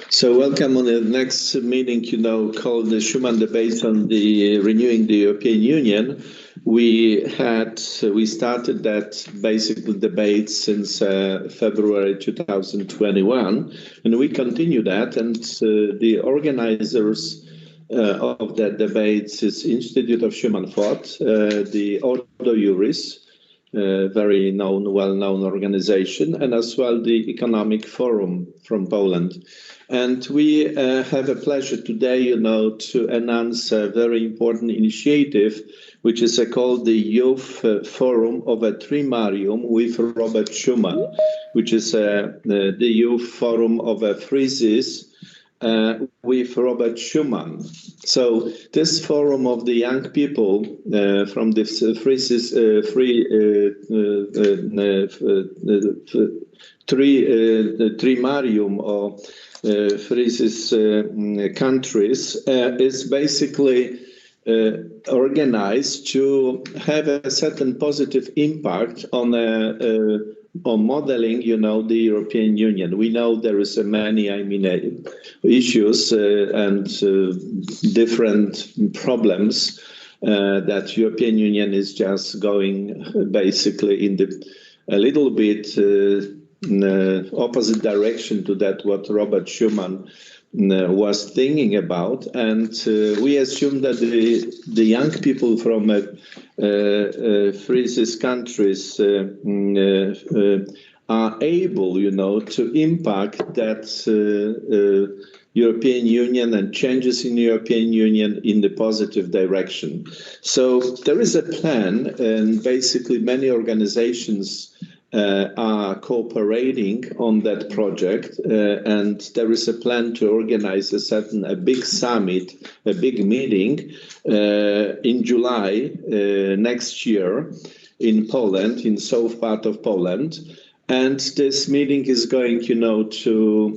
So welcome on the next meeting, called the Schuman Debates on the Renewing the European Union. We started that basically debate since February 2021, and we continue that. And the organizers of that debate is Institute of Schuman Thoughts, the Ordo Juris, very well-known organization, and as well the Economic Forum from Poland. And we have a pleasure today, to announce a very important initiative, which is called the Youth Forum of a Tri Marium with Robert Schuman, which is the Youth Forum of a Frises with Robert Schuman. So this forum of the young people from the Frises Tri Marium or Frises countries is basically organized to have a certain positive impact on modeling, the European Union. We know there is many, issues and different problems that European Union is just going basically in a little bit opposite direction to that what Robert Schuman was thinking about, and we assume that the young people from Frises countries are able, to impact that European Union and changes in the European Union in the positive direction. So there is a plan, and basically many organizations are cooperating on that project, and there is a plan to organize a big summit, a big meeting in July next year in Poland, in south part of Poland. And this meeting is going, to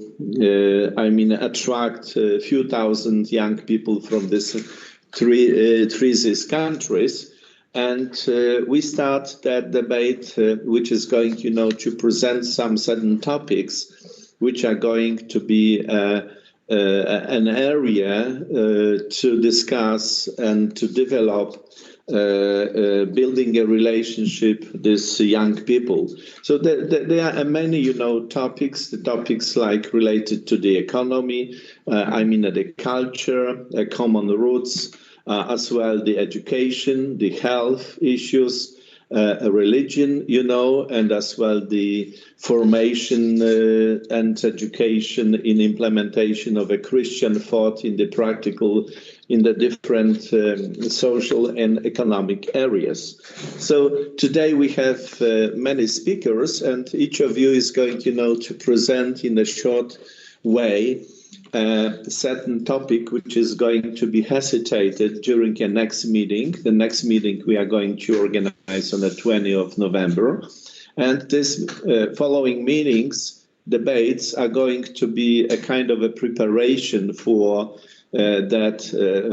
attract a few thousand young people from these three countries. And we start that debate, which is going, to present some certain topics, which are going to be an area to discuss and to develop, building a relationship with these young people. So there are many, topics like related to the economy, the culture, common roots, as well the education, the health issues, religion, and as well the formation and education in implementation of a Christian thought in the different social and economic areas. So today we have many speakers, and each of you is going, to present in a short way a certain topic which is going to be hesitated during the next meeting. The next meeting we are going to organize on the 20th of November. And this following meetings, debates are going to be a kind of a preparation for that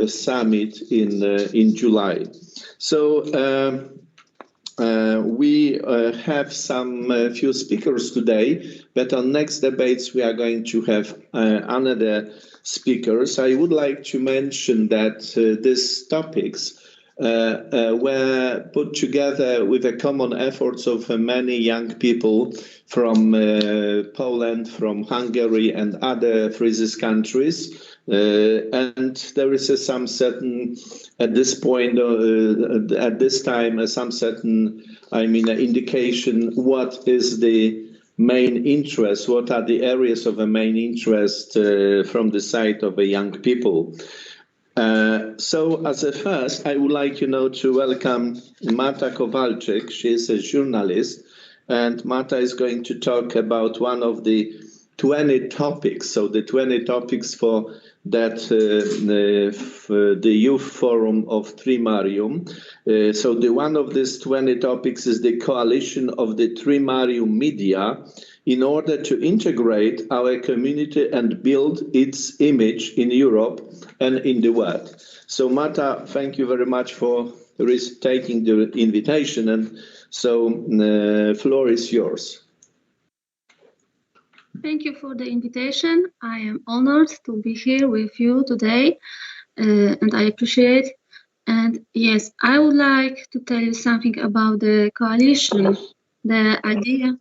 summit in July. So we have some few speakers today, but on next debates we are going to have another speakers. I would like to mention that these topics were put together with the common efforts of many young people from Poland, from Hungary and other Frises countries. And there is some certain, at this point, at this time, some certain, indication what is the main interest, what are the areas of a main interest from the side of the young people. So as a first, I would like, to welcome Marta Kowalczyk. She is a journalist, and Marta is going to talk about one of the 20 topics. So the 20 topics for that the Youth Forum of Tri Marium. So the one of these 20 topics is the coalition of the Tri Marium media in order to integrate our community and build its image in Europe and in the world. So Marta, thank you very much for taking the invitation, and so the floor is yours. Thank you for the invitation. I am honored to be here with you today, and I appreciate. And yes, I would like to tell you something about the coalition. The idea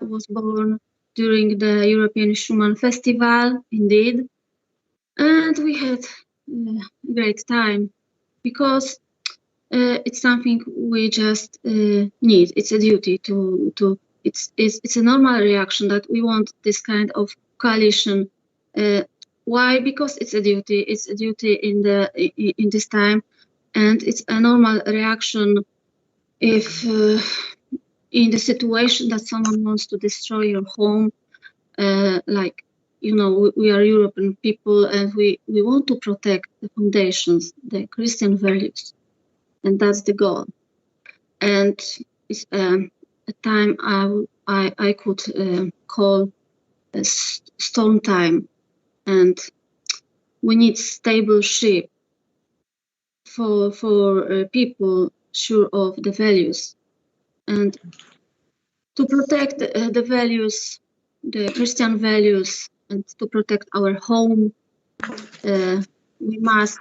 was born during the European Schuman Festival, indeed, and we had a great time because it's something we just need. It's a duty to. It's a normal reaction that we want this kind of coalition. Why? Because it's a duty. It's a duty in this time, and it's a normal reaction if in the situation that someone wants to destroy your home, like we are European people and we want to protect the foundations, the Christian values, and that's the goal. And it's a time I could call a storm time, and we need stable ship for people sure of the values, and to protect the values, the Christian values, and to protect our home, we must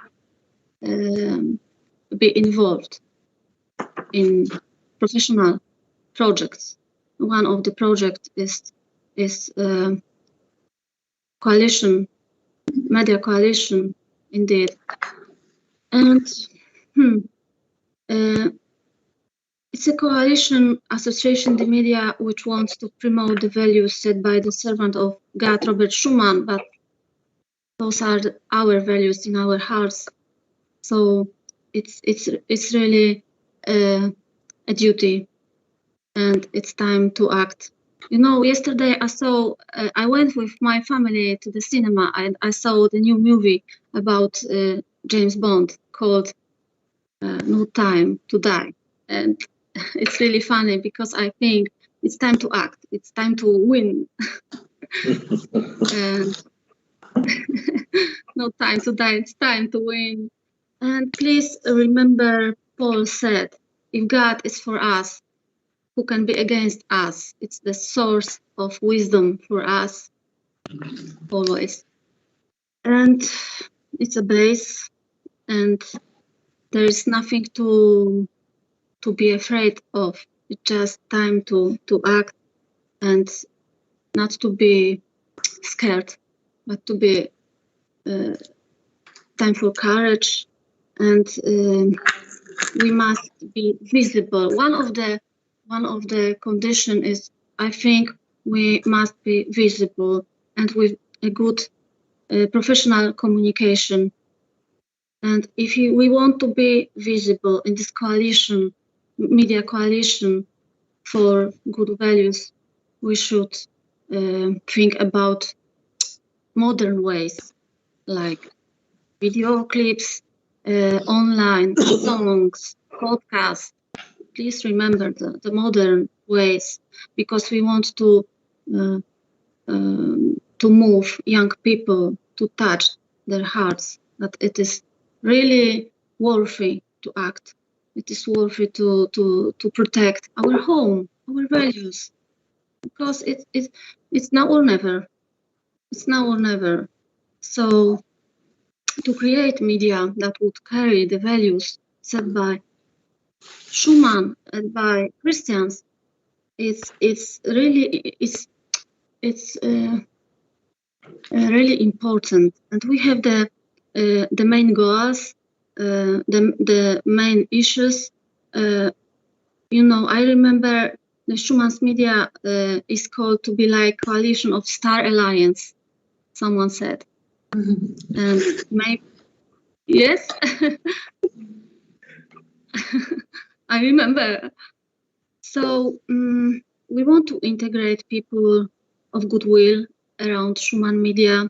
be involved in professional projects. One of the projects is coalition, media coalition, indeed. And it's a coalition association, the media, which wants to promote the values set by the servant of God, Robert Schuman, but those are our values in our hearts. So it's really a duty, and it's time to act. Yesterday I went with my family to the cinema and I saw the new movie about James Bond called No Time to Die. And it's really funny because I think it's time to act. It's time to win. And no time to die. It's time to win. And please remember, Paul said, if God is for us, who can be against us? It's the source of wisdom for us, always. And it's a base, and there is nothing to be afraid of. It's just time to act, and not to be scared, but to be time for courage, and we must be visible. One of the condition is, I think, we must be visible and with a good professional communication. And if we want to be visible in this coalition, media coalition for good values, we should think about modern ways like video clips, online songs, podcasts. Please remember the modern ways, because we want to move young people, to touch their hearts, that it is really worthy to act. It is worthy to protect our home, our values, because it's now or never. It's now or never. So to create media that would carry the values set by Schuman and by Christians, it's really really important. And we have the main goals, the main issues. I remember the Schuman's media is called to be like coalition of Star Alliance, someone said. And maybe, yes, I remember. So we want to integrate people of goodwill around Schuman media,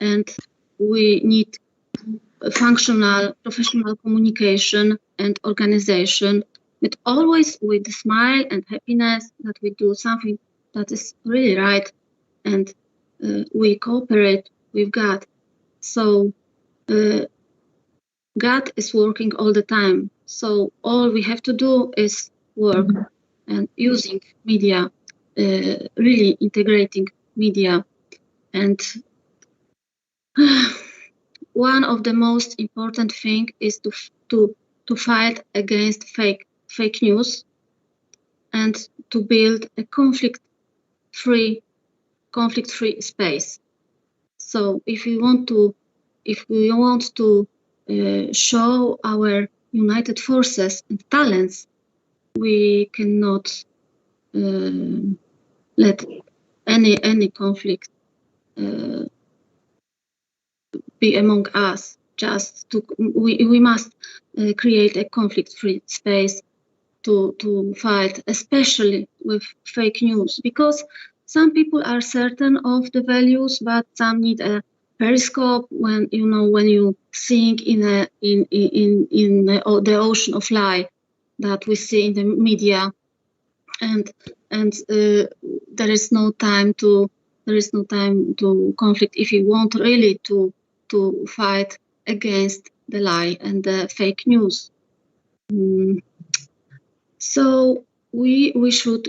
and we need functional, professional communication and organization, but always with a smile and happiness that we do something that is really right, and we cooperate with God. So God is working all the time. So all we have to do is work and using media really integrating media. And one of the most important thing is to fight against fake news and to build a conflict-free space. So if we want to show our united forces and talents, we cannot let any conflict be among us. We must create a conflict-free space to fight, especially with fake news, because some people are certain of the values, but some need a periscope when you sink in the ocean of lie that we see in the media, and there is no time to conflict if you want really to fight against the lie and the fake news. So we should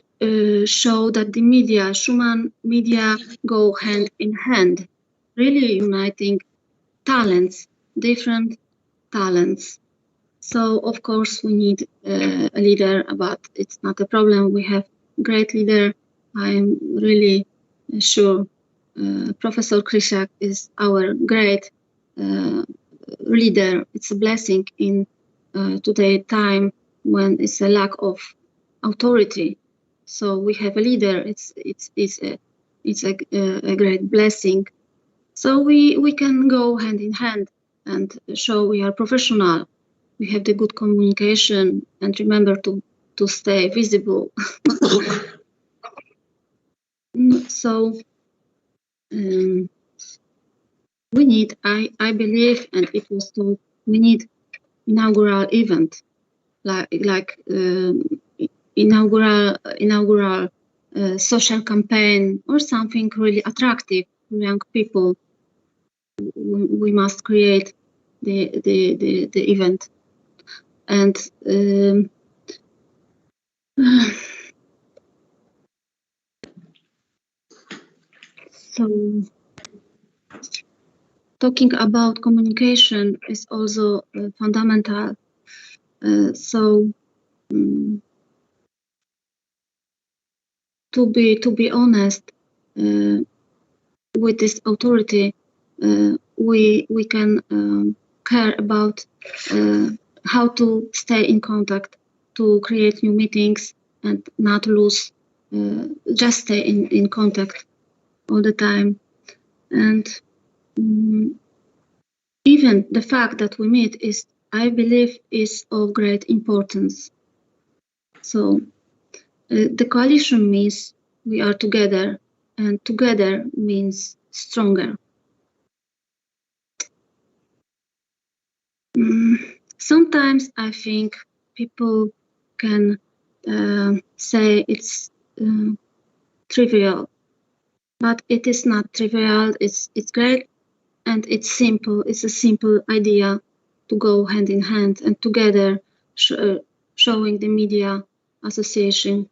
show that the media, Schuman media, go hand in hand, really uniting talents, different talents. So of course we need a leader, but it's not a problem. We have great leader. I'm really sure Professor Krasiczyn is our great leader. It's a blessing in today's time when it's a lack of authority. So we have a leader. It's a great blessing. So we can go hand in hand and show we are professional. We have the good communication, and remember to stay visible. So we need, I believe, and it was told, we need inaugural event, like inaugural social campaign or something really attractive to young people. We must create the event, and so talking about communication is also fundamental. To be honest, with this authority, we can care about how to stay in contact, to create new meetings and not lose, just stay in contact all the time. And even the fact that we meet is, I believe, is of great importance. So the coalition means we are together, and together means stronger. Sometimes I think people can say it's trivial, but it is not trivial. It's great, and it's simple. It's a simple idea to go hand in hand and together, showing the media association.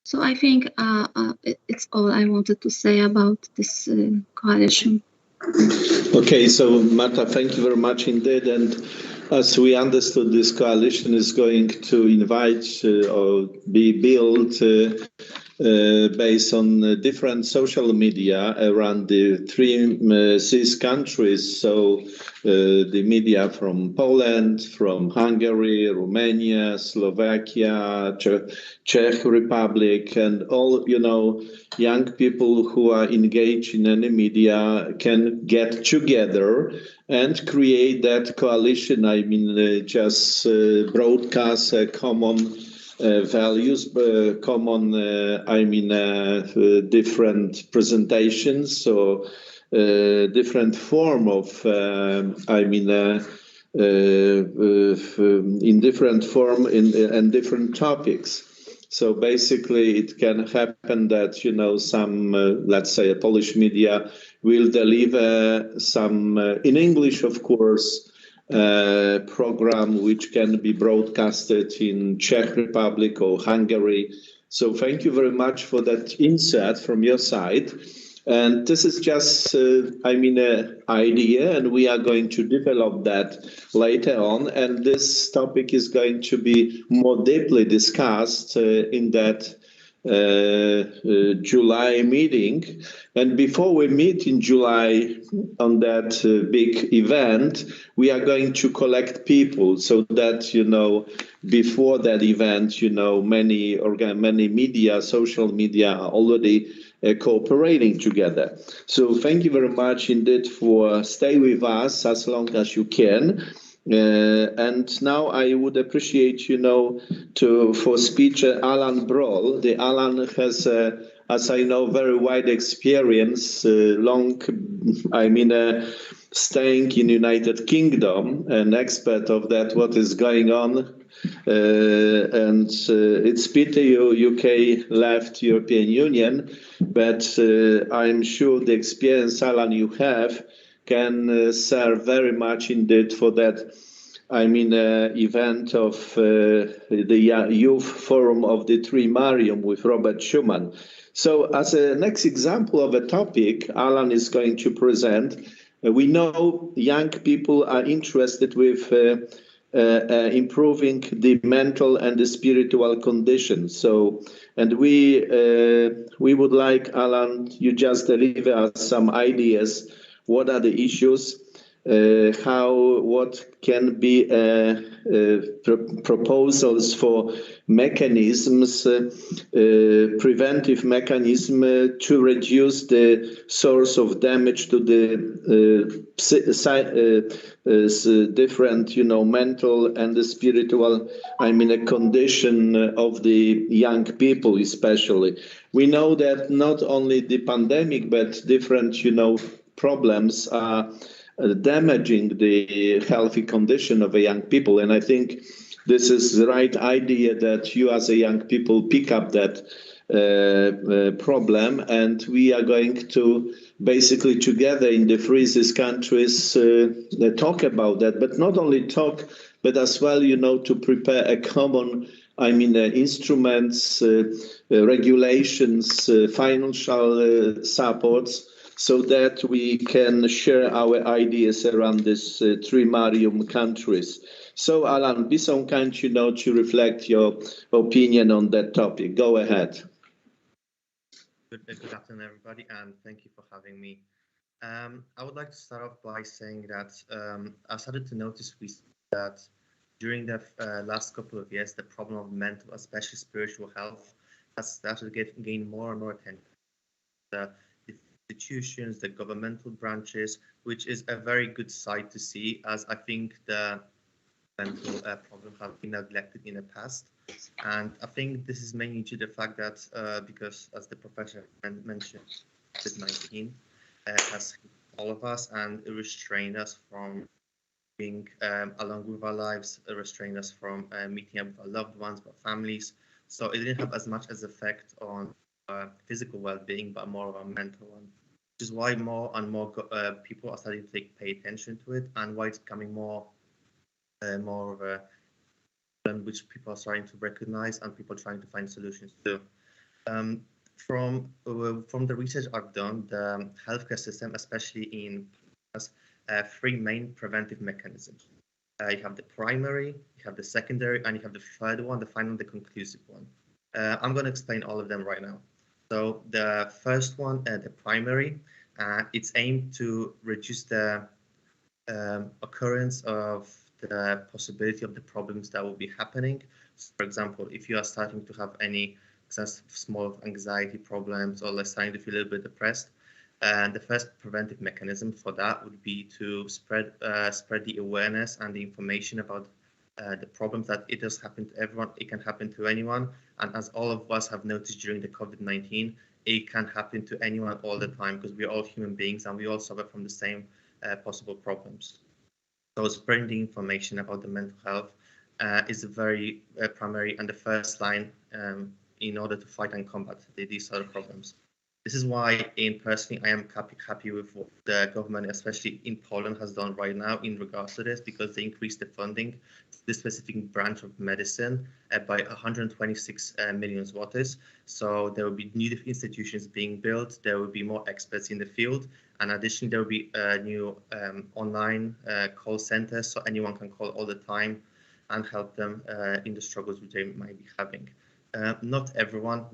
So I think it's all I wanted to say about this coalition. Okay, so Marta, thank you very much indeed. And as we understood, this coalition is going to invite or be built based on different social media around the three CIS countries. So the media from Poland, from Hungary, Romania, Slovakia, Czech Republic, and all, young people who are engaged in any media can get together and create that coalition. I mean, just broadcast common values, common, different presentations, or different form of, in different form and different topics. So basically, it can happen that, some, let's say, a Polish media will deliver some in English, of course, program which can be broadcasted in Czech Republic or Hungary. So thank you very much for that insight from your side. And this is just, an idea, and we are going to develop that later on. And this topic is going to be more deeply discussed in that July meeting. And before we meet in July on that big event, we are going to collect people so that, before that event, many media, social media are already cooperating together. So thank you very much indeed for stay with us as long as you can. And now I would appreciate, for speaker Alan Broll. The Alan has, as I know, very wide experience, staying in United Kingdom, an expert of that, what is going on. And it's pity UK left European Union, but I'm sure the experience, Alan, you have can serve very much indeed for that, event of the Youth Forum of the Tri Marium with Robert Schuman. So as a next example of a topic Alan is going to present, we know young people are interested with improving the mental and the spiritual condition. So, and we would like, Alan, you just deliver us some ideas. What are the issues? What can be proposals for mechanisms, preventive mechanism to reduce the source of damage to the different, mental and the spiritual, a condition of the young people especially. We know that not only the pandemic, but different, problems are damaging the healthy condition of a young people. And I think this is the right idea that you as a young people pick up that problem, and we are going to basically together in the three countries talk about that, but not only talk, but as well, to prepare a common, instruments, regulations, financial supports, so that we can share our ideas around these Tri Marium countries. So, Alan, be so kind, to reflect your opinion on that topic. Go ahead. Good afternoon, everybody, and thank you for having me. I would like to start off by saying that I started to notice that during the last couple of years, the problem of mental, especially spiritual health, has started to gain more and more attention. The institutions, the governmental branches, which is a very good sight to see, as I think the mental problem have been neglected in the past. And I think this is mainly due to the fact that because, as the professor mentioned, COVID-19 has hit all of us and restrained us from being along with our lives, restrained us from meeting up with our loved ones, our families. So it didn't have as much as effect on physical well-being, but more of our mental one, which is why more and more people are starting to pay attention to it, and why it's becoming more of a problem which people are starting to recognize and people are trying to find solutions to. From the research I've done, the healthcare system, especially in has three main preventive mechanisms. You have the primary, you have the secondary, and you have the third one, the final, the conclusive one. I'm going to explain all of them right now. So the first one, the primary, it's aimed to reduce the occurrence of the possibility of the problems that will be happening. So for example, if you are starting to have any small anxiety problems, or starting to feel a little bit depressed, and the first preventive mechanism for that would be to spread the awareness and the information about the problems, that it does happen to everyone, it can happen to anyone, and as all of us have noticed during the COVID-19, it can happen to anyone all the time, because we're all human beings and we all suffer from the same possible problems. So spreading the information about the mental health is a very primary and the first line in order to fight and combat these sort of problems. The This is why, personally, I am happy with what the government, especially in Poland, has done right now in regards to this, because they increased the funding to this specific branch of medicine by 126 million zlotys. So there will be new institutions being built. There will be more experts in the field, and additionally, there will be new online call centers, so anyone can call all the time and help them in the struggles which they might be having. Not everyone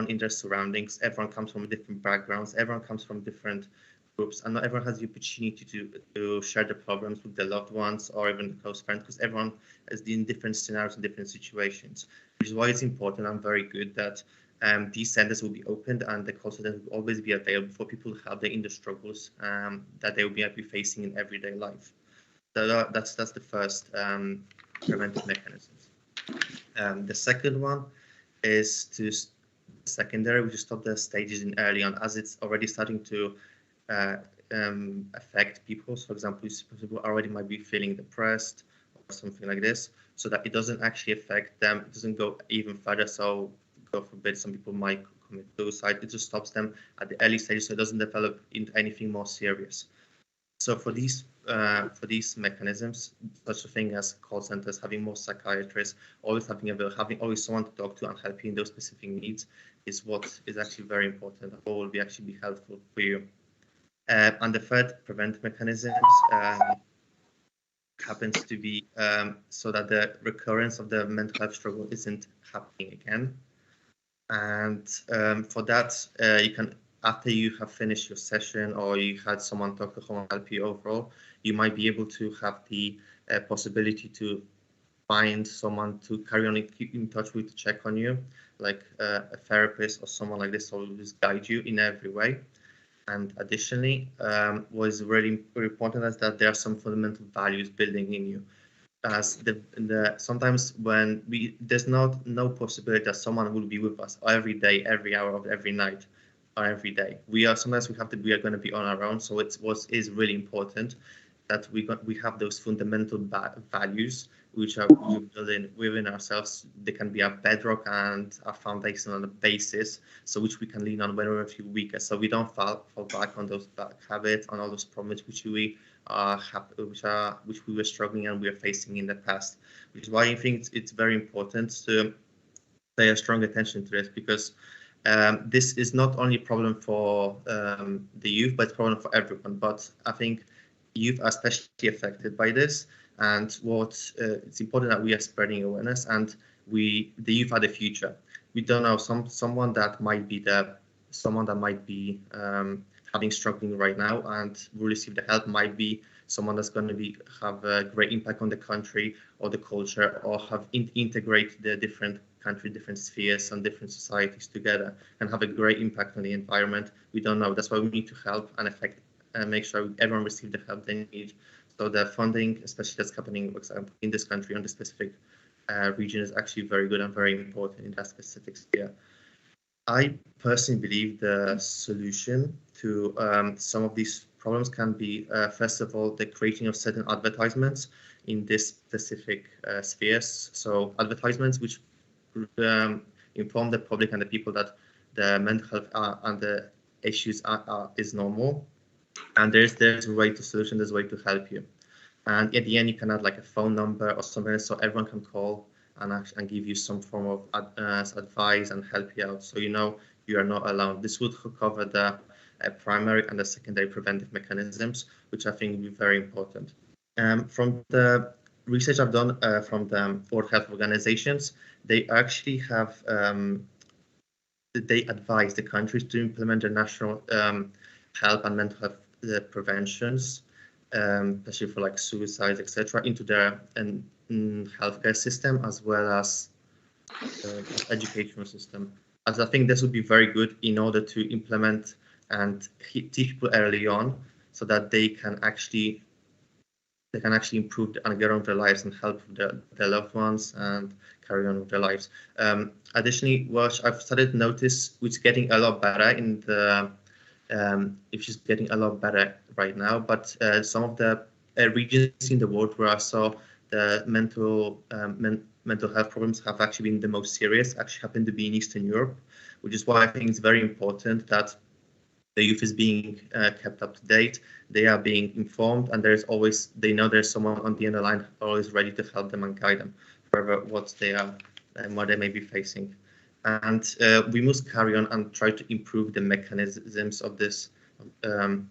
in their surroundings, everyone comes from different backgrounds, everyone comes from different groups, and not everyone has the opportunity to share the problems with their loved ones or even the close friends, because everyone is in different scenarios and different situations, which is why it's important and very good that these centers will be opened and the call centers will always be available for people to help them in the struggles that they will be facing in everyday life. So that's the first preventive mechanisms. The second one is to secondary, we just stop the stages in early on, as it's already starting to affect people. So, for example, people already might be feeling depressed or something like this, so that it doesn't actually affect them. It doesn't go even further. So, God forbid, some people might commit suicide. It just stops them at the early stages, so it doesn't develop into anything more serious. So for these mechanisms, such a thing as call centers, having more psychiatrists, always having always someone to talk to and help you in those specific needs is what is actually very important, or will be actually be helpful for you. And the third preventive mechanisms happens to be so that the recurrence of the mental health struggle isn't happening again. And for that, you can, after you have finished your session or you had someone talk to home and help you overall, you might be able to have the possibility to find someone to carry on and keep in touch with, to check on you, like a therapist or someone like this, will just guide you in every way. And additionally, what is really important is that there are some fundamental values building in you. As sometimes when there's no possibility that someone will be with us every day, every hour of every night, or every day. We are going to be on our own. So what is really important that we have those fundamental values which are building within ourselves. They can be our bedrock and our foundation on the basis, so which we can lean on whenever we feel weaker. So we don't fall back on those bad habits, on all those problems which we which we were struggling and we are facing in the past. Which is why I think it's very important to pay a strong attention to this, because this is not only a problem for the youth, but it's a problem for everyone. But I think youth are especially affected by this, and it's important that we are spreading awareness, and the youth are the future. We don't know, someone that might be having struggling right now and will receive the help might be someone that's going to have a great impact on the country or the culture, or have integrate the different different spheres and different societies together and have a great impact on the environment. We don't know. That's why we need to help and make sure everyone receives the help they need. So the funding, especially that's happening, for example, in this country on the specific region, is actually very good and very important in that specific sphere. I personally believe the solution to some of these problems can be, first of all, the creating of certain advertisements in this specific spheres. So advertisements which inform the public and the people that the mental health and the issues is normal, and there's a way to solution, there's a way to help you. And at the end, you can add like a phone number or something so everyone can call and give you some form of advice and help you out, so you know you are not alone. This would cover the primary and the secondary preventive mechanisms, which I think will be very important. From the research I've done from the World Health Organizations, they actually have they advise the countries to implement their national health and mental health preventions, especially for like suicides, etc., into their healthcare system as well as educational system. As I think this would be very good in order to implement and teach people early on, so that they can actually improve and get on with their lives and help their loved ones and carry on with their lives. Additionally, what I've started to notice, which is getting a lot better in the, it's just getting a lot better right now, but some of the regions in the world where I saw the mental health problems have actually been the most serious, actually happen to be in Eastern Europe, which is why I think it's very important that the youth is being kept up to date. They are being informed, and they know there's someone on the end of the line always ready to help them and guide them wherever what they are and what they may be facing. And we must carry on and try to improve the mechanisms of this, improve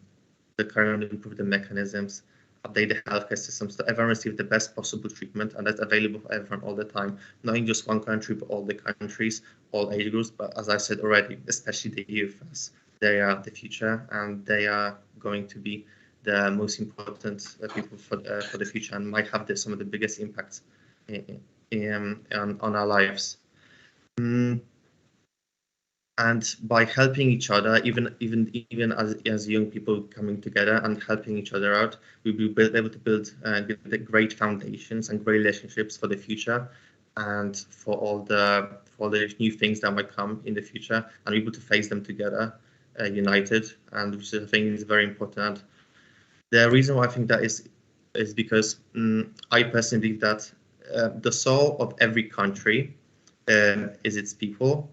the mechanisms, update the healthcare systems so everyone receives the best possible treatment, and that's available for everyone all the time, not in just one country, but all the countries, all age groups. But as I said already, especially the youth, as they are the future, and they are going to be the most important people for the future, and might have some of the biggest impacts on our lives. And by helping each other, even as young people coming together and helping each other out, we'll be able to build the great foundations and great relationships for the future, and for all the new things that might come in the future, and able to face them together, united, and which I think is very important. The reason why I think that is because I personally believe that the soul of every country is its people,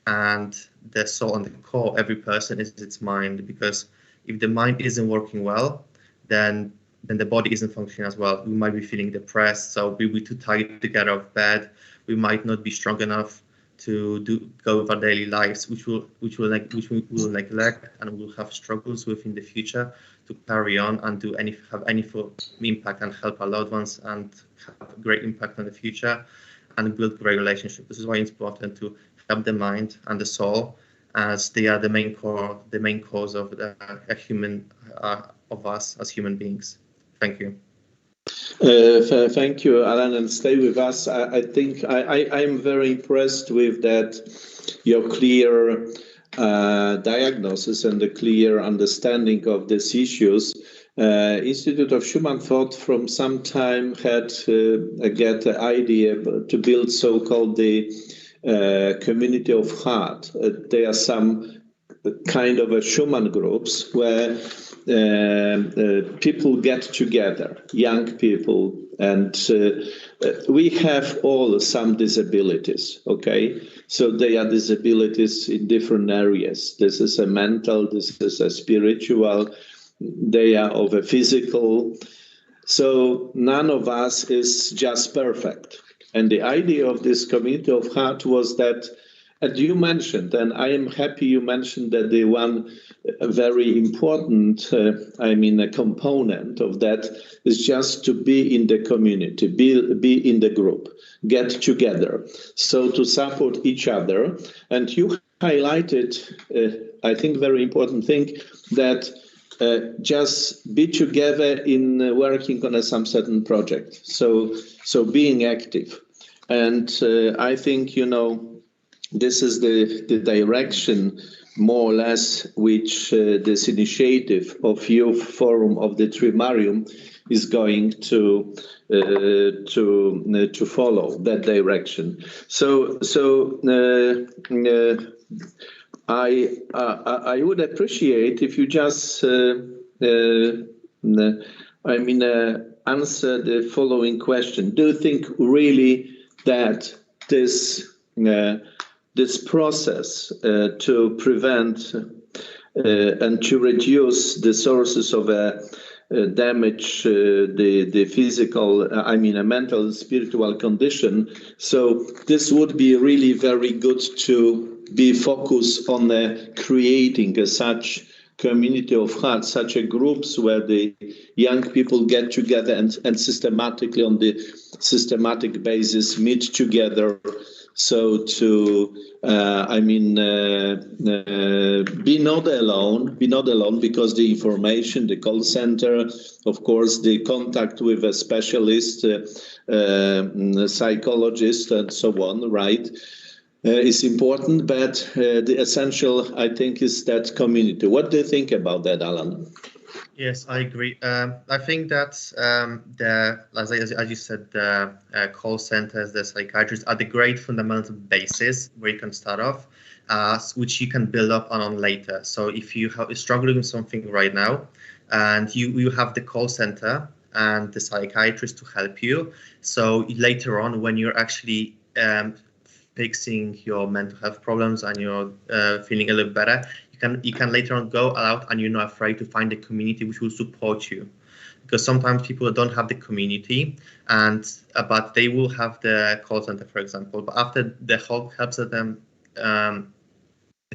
and the soul and the core of every person is its mind. Because if the mind isn't working well, then the body isn't functioning as well. We might be feeling depressed, so we'll be too tired to get out of bed. We might not be strong enough to go with our daily lives, which we will neglect, and we'll have struggles with in the future to carry on and have any impact and help our loved ones and have a great impact on the future and build great relationships. This is why it's important to help the mind and the soul, as they are the main cause of of us as human beings. Thank you. Thank you, Alan, and stay with us. I think I'm very impressed with that, your clear diagnosis and the clear understanding of these issues. Institute of Schuman Thought from some time had get the idea to build so-called the community of heart. There are some kind of a Schuman groups where people get together, young people, and we have all some disabilities, okay? So they are disabilities in different areas. This is a mental, this is a spiritual, they are of a physical. So none of us is just perfect. And the idea of this community of heart was that, and you mentioned, and I am happy you mentioned that the one very important, a component of that is just to be in the community, be in the group, get together, so to support each other. And you highlighted, I think, very important thing, that just be together in working on some certain project. So being active. And I think, this is the direction, more or less, which this initiative of Youth Forum of the Tri Marium is going to follow that direction. So I would appreciate if you just answer the following question. Do you think really that this process to prevent and to reduce the sources of damage, the physical, a mental, spiritual condition, so this would be really very good to be focused on creating such community of heart, such a groups where the young people get together and systematically, on the systematic basis, meet together. So to, be not alone, because the information, the call center, of course, the contact with a specialist, psychologist, and so on, right, is important. But the essential, I think, is that community. What do you think about that, Alan? Yes, I agree. I think that as you said, the call centers, the psychiatrists are the great fundamental basis where you can start off, which you can build up on later. So if you are struggling with something right now, and you have the call center and the psychiatrist to help you. So later on, when you're actually fixing your mental health problems and you're feeling a little better, you can later on go out and you're not afraid to find a community which will support you. Because sometimes people don't have the community, and but they will have the call center, for example. But after the help helps them, the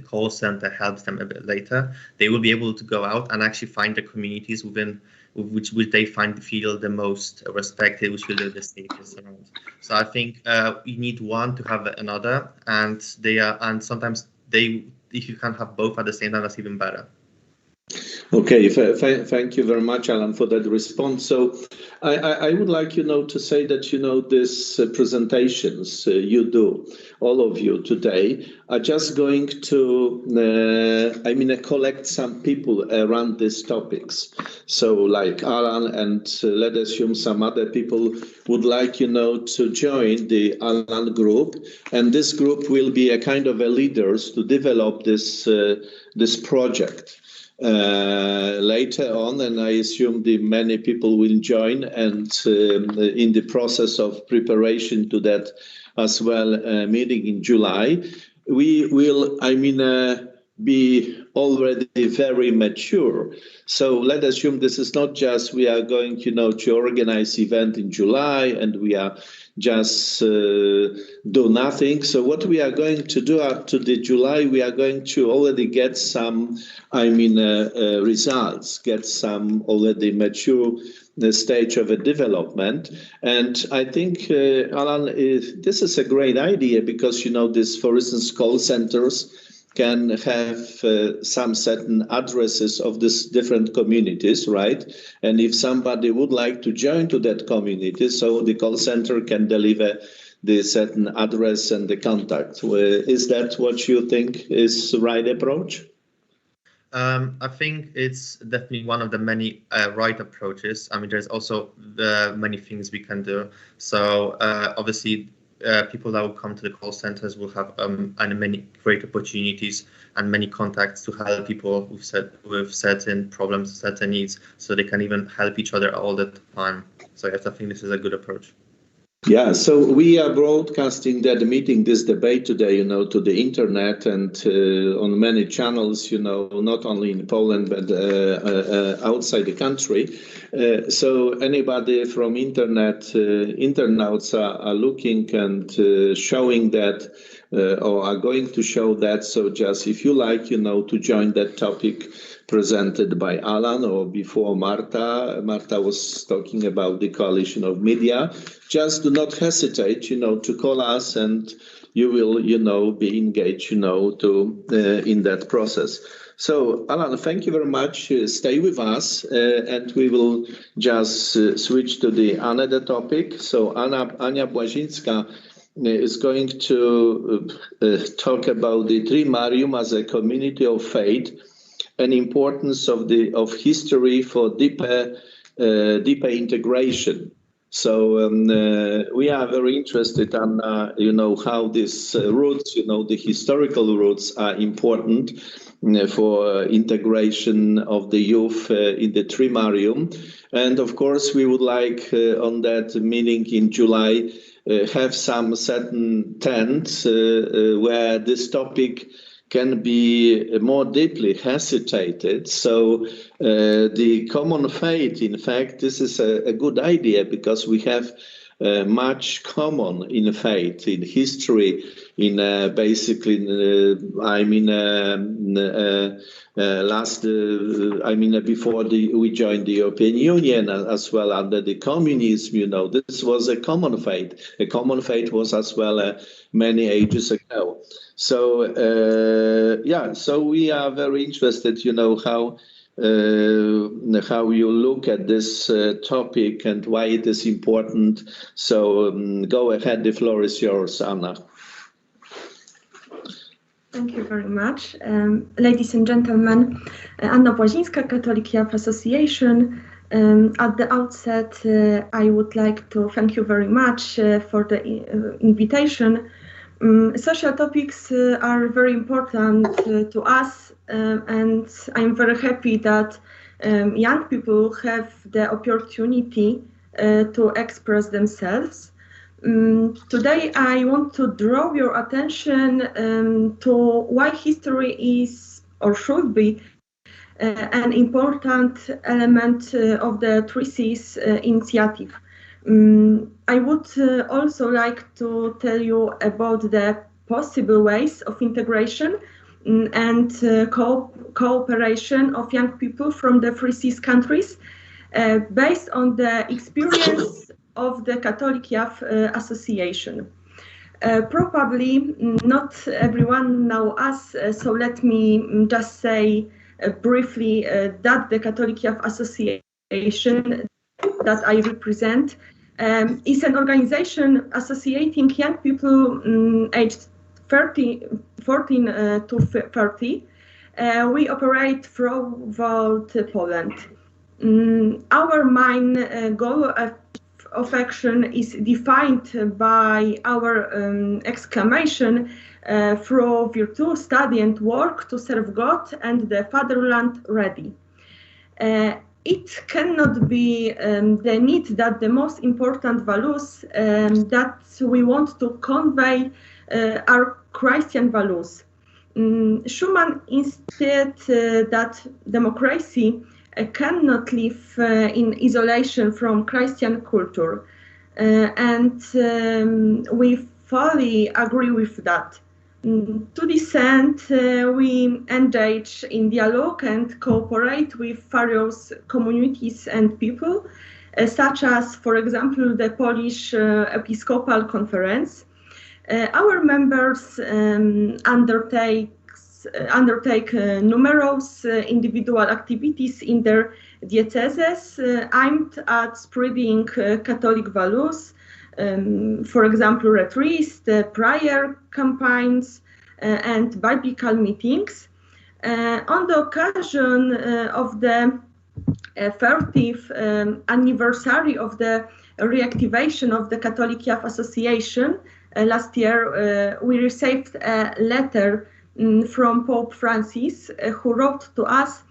call center helps them a bit later, they will be able to go out and actually find the communities within which they feel the most respected, which feel the safest around. So I think you need one to have another, and sometimes if you can have both at the same time, that's even better. Okay, thank you very much, Alan, for that response. So I would like, to say that, these presentations you do, all of you today, are just going to, collect some people around these topics. So like Alan and let's assume some other people would like, to join the Alan group. And this group will be a kind of a leaders to develop this project. Later on, and I assume many people will join, and in the process of preparation to that as well, meeting in July, we will, be already very mature. So let's assume this is not just we are going, to organize event in July and we are just do nothing. So what we are going to do up to the July, we are going to already get some, results, get some already mature stage of a development. And I think, Alan, this is a great idea because, this, for instance, call centers can have some certain addresses of these different communities, right? And if somebody would like to join to that community, so the call center can deliver the certain address and the contact. Is that what you think is the right approach? I think it's definitely one of the many right approaches. There's also the many things we can do. So obviously, people that will come to the call centers will have many great opportunities and many contacts to help people with certain problems, certain needs, so they can even help each other all the time. So yes, I think this is a good approach. Yeah, so we are broadcasting that meeting, this debate today, to the internet and on many channels, not only in Poland, but outside the country. So anybody from internauts are looking and showing that or are going to show that. So just if you like, to join that topic presented by Alan or before Marta was talking about the coalition of media, just do not hesitate, to call us and you will, be engaged, in that process. So, Alan, thank you very much. Stay with us and we will just switch to the another topic. So Ania Błazińska is going to talk about the Tri Marium as a community of faith and importance of history for deeper integration. So we are very interested in how these roots, the historical roots are important for integration of the youth in the Tri Marium. And of course, we would like on that meeting in July have some certain tents where this topic can be more deeply hesitated. So the common faith, in fact, this is a good idea because we have much common in faith, in history, in basically, before we joined the European Union, as well under the communism, this was a common faith. A common faith was as well many ages ago. So so we are very interested, how you look at this topic and why it is important. So go ahead, the floor is yours, Anna. Thank you very much. Ladies and gentlemen, Anna Błazińska, Catholic Youth Association. At the outset, I would like to thank you very much for the invitation. Social topics are very important to us, and I'm very happy that young people have the opportunity to express themselves. Today I want to draw your attention to why history is or should be an important element of the Tri Seas initiative. I would also like to tell you about the possible ways of integration and cooperation of young people from the Tri Seas countries based on the experience of the Catholic Youth Association. Probably not everyone knows us, so let me just say briefly that the Catholic Youth Association that I represent is an organization associating young people aged 14 to 30. We operate throughout Poland. Our main goal of action is defined by our exclamation through virtue, study and work to serve God and the fatherland ready. It cannot be the need that the most important values that we want to convey are Christian values. Schuman insisted that democracy cannot live in isolation from Christian culture, and we fully agree with that. To this end, we engage in dialogue and cooperate with various communities and people, such as, for example, the Polish Episcopal Conference. Our members undertake numerous individual activities in their dioceses aimed at spreading Catholic values, for example, retreats, prayer campaigns, and biblical meetings. On the occasion of the 30th anniversary of the reactivation of the Catholic Youth Association, last year we received a letter from Pope Francis, who wrote to us,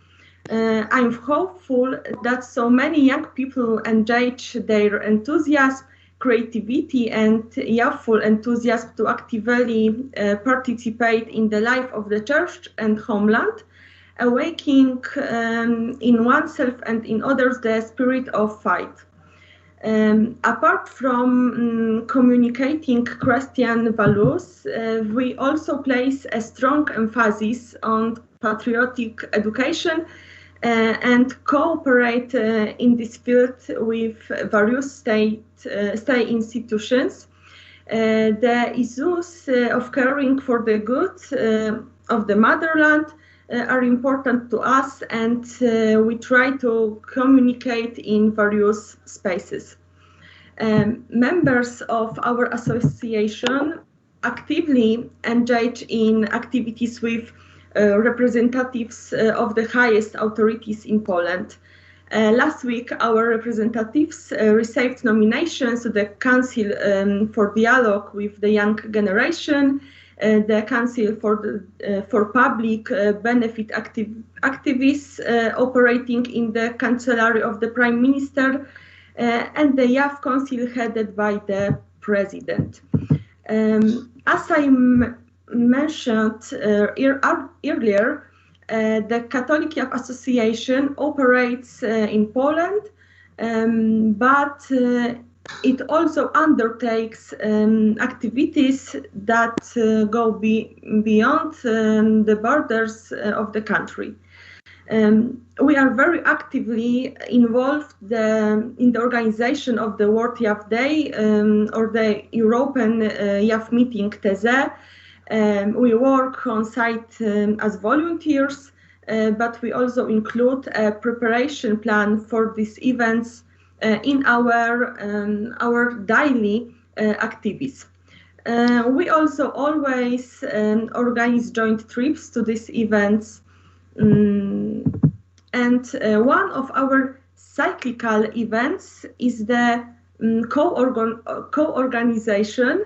I'm hopeful that so many young people engage their enthusiasm, creativity and youthful enthusiasm to actively participate in the life of the church and homeland, awakening in oneself and in others the spirit of fight. Apart from communicating Christian values, we also place a strong emphasis on patriotic education and cooperate in this field with various state institutions. The issues of caring for the good of the motherland are important to us, and we try to communicate in various spaces. Members of our association actively engage in activities with representatives of the highest authorities in Poland. Last week, our representatives received nominations to the Council for Dialogue with the Young Generation, the Council for Public Benefit Activists operating in the Cancellery of the Prime Minister, and the Youth Council headed by the President. As I mentioned earlier, the Catholic Youth Association operates in Poland, but it also undertakes activities that go beyond the borders of the country. We are very actively involved in the organization of the World Youth Day or the European Youth Meeting TEZE. We work on site as volunteers, but we also include a preparation plan for these events in our daily activities. We also always organize joint trips to these events. And one of our cyclical events is the co-organization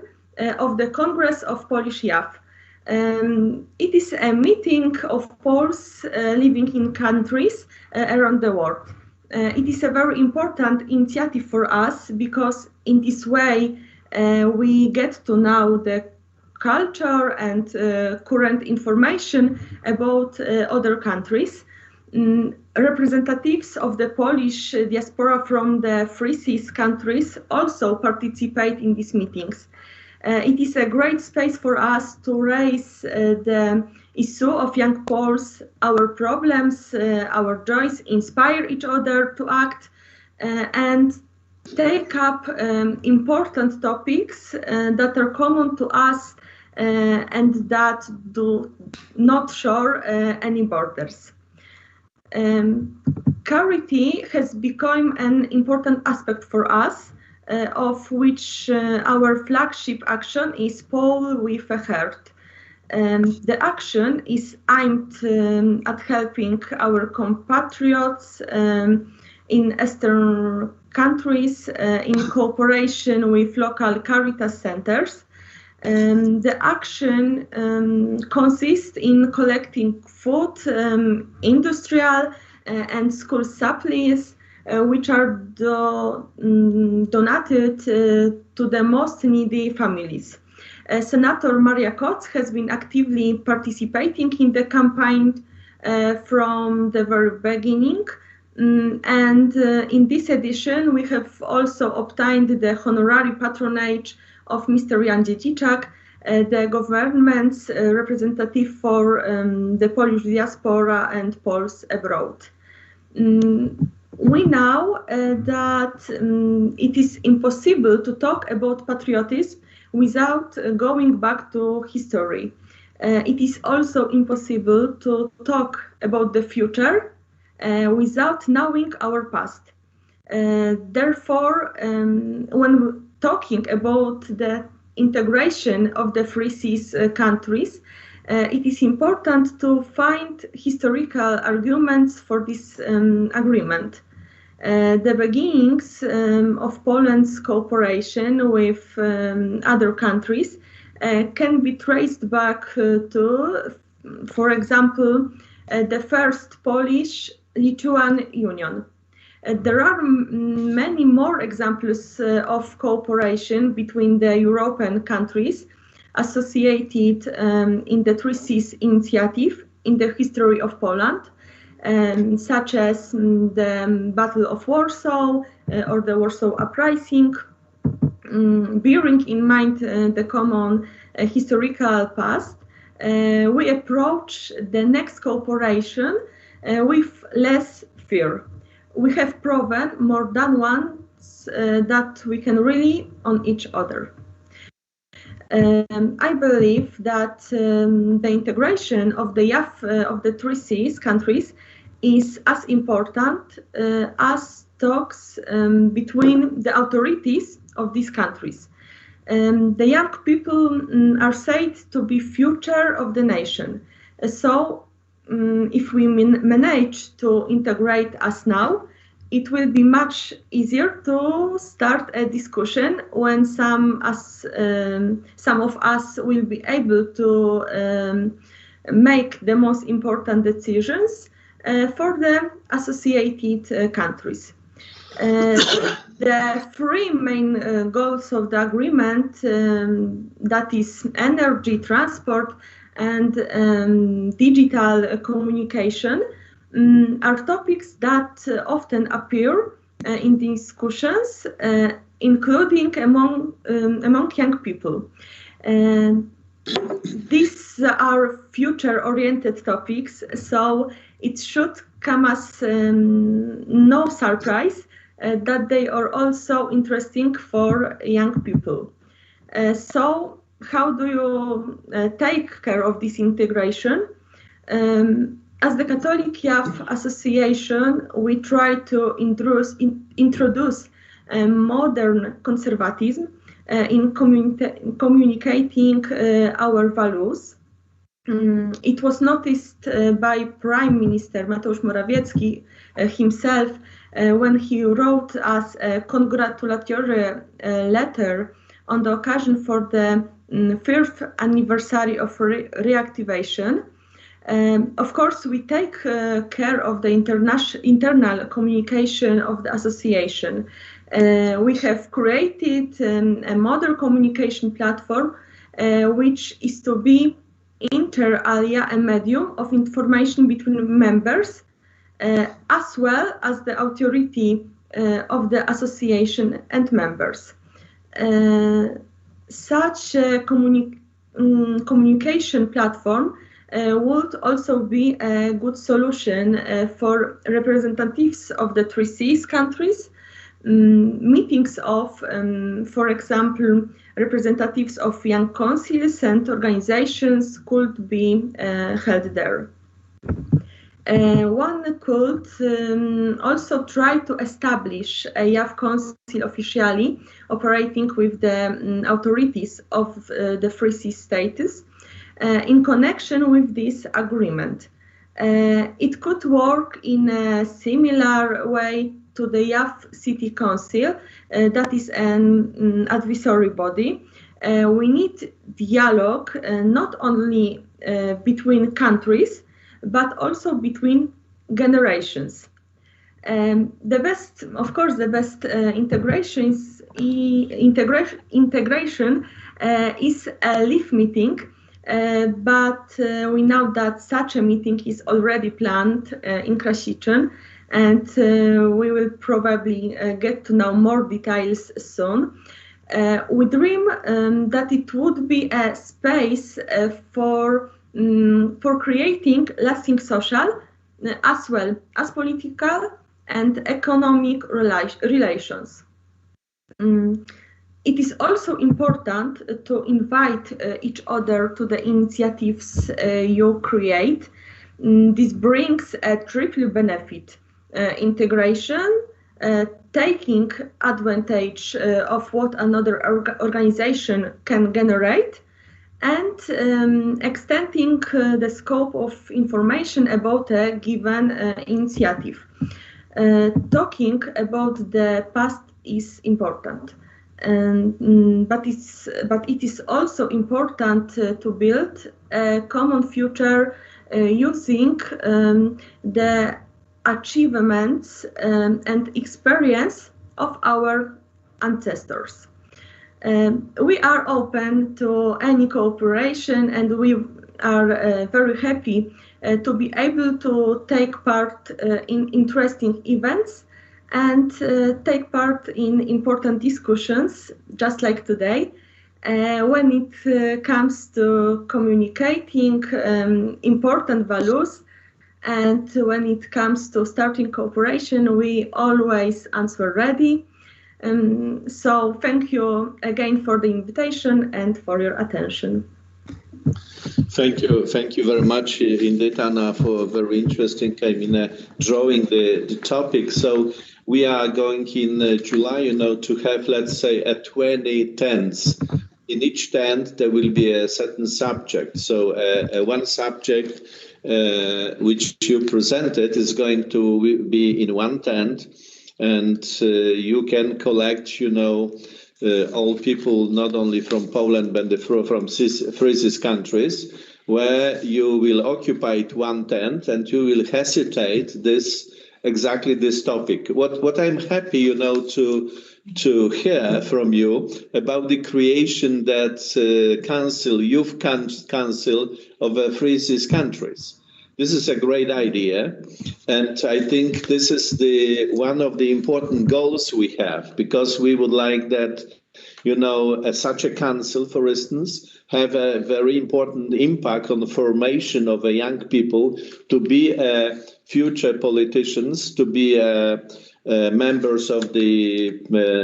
of the Congress of Polish Youth. It is a meeting of Poles living in countries around the world. It is a very important initiative for us because in this way we get to know the culture and current information about other countries. Representatives of the Polish diaspora from the Free Seas countries also participate in these meetings. It is a great space for us to raise the issue of young Poles, our problems, our joys, inspire each other to act, and take up important topics that are common to us and that do not share any borders. Charity has become an important aspect for us, of which our flagship action is Pole with a Heart. The action is aimed at helping our compatriots in Eastern countries in cooperation with local Caritas centers. The action consists in collecting food, industrial and school supplies, which are donated to the most needy families. Senator Maria Koc has been actively participating in the campaign from the very beginning. And in this edition, we have also obtained the honorary patronage of Mr. Jan Dzieciczak, the government's representative for the Polish diaspora and Poles abroad. We know that it is impossible to talk about patriotism without going back to history. It is also impossible to talk about the future without knowing our past. Therefore, when talking about the integration of the Free Seas countries, it is important to find historical arguments for this agreement. The beginnings of Poland's cooperation with other countries can be traced back to, for example, the first Polish-Lithuanian Union. There are many more examples of cooperation between the European countries associated in the Tri Seas initiative in the history of Poland, such as the Battle of Warsaw or the Warsaw Uprising. Bearing in mind the common historical past, we approach the next cooperation with less fear. We have proven more than once that we can rely on each other. I believe that the integration of the YAF of the Tri Seas countries is as important as talks between the authorities of these countries. The young people are said to be future of the nation. So if we manage to integrate us now, it will be much easier to start a discussion when some of us will be able to make the most important decisions for the associated countries. The three main goals of the agreement, that is energy, transport, and digital communication, are topics that often appear in discussions, including among young people. These are future-oriented topics, so it should come as no surprise that they are also interesting for young people. So how do you take care of this integration? As the Catholic YAF Association, we try to introduce modern conservatism in communicating our values. It was noticed by Prime Minister Mateusz Morawiecki himself when he wrote us a congratulatory letter on the occasion for the 5th anniversary of reactivation. Of course, we take care of the internal communication of the association. We have created a modern communication platform, which is to be inter alia a medium of information between members, as well as the authority of the association and members. Such a communication platform would also be a good solution for representatives of the 3 Seas countries. Meetings of, for example, representatives of young councils and organizations could be held there. One could also try to establish a youth council officially operating with the authorities of the 3 Seas states in connection with this agreement. It could work in a similar way to the Youth City Council, that is an advisory body. We need dialogue not only between countries, but also between generations. The best integration is a live meeting, but we know that such a meeting is already planned in Krasiczyn, and we will probably get to know more details soon. We dream that it would be a space for creating lasting social as well as political and economic relations. It is also important to invite each other to the initiatives you create. This brings a triple benefit: integration, taking advantage of what another organization can generate, and extending the scope of information about a given initiative. Talking about the past is important, but it is also important to build a common future using the achievements and experience of our ancestors. We are open to any cooperation, and we are very happy to be able to take part in interesting events and take part in important discussions, just like today. When it comes to communicating important values, and when it comes to starting cooperation, we always answer ready. So thank you again for the invitation and for your attention. Thank you very much indeed, Anna, for very interesting drawing the topic. So we are going in July, to have, let's say, 20 tents. In each tent there will be a certain subject. So one subject which you presented is going to be in one tent, and you can collect, all people not only from Poland but from 3 Seas countries, where you will occupy one tent and you will hesitate exactly this topic. What I'm happy, to hear from you about the creation that youth council of 3 Seas countries. This is a great idea, and I think this is one of the important goals we have, because we would like that, such a council, for instance, have a very important impact on the formation of young people to be future politicians, to be members of the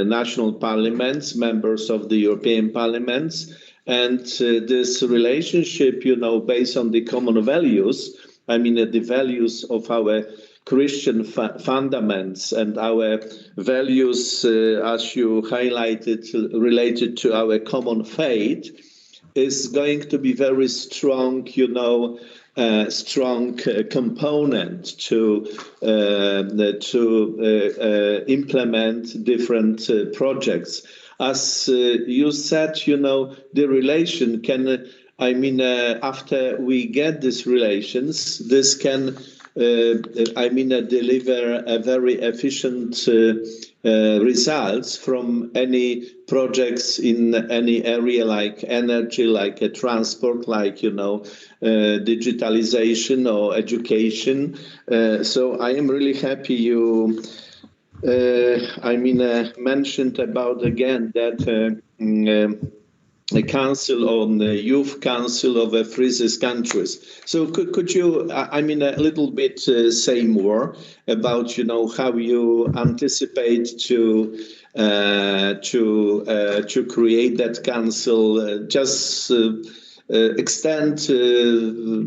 national parliaments, members of the European parliaments, and this relationship, based on the common values, the values of our Christian fundaments and our values, as you highlighted, related to our common faith, is going to be very strong, strong component to implement different projects. as you said, the relation can, after we get these relations, this can, deliver a very efficient results from any projects in any area like energy, like transport, like, digitalization or education. So I am really happy you mentioned about again that the Council on the Youth Council of the Free countries. So could you, a little bit say more about, how you anticipate to create that council? Just extend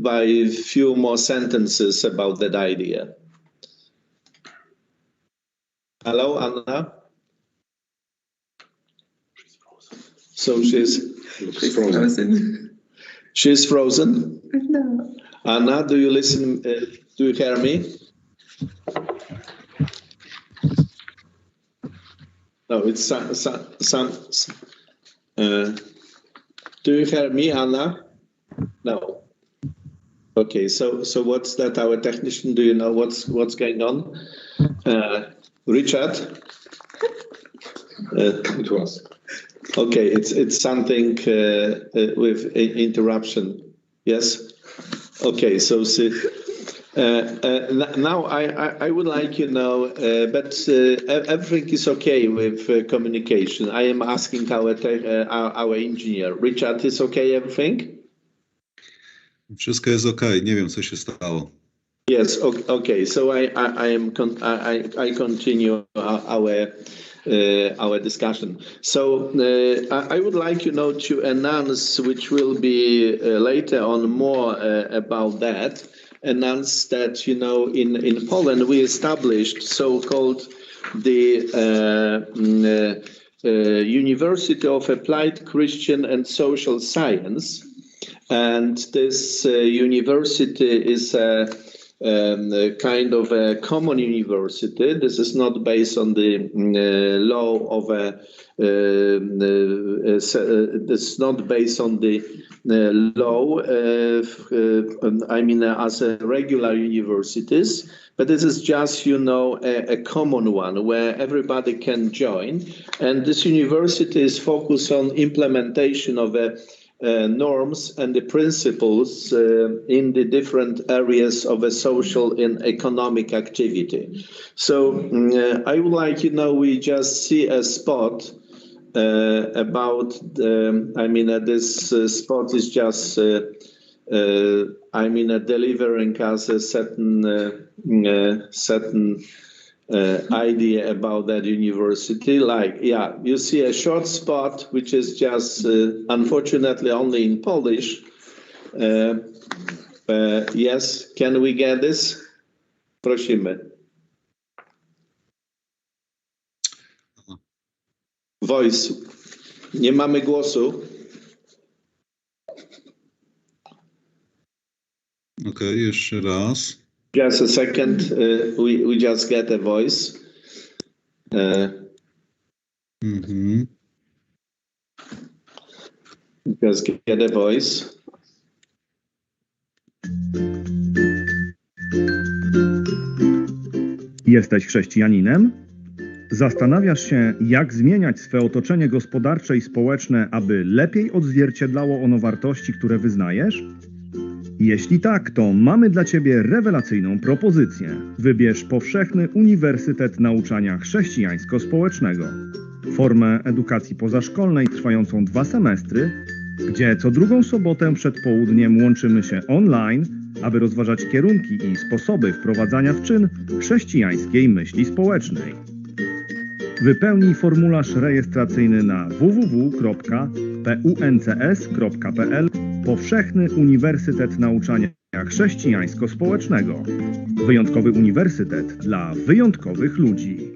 by a few more sentences about that idea. Hello, Anna. So she's frozen. She's frozen? No. Anna, do you listen? Do you hear me? No, it's some. Do you hear me, Anna? No. Okay, so what's that? Our technician, do you know what's going on? Richard? It was. Okay, it's something with interruption. Yes. Okay, so now I would like but everything is okay with communication. I am asking our engineer. Richard, is okay everything? Wszystko jest okay. Nie wiem, co się stało. Yes. Okay. So I continue our discussion. So I would like to announce, which will be later on more about that. Announce that in Poland we established so-called the University of Applied Christian and Social Science, and this university is a kind of a common university. This is not based on the law of it's not based on the law, as a regular universities, but this is just, a common one where everybody can join. And this university is focused on implementation of norms and the principles in the different areas of a social and economic activity. So I would like, we just see a spot about, this spot is just, delivering us a certain idea about that university. Like, yeah, you see a short spot, which is just, unfortunately, only in Polish. Yes, can we get this? Prosimy. Voice. Nie mamy głosu. Okay, jeszcze raz. Just a second. We just get a voice. Just get a voice. Jesteś chrześcijaninem? Zastanawiasz się, jak zmieniać swe otoczenie gospodarcze i społeczne, aby lepiej odzwierciedlało ono wartości, które wyznajesz? Jeśli tak, to mamy dla Ciebie rewelacyjną propozycję. Wybierz Powszechny Uniwersytet Nauczania Chrześcijańsko-Społecznego. Formę edukacji pozaszkolnej trwającą 2 semestry, gdzie co drugą sobotę przed południem łączymy się online, aby rozważać kierunki i sposoby wprowadzania w czyn chrześcijańskiej myśli społecznej. Wypełnij formularz rejestracyjny na www.puncs.pl Powszechny Uniwersytet Nauczania Chrześcijańsko-Społecznego. Wyjątkowy uniwersytet dla wyjątkowych ludzi.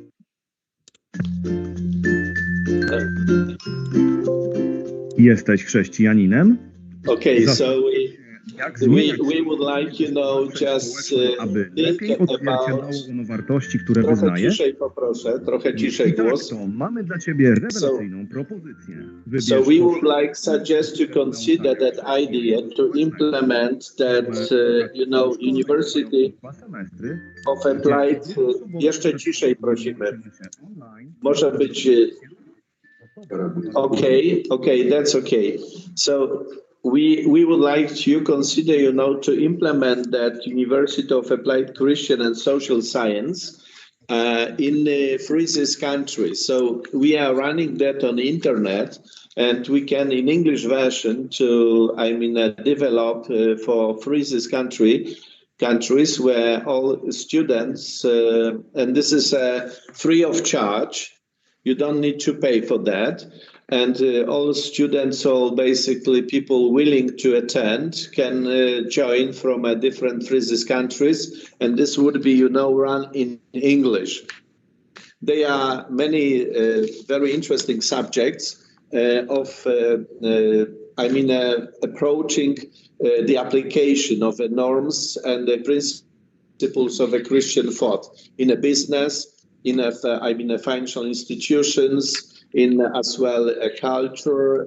Jesteś chrześcijaninem? Okay, so we would like, you know, just think about... wartości, które wyznajesz. Trochę ciszej głos. To mamy dla ciebie rewelacyjną propozycję. So we would like suggest to consider that idea to implement that, you know, University of Applied. Jeszcze ciszej prosimy. Może być... Okay, that's okay. So we would like to consider, you know, to implement that University of Applied Christian and Social Science in Freeze's country. So we are running that on the internet, and we can, in English version, to develop for Freeze's countries where all students, and this is free of charge. You don't need to pay for that. And all students, all basically people willing to attend, can join from different Freeze's countries. And this would be, you know, run in English. There are many very interesting subjects approaching the application of the norms and the principles of a Christian thought in a business, in financial institutions, in as well culture,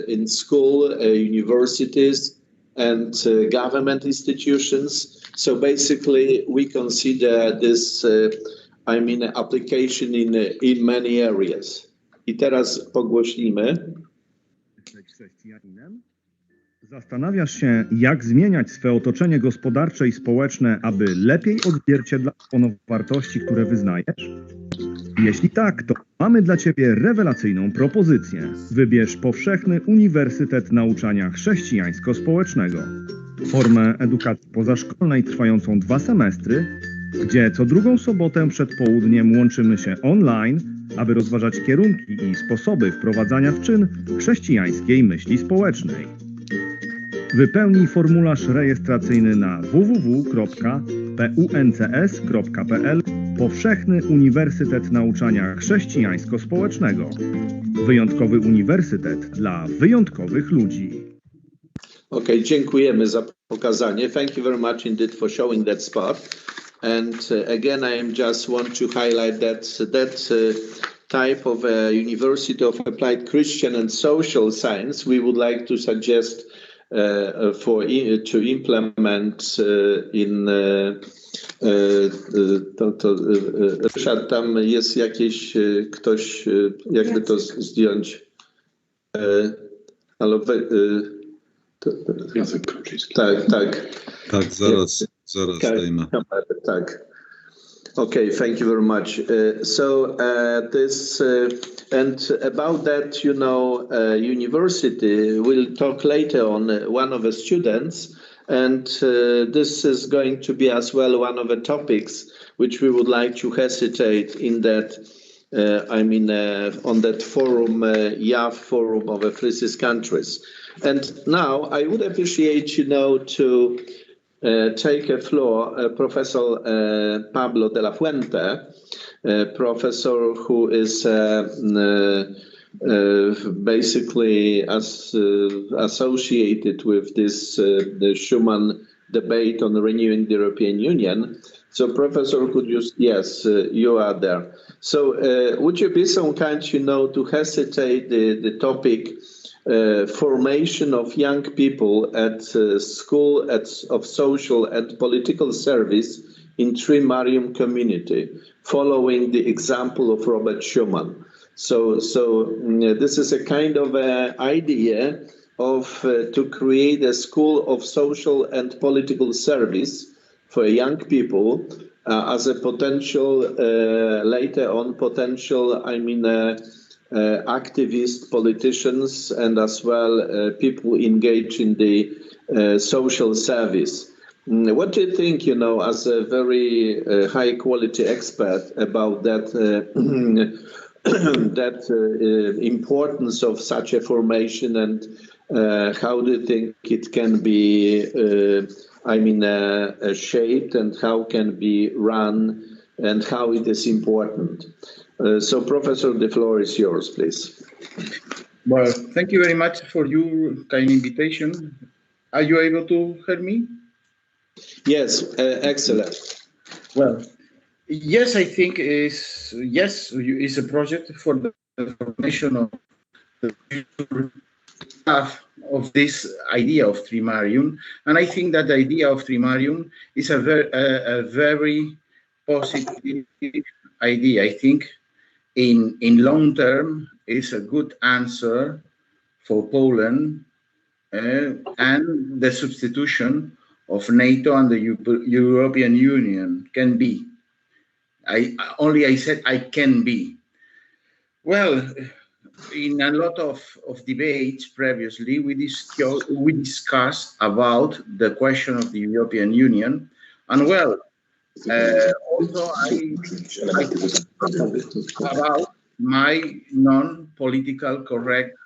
in school, universities, and government institutions. So basically, we consider this, application in many areas. I teraz pogłośnimy. Zastanawiasz się, jak zmieniać swe otoczenie gospodarcze i społeczne, aby lepiej odzwierciedlało ono wartości, które wyznajesz? Jeśli tak, to mamy dla ciebie rewelacyjną propozycję. Wybierz powszechny Uniwersytet Nauczania Chrześcijańsko-Społecznego. Formę edukacji pozaszkolnej trwającą 2 semestry, gdzie co drugą sobotę przed południem łączymy się online, aby rozważać kierunki i sposoby wprowadzania w czyn chrześcijańskiej myśli społecznej. Wypełnij formularz rejestracyjny na www.puncs.pl Powszechny Uniwersytet Nauczania Chrześcijańsko-Społecznego. Wyjątkowy uniwersytet dla wyjątkowych ludzi. Okay, dziękujemy za pokazanie. Thank you very much indeed for showing that spot. And again, I just want to highlight that type of University of Applied Christian and Social Science we would like to suggest to implement in Ryszard, tam jest jakieś ktoś, jakby to zdjąć, ale tak, zaraz zdejmę. Tak. Okay, thank you very much. And about that, you know, university, we'll talk later on one of the students, and this is going to be as well one of the topics which we would like to hesitate in that, on that forum, YAF forum of the Freeze's countries. And now I would appreciate, you know, to take a floor, Professor Pablo de la Fuente, professor who is basically associated with this the Schuman debate on renewing the European Union. So, Professor, could you? Yes, you are there. So, would you be so kind, you know, to hesitate the topic? Formation of young people at school of social and political service in Tri Marium community, following the example of Robert Schuman. So this is a kind of idea of to create a school of social and political service for young people as a potential later on potential activists, politicians, and as well people engaged in the social service. What do you think, you know, as a very high quality expert about that importance of such a formation, and how do you think it can be shaped, and how can be run, and how it is important? So, Professor, the floor is yours, please. Well, thank you very much for your kind invitation. Are you able to hear me? Yes, excellent. Well, yes, I think is a project for the formation of the future staff of this idea of Tri Marium, and I think that the idea of Tri Marium is a very positive idea. I think in long term is a good answer for Poland, and the substitution of NATO and the European Union can be. I said I can be. Well, in a lot of debates previously, we discussed about the question of the European Union, and well, also I about my non-political correct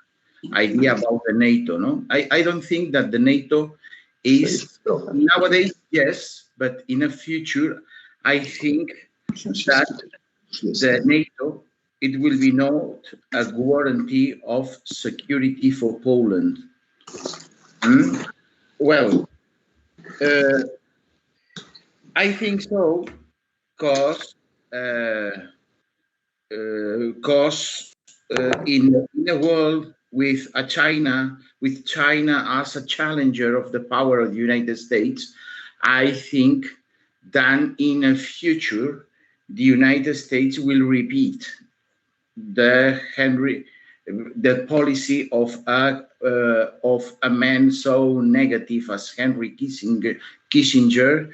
idea about the NATO. No, I don't think that the NATO is nowadays, yes, but in the future, I think that the NATO, it will be not a guarantee of security for Poland. Well, I think so, because in a world with China as a challenger of the power of the United States, I think that in the future the United States will repeat the policy of a man so negative as Henry Kissinger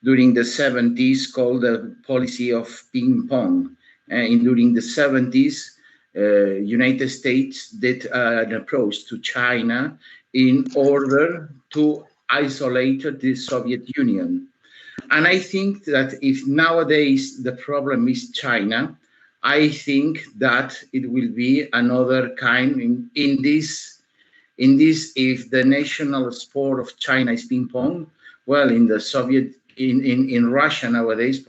during the 70s, called the policy of ping pong. And during the 70s, United States did an approach to China in order to isolate the Soviet Union. And I think that if nowadays the problem is China, I think that it will be another kind in this, if the national sport of China is ping pong, well, in the Soviet, in Russia nowadays,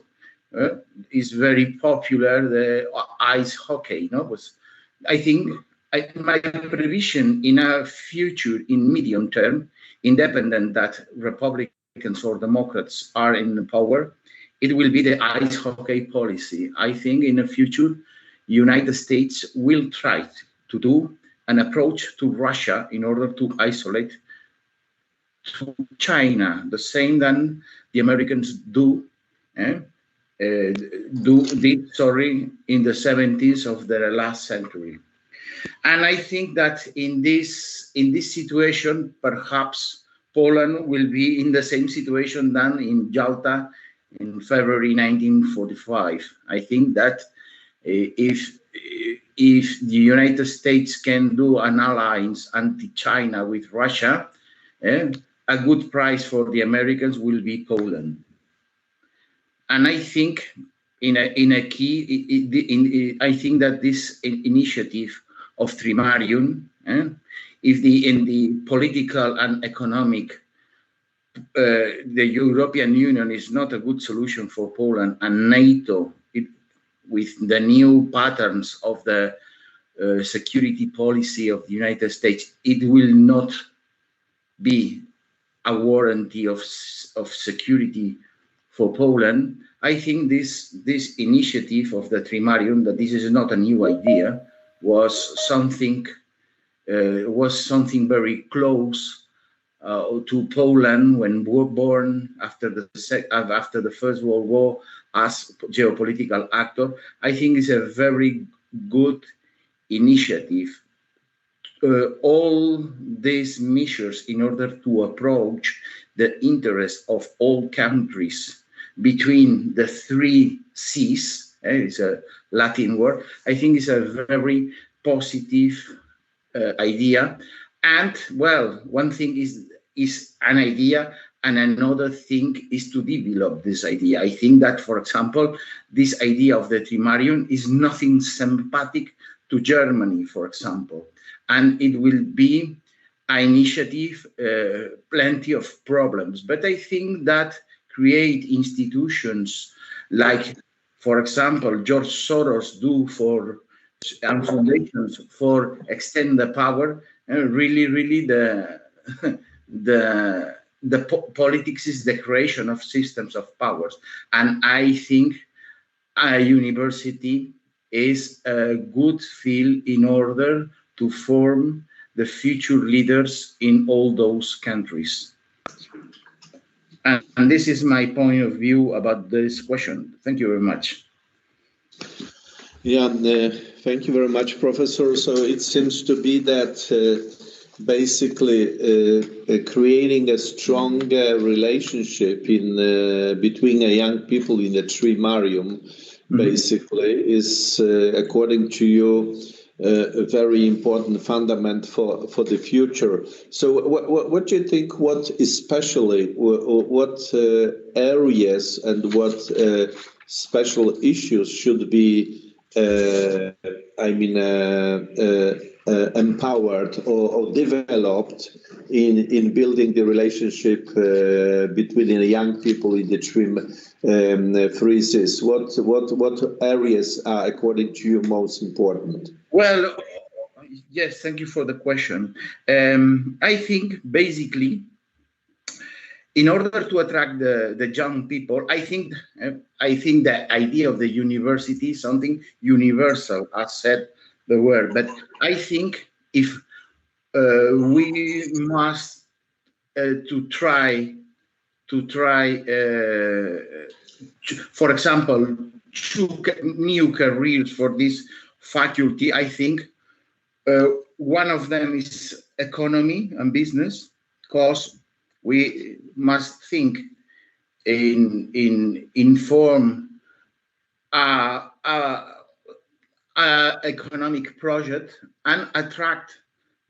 is very popular, the ice hockey. No, I think my prevision in a future, in medium term, independent that Republicans or Democrats are in power, it will be the ice hockey policy. I think in the future, United States will try to do an approach to Russia in order to isolate to China, the same than the Americans did in the 70s of the last century. And I think that in this situation, perhaps Poland will be in the same situation than in Yalta in February 1945. I think that if the United States can do an alliance anti-China with Russia, a good prize for the Americans will be Poland. And I think I think that this initiative of Tri Marium, if in the political and economic, the European Union is not a good solution for Poland, and NATO, with the new patterns of the security policy of the United States, it will not be a warranty of security for Poland. I think this initiative of the Tri Marium, that this is not a new idea, was something very close to Poland when we were born after the First World War as geopolitical actor. I think it's a very good initiative. All these measures in order to approach the interest of all countries between the three C's, it's a Latin word, I think it's a very positive idea. And well, one thing is an idea, and another thing is to develop this idea. I think that, for example, this idea of the Tri Marium is nothing sympathetic to Germany, for example, and it will be an initiative, plenty of problems. But I think that create institutions like, for example, George Soros do and foundations for extend the power, really the politics is the creation of systems of powers, and I think a university is a good field in order to form the future leaders in all those countries. And this is my point of view about this question. Thank you very much. Yeah, thank you very much, Professor. So it seems to be that basically creating a strong relationship between young people in the Tri Marium, basically, is, according to you, a very important fundament for the future. So what do you think, what especially, what areas and what special issues should be, empowered or developed in building the relationship between the young people in the Three Seas? What areas are, according to you, most important? Well, yes, thank you for the question. I think basically, in order to attract the young people, I think the idea of the university is something universal, as said the word. But I think if we must for example, new careers for this faculty, I think one of them is economy and business, because we must think in form economic project and attract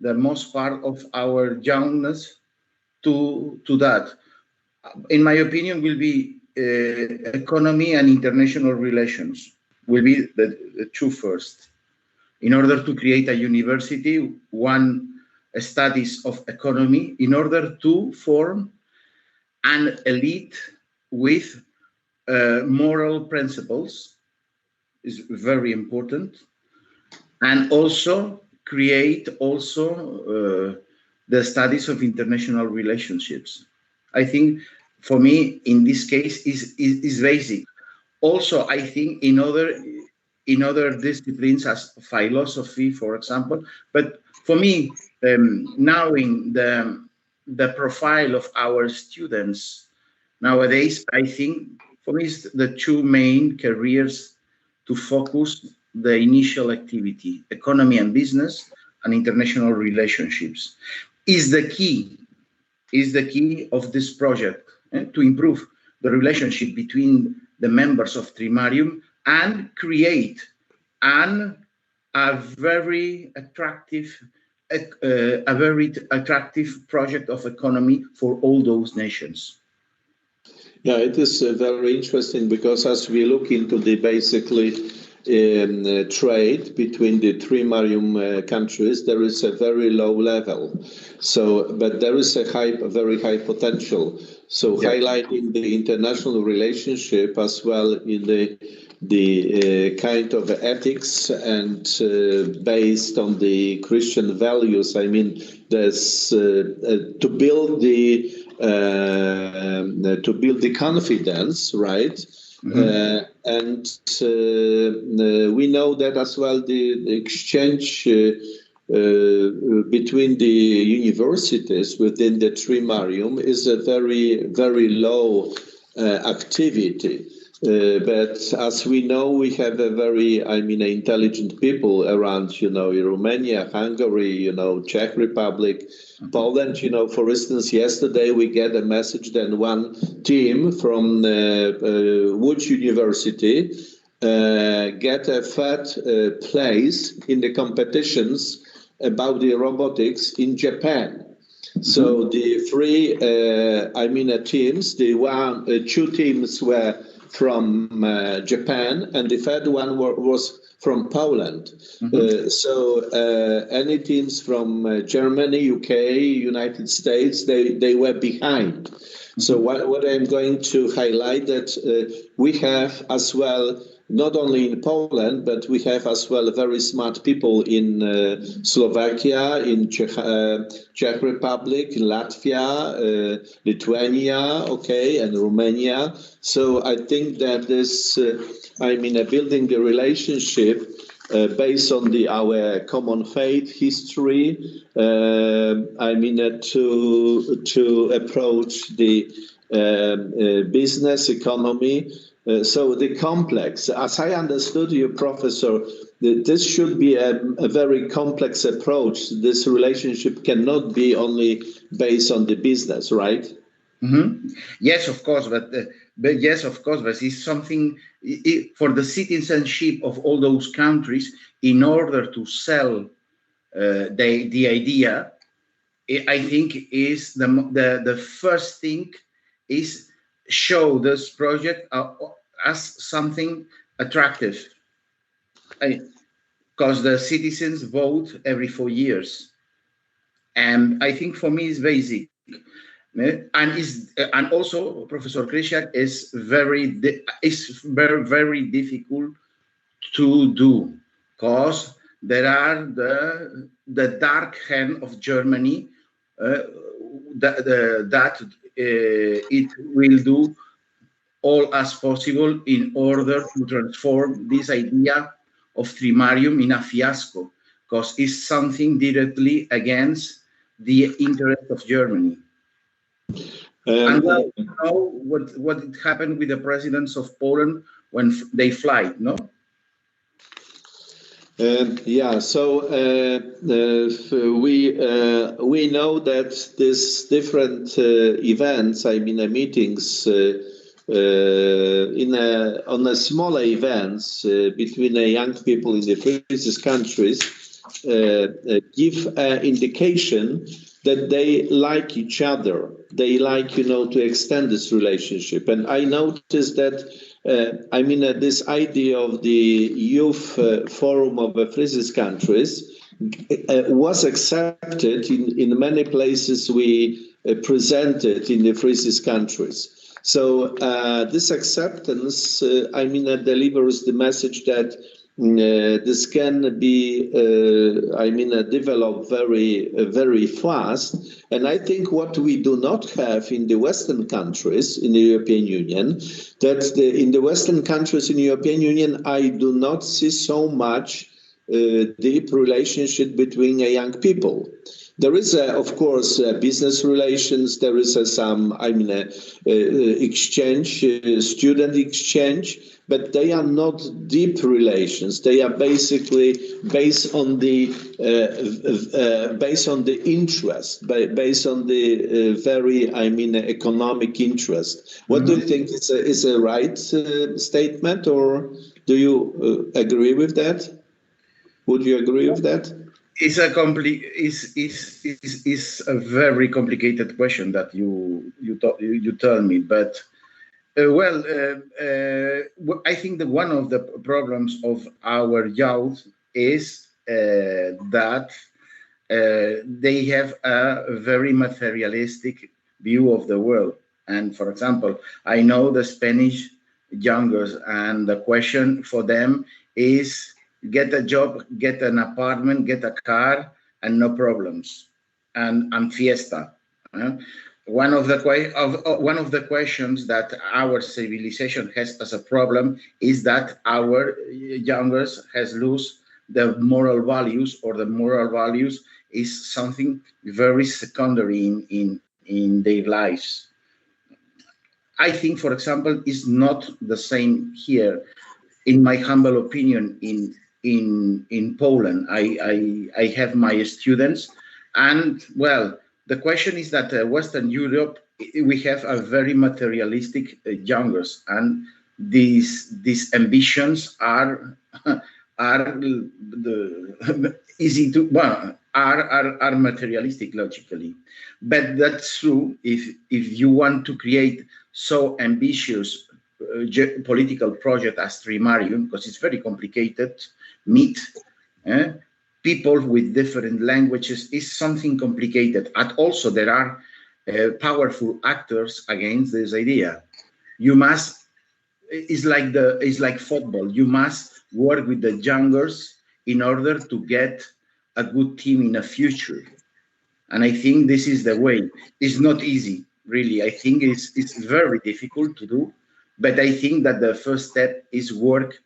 the most part of our youngness to that. In my opinion, will be economy and international relations will be the two first. In order to create a university, one studies of economy, in order to form an elite with moral principles is very important, and also create the studies of international relationships. I think for me in this case is basic. Also, I think in other disciplines as philosophy, for example, but for me, knowing the profile of our students nowadays, I think for me is the two main careers to focus the initial activity: economy and business, and international relationships. Is the key of this project to improve the relationship between the members of Tri Marium and create a very attractive project of economy for all those nations. Yeah, it is very interesting, because as we look into the basically trade between the Tri Marium countries, there is a very low level. So, but there is a very high potential. So, yeah, highlighting the international relationship as well in the kind of ethics and based on the Christian values. I mean, there's to build the confidence, right? Mm-hmm. And we know that as well the exchange between the universities within the Tri Marium is a very, very low activity. But as we know, we have a very, intelligent people around, Romania, Hungary, Czech Republic, Poland. For instance, yesterday we get a message that one team from Łódź University get a third place in the competitions about the robotics in Japan. So the three, teams, two teams were from Japan, and the third one was from Poland. So any teams from Germany, UK, United States, they were behind. So what I'm going to highlight that we have as well, not only in Poland, but we have as well very smart people in Slovakia, in Czech Republic, in Latvia, Lithuania, okay, and Romania. So I think that this, building a relationship based on our common faith, history, to approach the business economy. So the complex, as I understood you, Professor, this should be a very complex approach. This relationship cannot be only based on the business, right? Mm-hmm. Yes, of course, but yes, of course, but it's something for the citizenship of all those countries. In order to sell the idea, I think is the first thing is show this project as something attractive, because the citizens vote every 4 years, and I think for me it's basic. And also Professor Krasiczyn is very difficult to do, because there are the dark hand of Germany that it will do all as possible in order to transform this idea of Tri Marium in a fiasco, because it's something directly against the interest of Germany. And well, you know what happened with the presidents of Poland when they fly, no? So we know that these different events, meetings on a smaller events between young people in the free countries give an indication that they like each other. They like, to extend this relationship. And I noticed that, this idea of the youth forum of the free countries was accepted in many places we presented in the free countries. So this acceptance, delivers the message that this can be, developed very fast. And I think what we do not have in the Western countries in the European Union, that in the Western countries in the European Union, I do not see so much deep relationship between young people. There is, of course, business relations. There is some, exchange, student exchange, but they are not deep relations. They are basically based on the interest, based on the very, economic interest. What do you think is a right statement, or do you agree with that? Would you agree with that? It's a a very complicated question that you tell me, but I think that one of the problems of our youth is that they have a very materialistic view of the world. And for example, I know the Spanish youngers, and the question for them is, get a job, get an apartment, get a car, and no problems, and fiesta. One of the questions that our civilization has as a problem is that our youngers has lost the moral values, or the moral values is something very secondary in their lives. I think, for example, it's not the same here. In my humble opinion, in Poland, I have my students, and well, the question is that Western Europe, we have a very materialistic youngers, and these ambitions are easy to, are materialistic logically, but that's true if you want to create so ambitious political project as Tri Marium, because it's very complicated. Meet people with different languages is something complicated. And also there are powerful actors against this idea. You must, it's like football. You must work with the youngers in order to get a good team in the future. And I think this is the way. It's not easy, really. I think it's very difficult to do, but I think that the first step is work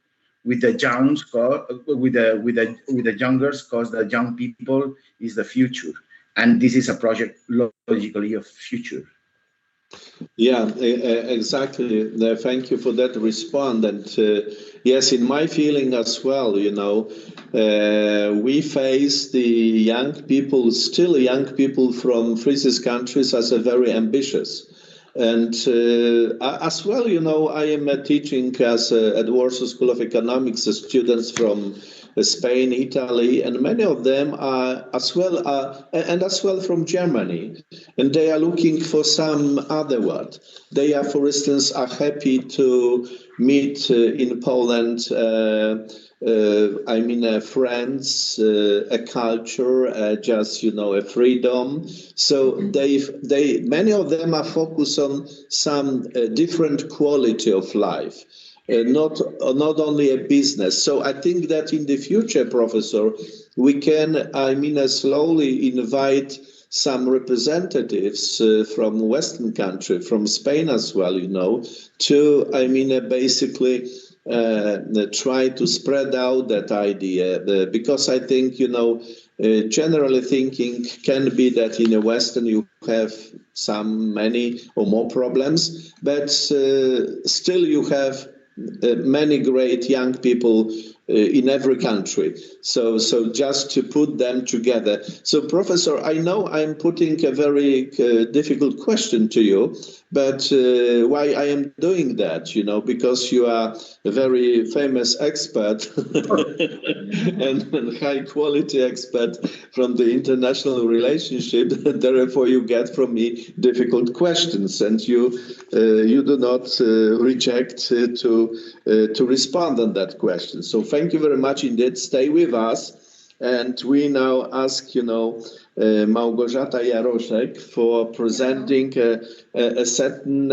with the youngs, with the youngers, because the young people is the future, and this is a project logically of future. Yeah, exactly. Thank you for that response. And yes, in my feeling as well, you know, we face the young people, still young people from freezes countries, as a very ambitious. And as well, you know, I am teaching at Warsaw School of Economics students from Spain, Italy, and many of them are as well from Germany, and they are looking for some other word. They are, for instance, are happy to meet in Poland. Friends, a culture, just, you know, a freedom. So many of them are focused on some different quality of life. Not only a business. So I think that in the future, Professor, we can, slowly invite some representatives from Western country, from Spain as well, you know, to, basically try to spread out that idea. Because I think, you know, generally thinking can be that in the Western you have many or more problems, but still you have many great young people in every country. So just to put them together. So, Professor, I know I'm putting a very difficult question to you, but why I am doing that, you know, because you are a very famous expert and high quality expert from the international relationship. Therefore, you get from me difficult questions, and you do not reject to respond on that question. So thank you very much indeed. Stay with us. And we now ask, you know, Małgorzata Jaroszek for presenting a certain,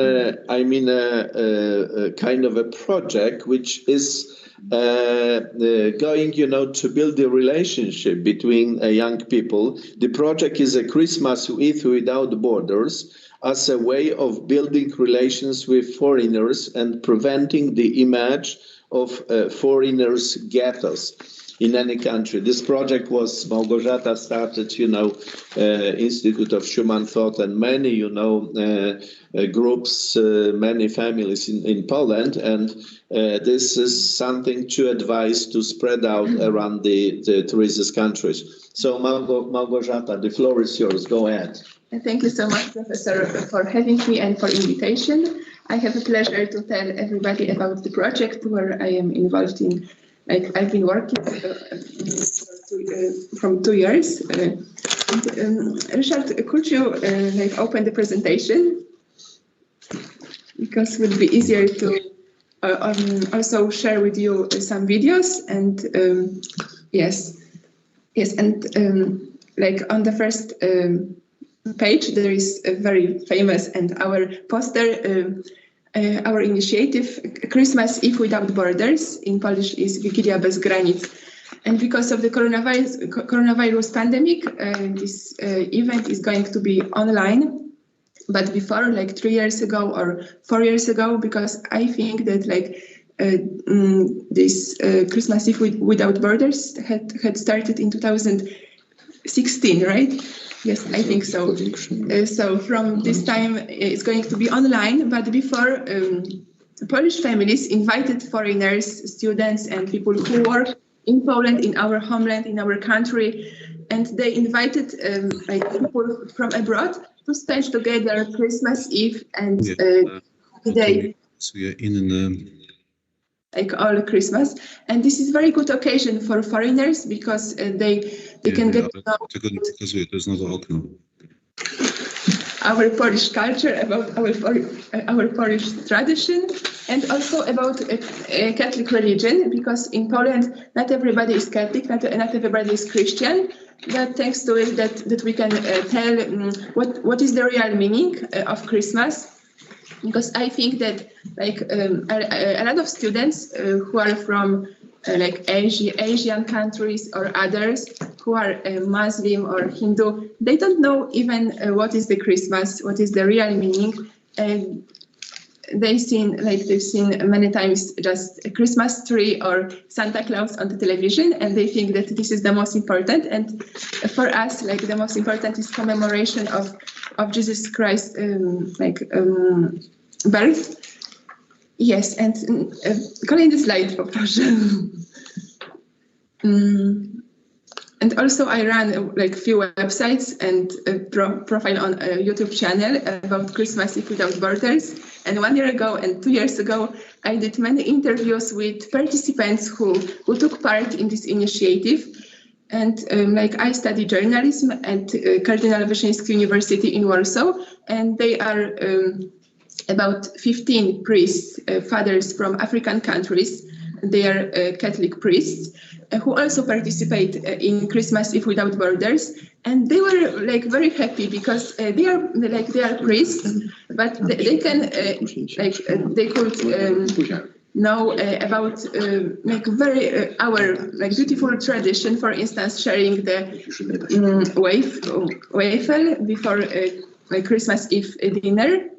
kind of a project which is going, you know, to build the relationship between young people. The project is a Christmas Eve Without Borders, as a way of building relations with foreigners and preventing the image of foreigners' ghettos in any country. This project was, Małgorzata started, you know, Institute of Schuman Thoughts and many, you know, groups, many families in Poland. And this is something to advise to spread out around the three countries. So Małgorzata, the floor is yours. Go ahead. Thank you so much, Professor, for having me and for invitation. I have a pleasure to tell everybody about the project where I am involved in. Like, I've been working from 2 years. Richard, could you open the presentation? Because it would be easier to also share with you some videos. And yes, and on the first page, there is a very famous and our poster, our initiative, Christmas Eve Without Borders, in Polish is Wigilia bez granic. And because of the coronavirus pandemic, this event is going to be online. But before, like 3 years ago or 4 years ago, because I think that this Christmas Eve Without Borders had started in 2016, right? Yes, I think so. So from this time, it's going to be online. But before, Polish families invited foreigners, students, and people who work in Poland, in our homeland, in our country, and they invited people from abroad to spend together Christmas Eve and the day. Like all Christmas, and this is very good occasion for foreigners because they can get to know our Polish culture, about our Polish tradition, and also about Catholic religion, because in Poland not everybody is Catholic, not everybody is Christian, that thanks to it that we can tell what is the real meaning of Christmas. Because I think that like a lot of students who are from like Asian countries or others who are Muslim or Hindu, they don't know even what is the Christmas, what is the real meaning. And they've seen many times just a Christmas tree or Santa Claus on the television, and they think that this is the most important. And for us, like the most important is commemoration of Jesus Christ, birth. Yes, and kolejny slajd poproszę. And also I ran like few websites and a profile on a YouTube channel about Christmas Eve Without Borders. And 1 year ago and 2 years ago, I did many interviews with participants who took part in this initiative. And I study journalism at Kardynal Wyszyński University in Warsaw, and they are about 15 priests, fathers from African countries. They are Catholic priests who also participate in Christmas Eve Without Borders, and they were like very happy because they are priests, but they can they could know about very our beautiful tradition. For instance, sharing the waffle before Christmas Eve dinner.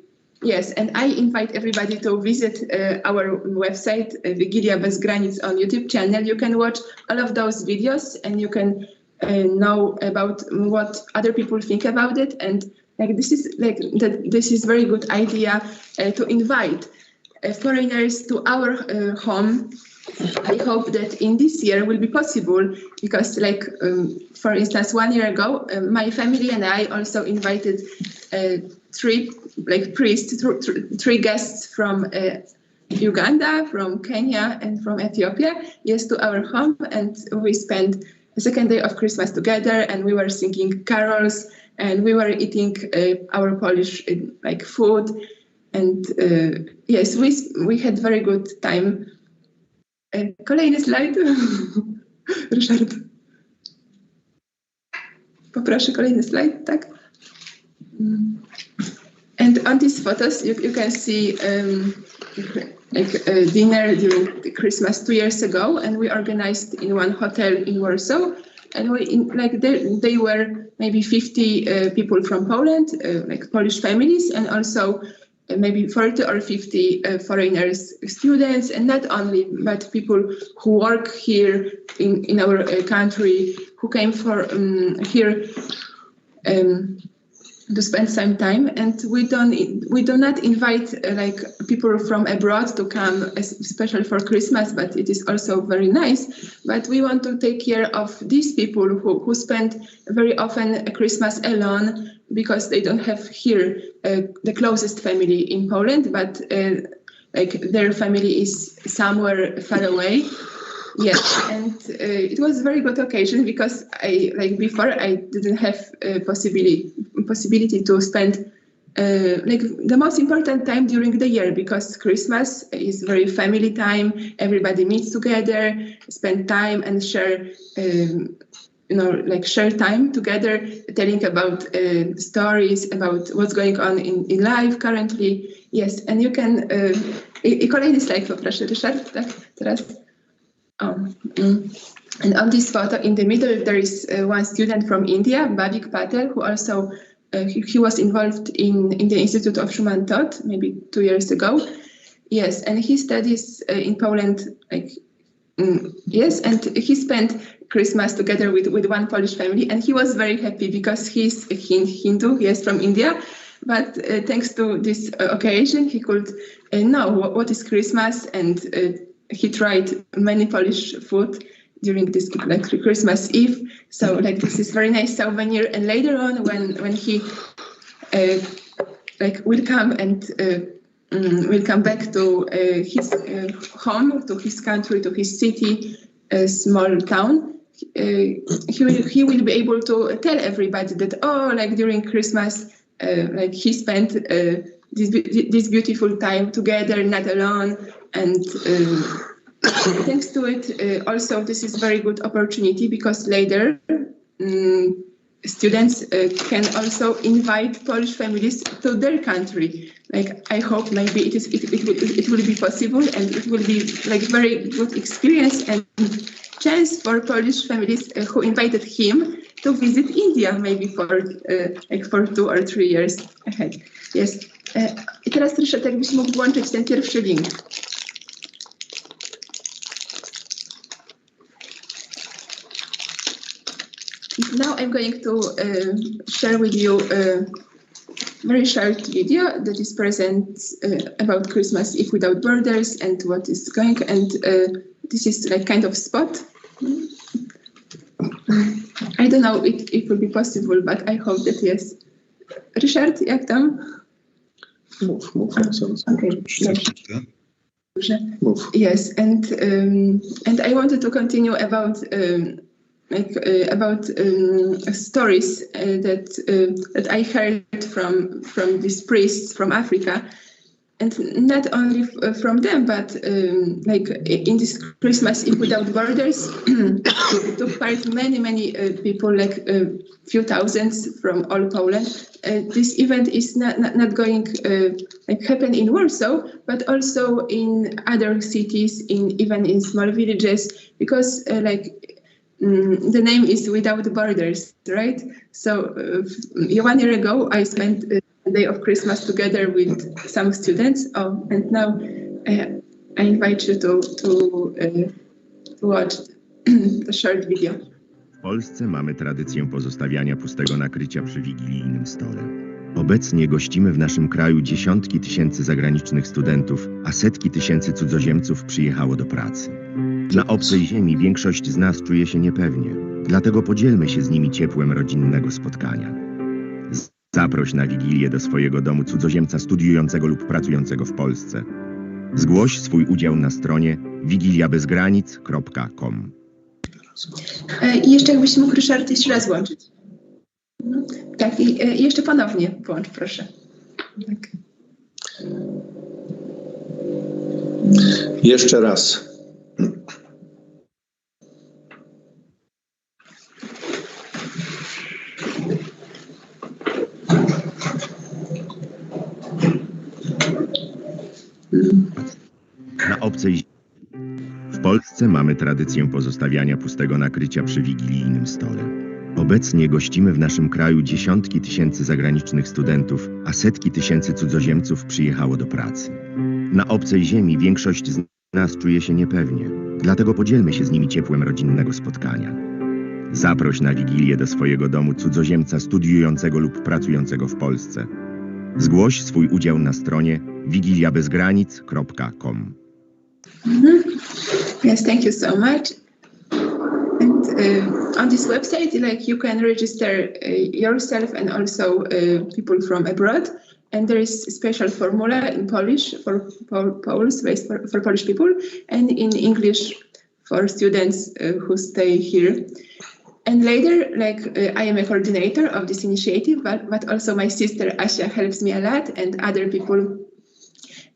Yes, and I invite everybody to visit our website, Wigilia Bez Granic on YouTube channel. You can watch all of those videos and you can know about what other people think about it. And this is very good idea to invite foreigners to our home. I hope that in this year will be possible because for instance, 1 year ago, my family and I also invited three priests, three guests from Uganda, from Kenya, and from Ethiopia, yes, to our home, and we spent the second day of Christmas together, and we were singing carols, and we were eating our Polish food, and yes, we had very good time. Kolejny slajd. Ryszard. Poproszę kolejny slajd, tak? And on these photos, you can see a dinner during Christmas 2 years ago, and we organized in one hotel in Warsaw, and they were maybe 50 people from Poland, Polish families, and also maybe 40 or 50 foreigners, students, and not only, but people who work here in our country, who came for here to spend some time. And we do not invite people from abroad to come, especially for Christmas, but it is also very nice. But we want to take care of these people who spend very often Christmas alone, because they don't have here the closest family in Poland, but their family is somewhere far away. Yes, and it was a very good occasion because before I didn't have possibility to spend the most important time during the year, because Christmas is very family time. Everybody meets together, spend time, and share. Share time together, telling about stories about what's going on in life currently. Yes, and you can. Kolejny slajd poproszę, Ryszard. Tak, teraz. And on this photo in the middle, there is one student from India, Bhavik Patel, who also he was involved in the Institute of Schuman Thoughts maybe 2 years ago. Yes, and he studies in Poland. Yes, and he spent Christmas together with one Polish family, and he was very happy because he's a Hindu, yes, from India. But thanks to this occasion, he could know what is Christmas, and he tried many Polish food during this Christmas Eve. So this is very nice souvenir. And later on, when he will come and will come back to his home, to his country, to his city, a small town, he will be able to tell everybody that during Christmas he spent this beautiful time together, not alone. And thanks to it, also this is very good opportunity, because later students can also invite Polish families to their country. Like, I hope maybe it will be possible, and it will be like very good experience and chance for Polish families who invited him to visit India, maybe for 2 or 3 years ahead. Yes. I teraz Ryszard, jakbyś mógł włączyć ten pierwszy link. Now I'm going to share with you a very short video that is present about Christmas Eve without borders and what is going, and this is like kind of spot. I don't know if it will be possible, but I hope that yes. Ryszard, jak tam? Mów. Okay. Yes, and I wanted to continue about stories that I heard from these priests from Africa, and not only from them, but like in this Christmas Eve without borders, took part many people, like few thousands from all Poland. This event is not going like happen in Warsaw, but also in other cities, even in small villages, because the name is Without Borders, right? So 1 year ago, I spent the day of Christmas together with some students. And now I invite you to watch the short video. W Polsce mamy tradycję pozostawiania pustego nakrycia przy wigilijnym stole. Obecnie gościmy w naszym kraju dziesiątki tysięcy zagranicznych studentów, a setki tysięcy cudzoziemców przyjechało do pracy. Na obcej ziemi większość z nas czuje się niepewnie, dlatego podzielmy się z nimi ciepłem rodzinnego spotkania. Zaproś na Wigilię do swojego domu cudzoziemca studiującego lub pracującego w Polsce. Zgłoś swój udział na stronie wigiliabezgranic.com. I jeszcze jakbyś mógł, Ryszard, jeszcze raz włączyć. Tak, i jeszcze ponownie włącz, proszę. Tak. Jeszcze raz. Na obcej w Polsce mamy tradycję pozostawiania pustego nakrycia przy wigilijnym stole. Obecnie gościmy w naszym kraju dziesiątki tysięcy zagranicznych studentów, a setki tysięcy cudzoziemców przyjechało do pracy. Na obcej ziemi większość z nas czuje się niepewnie, dlatego podzielmy się z nimi ciepłem rodzinnego spotkania. Zaproś na Wigilię do swojego domu cudzoziemca studiującego lub pracującego w Polsce. Zgłoś swój udział na stronie wigiliabezgranic.com. Yes, thank you so much. And on this website, like, you can register yourself and also people from abroad. And there is a special formula in Polish for Poles, based for Polish people, and in English for students who stay here. And later, I am a coordinator of this initiative, but also my sister Asia helps me a lot, and other people.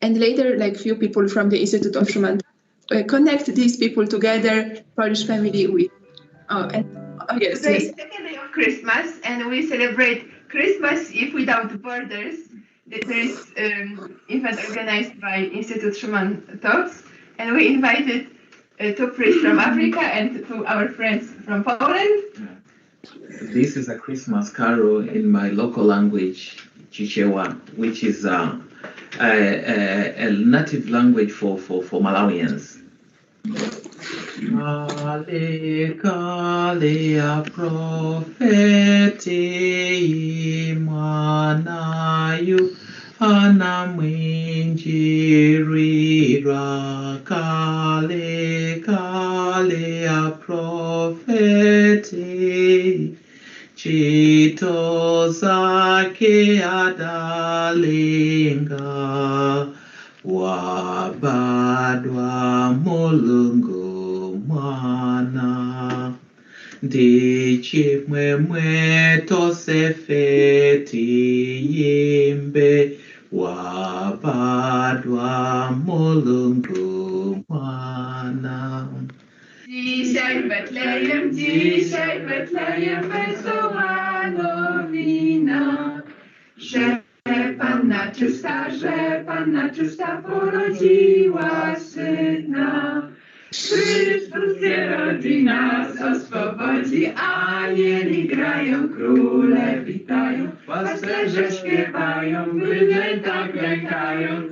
And later, few people from the Institute of Schuman connect these people together, Polish family with. Yes. Today is the second day of Christmas, and we celebrate Christmas Eve without borders. There is event organized by Institute of Schuman Thoughts, and we invited 2 priests from Africa and 2 our friends from Poland. This is a Christmas carol in my local language, Chichewa, which is a native language for Malawians. Kale kale a profeti manayu anamwinjirira kale kale a profeti chito zake adalinga wabadwa mulungu mwana ndichimwemwe tosefeti yimbe wabadwa mulungu mwana. Dzisiaj Betlejem wesoła nowina, że Panna czysta porodziła Syna. Chrystus się rodzi, nas oswobodzi, anieli grają, króle witają, pasterze śpiewają, bydlęta klękają,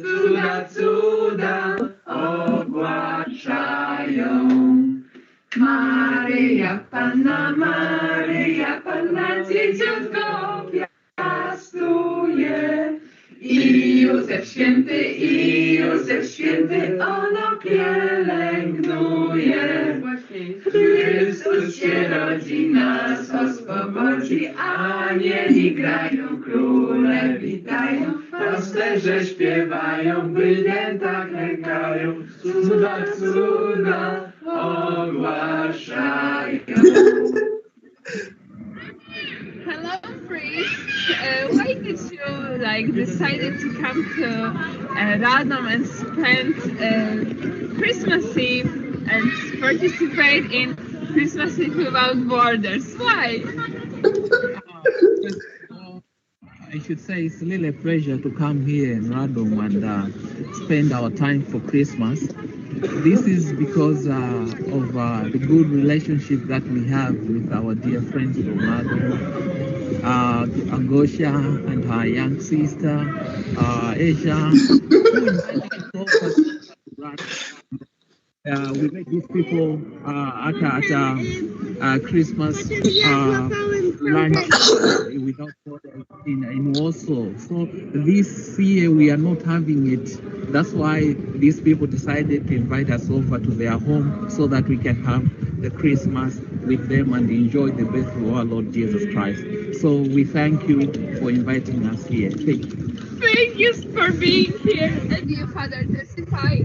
cuda ogłaszają. Maryja Panna dzieciątko piastuje. I Józef święty ono pielęgnuje. Chrystus się rodzi, nas oswobodzi, anieli grają, króle witają, pasterze śpiewają, bydlęta klękają, cuda ogłaszają. Hello, priest. Why did you decided to come to Radom and spend Christmas Eve and participate in Christmas Eve without borders? Why? I should say it's really a pleasure to come here in Radom and spend our time for Christmas. This is because of the good relationship that we have with our dear friends from Radom, Angosha and her young sister, Asia. We met these people at Christmas lunch without borders in Warsaw. So this year we are not having it. That's why these people decided to invite us over to their home so that we can have the Christmas with them and enjoy the birth of our Lord Jesus Christ. So we thank you for inviting us here. Thank you. Thank you for being here. And you, Father, testify.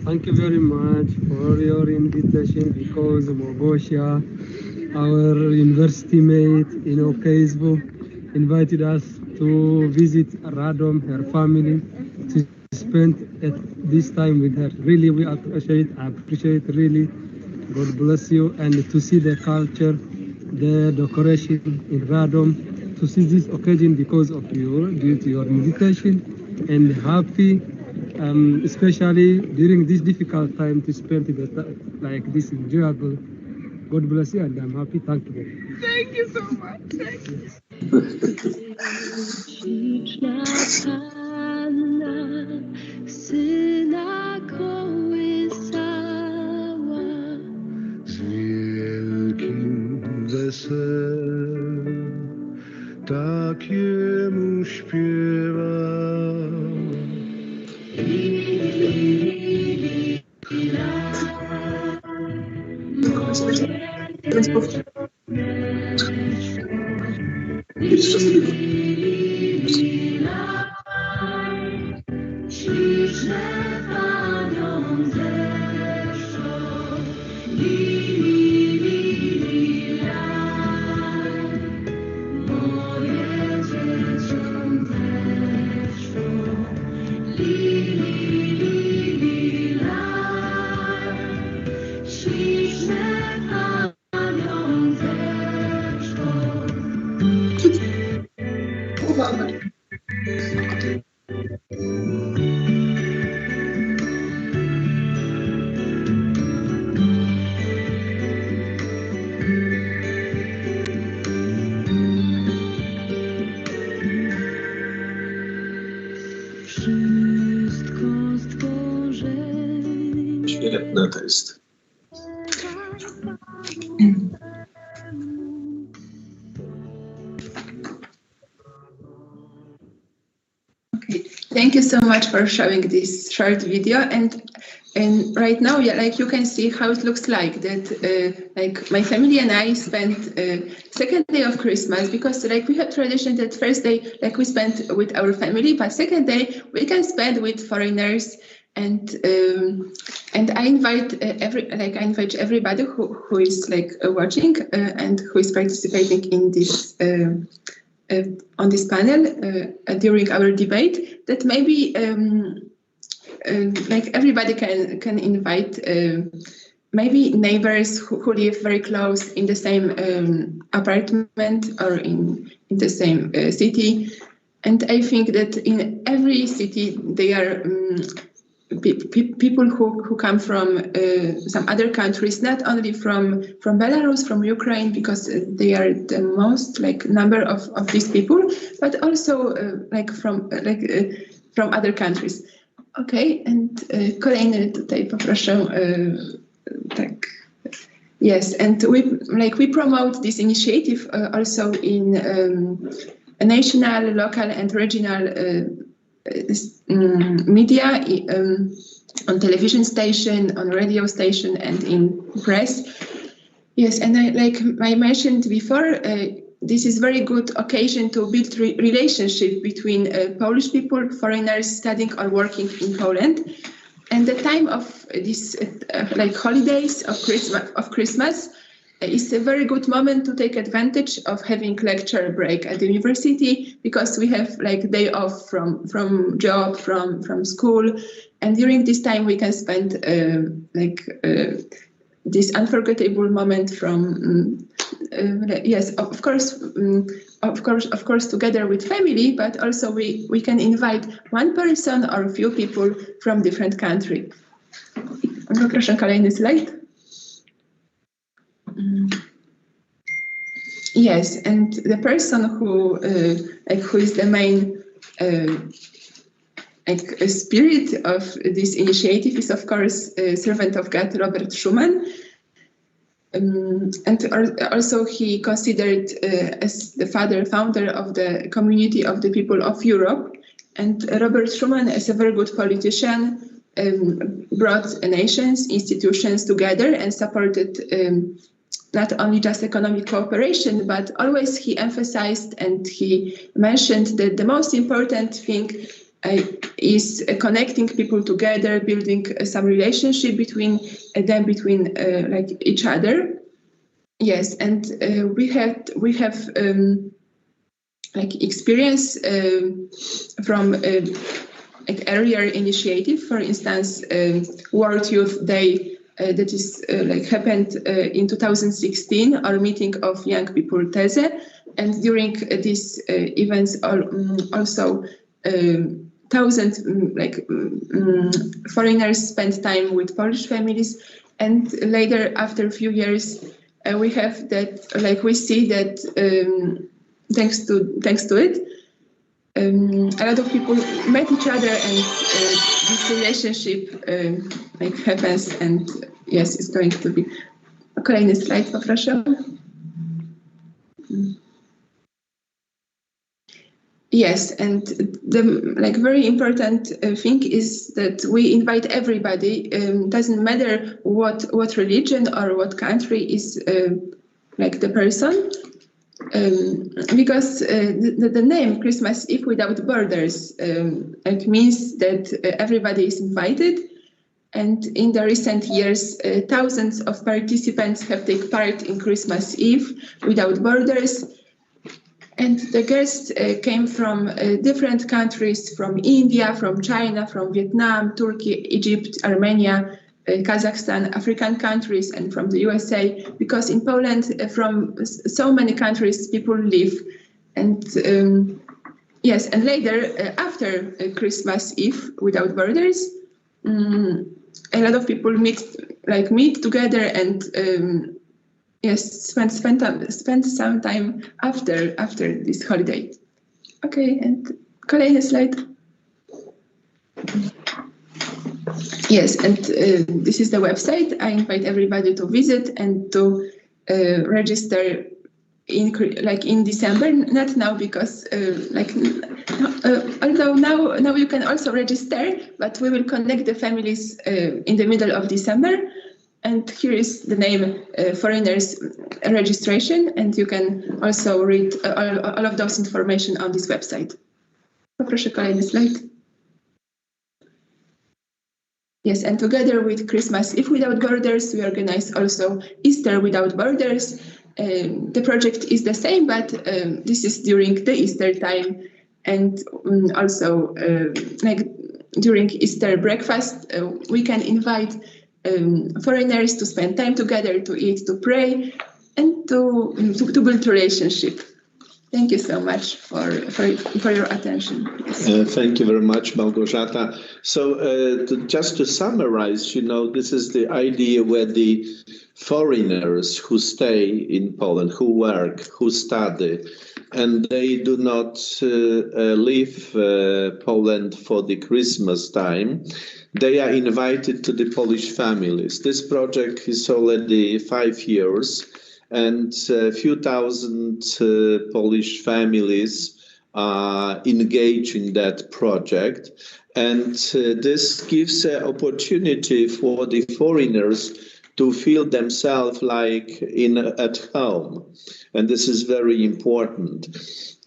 Thank you very much for your invitation because Mogosha, our university mate in Okaisbo, invited us to visit Radom, her family, to spend at this time with her. Really, we appreciate really. God bless you, and to see the culture, the decoration in Radom, to see this occasion because of you, due to your invitation, and happy, especially during this difficult time, to spend like this enjoyable. God bless you, and I'm happy. Thank you. Thank you so much. Thank you. Syna kołysała, z wielkim weselem takiemu śpiewała. Świetne to jest. Thank you so much for showing this short video, and right now, yeah, like you can see how it looks like that. Like my family and I spent second day of Christmas, because like we have tradition that first day like we spend with our family, but second day we can spend with foreigners, and I invite everybody who is like watching and who is participating in this. On this panel during our debate, that maybe like everybody can invite maybe neighbors who live very close in the same apartment or in the same city. And I think that in every city there are people who come from some other countries, not only from Belarus, from Ukraine, because they are the most number of these people, but also from other countries. Okay, and kolejny tutaj poproszę. Tak. Yes, and we promote this initiative also in national, local, and regional media, on television station, on radio station, and in press. Yes, and I mentioned before, this is very good occasion to build relationship between Polish people, foreigners studying or working in Poland. And the time of these holidays of Christmas is a very good moment to take advantage of having lecture break at the university, because we have day off from job, from school, and during this time we can spend this unforgettable moment from yes, of course together with family, but also we can invite one person or a few people from different country. Proszę kolejny slajd. Yes, and the person who is the main spirit of this initiative is, of course, servant of God Robert Schuman. And also he considered as the founder of the community of the people of Europe. And Robert Schuman, as a very good politician, brought nations, institutions together and supported not only just economic cooperation, but always he emphasized and he mentioned that the most important thing is connecting people together, building some relationship between them, between each other. Yes, and we have experience from earlier initiative. For instance, World Youth Day that is happened in 2016, our meeting of young people Teze, and during these events also thousands foreigners spent time with Polish families, and later after a few years we have that we see that thanks to it a lot of people met each other, and this relationship happens, and yes, it's going to be. Kolejny slajd, poproszę. Yes, and the very important thing is that we invite everybody. Doesn't matter what religion or what country is the person. Because the name Christmas Eve Without Borders it means that everybody is invited, and in the recent years thousands of participants have taken part in Christmas Eve Without Borders, and the guests came from different countries, from India, from China, from Vietnam, Turkey, Egypt, Armenia, Kazakhstan, African countries, and from the USA, because in Poland from so many countries people live. And yes, and later after Christmas Eve Without Borders, a lot of people meet together and yes, spend some time after this holiday. Okay, and kolejny slajd. Yes, and this is the website. I invite everybody to visit and to register in December. Not now, because although now you can also register, but we will connect the families in the middle of December. And here is the name foreigners registration, and you can also read all of those information on this website. Poproszę kolejny slajd. Yes, and together with Christmas Eve Without Borders, we organize also Easter Without Borders. The project is the same, but this is during the Easter time, and also during Easter breakfast, we can invite foreigners to spend time together, to eat, to pray, and to build relationship. Thank you so much for your attention. Thank you very much, Małgorzata. So just to summarize, this is the idea where the foreigners who stay in Poland, who work, who study, and they do not leave Poland for the Christmas time, they are invited to the Polish families. This project is already 5 years, and a few thousand Polish families are engaged in that project. And this gives an opportunity for the foreigners to feel themselves like at home. And this is very important.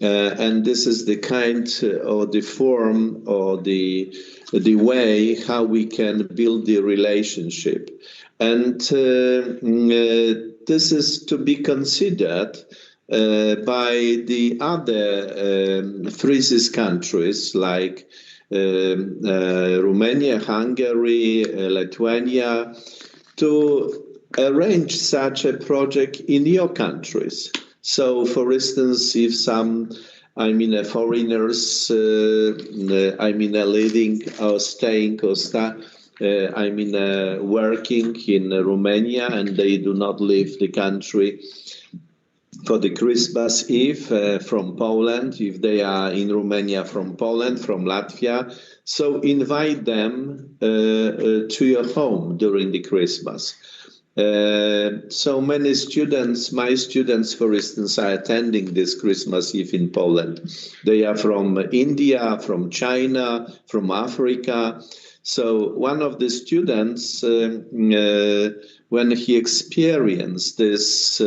And this is the kind or the form or the way how we can build the relationship. And this is to be considered by the other FRISIS countries like Romania, Hungary, Lithuania, to arrange such a project in your countries. So, for instance, if some, foreigners, living or staying or working in Romania, and they do not leave the country for the Christmas Eve from Poland, if they are in Romania from Poland, from Latvia. So invite them to your home during the Christmas. So many students, my students, for instance, are attending this Christmas Eve in Poland. They are from India, from China, from Africa. So one of the students, when he experienced this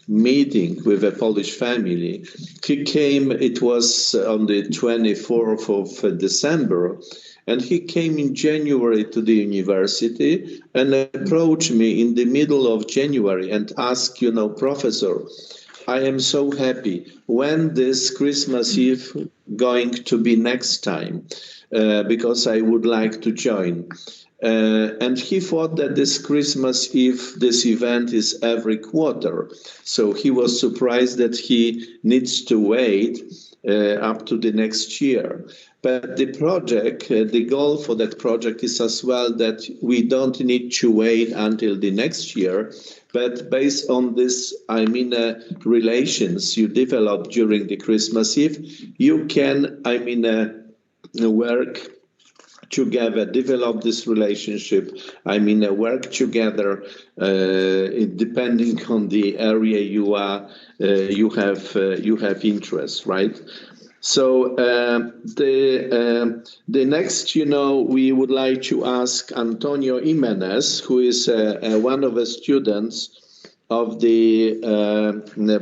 meeting with a Polish family, he came, it was on the 24th of December, and he came in January to the university and approached me in the middle of January and asked, Professor, I am so happy. When this Christmas Eve going to be next time? Because I would like to join. And he thought that this Christmas Eve, this event is every quarter. So he was surprised that he needs to wait up to the next year. But the project, the goal for that project is as well that we don't need to wait until the next year, but based on this, relations you develop during the Christmas Eve, you can, work together, develop this relationship, work together, depending on the area you are, you have interest, right? So the next, we would like to ask Antonio Jimenez, who is one of the students of the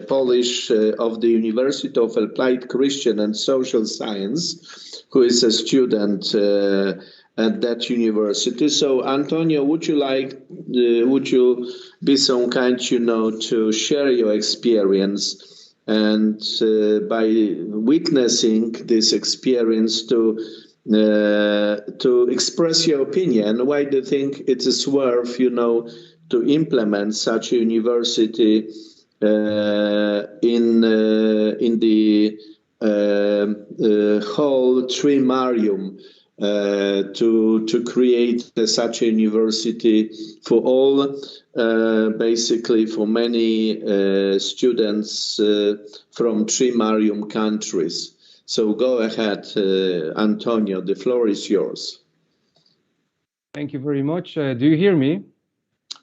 Polish, of the University of Applied Christian and Social Science, who is a student at that university. So Antonio, would you be so kind, to share your experience and by witnessing this experience to express your opinion? Why do you think it is worth, to implement such a university in the whole Tri Marium, to create such a university for all, basically for many students from Tri Marium countries. So go ahead, Antonio, the floor is yours. Thank you very much. Do you hear me?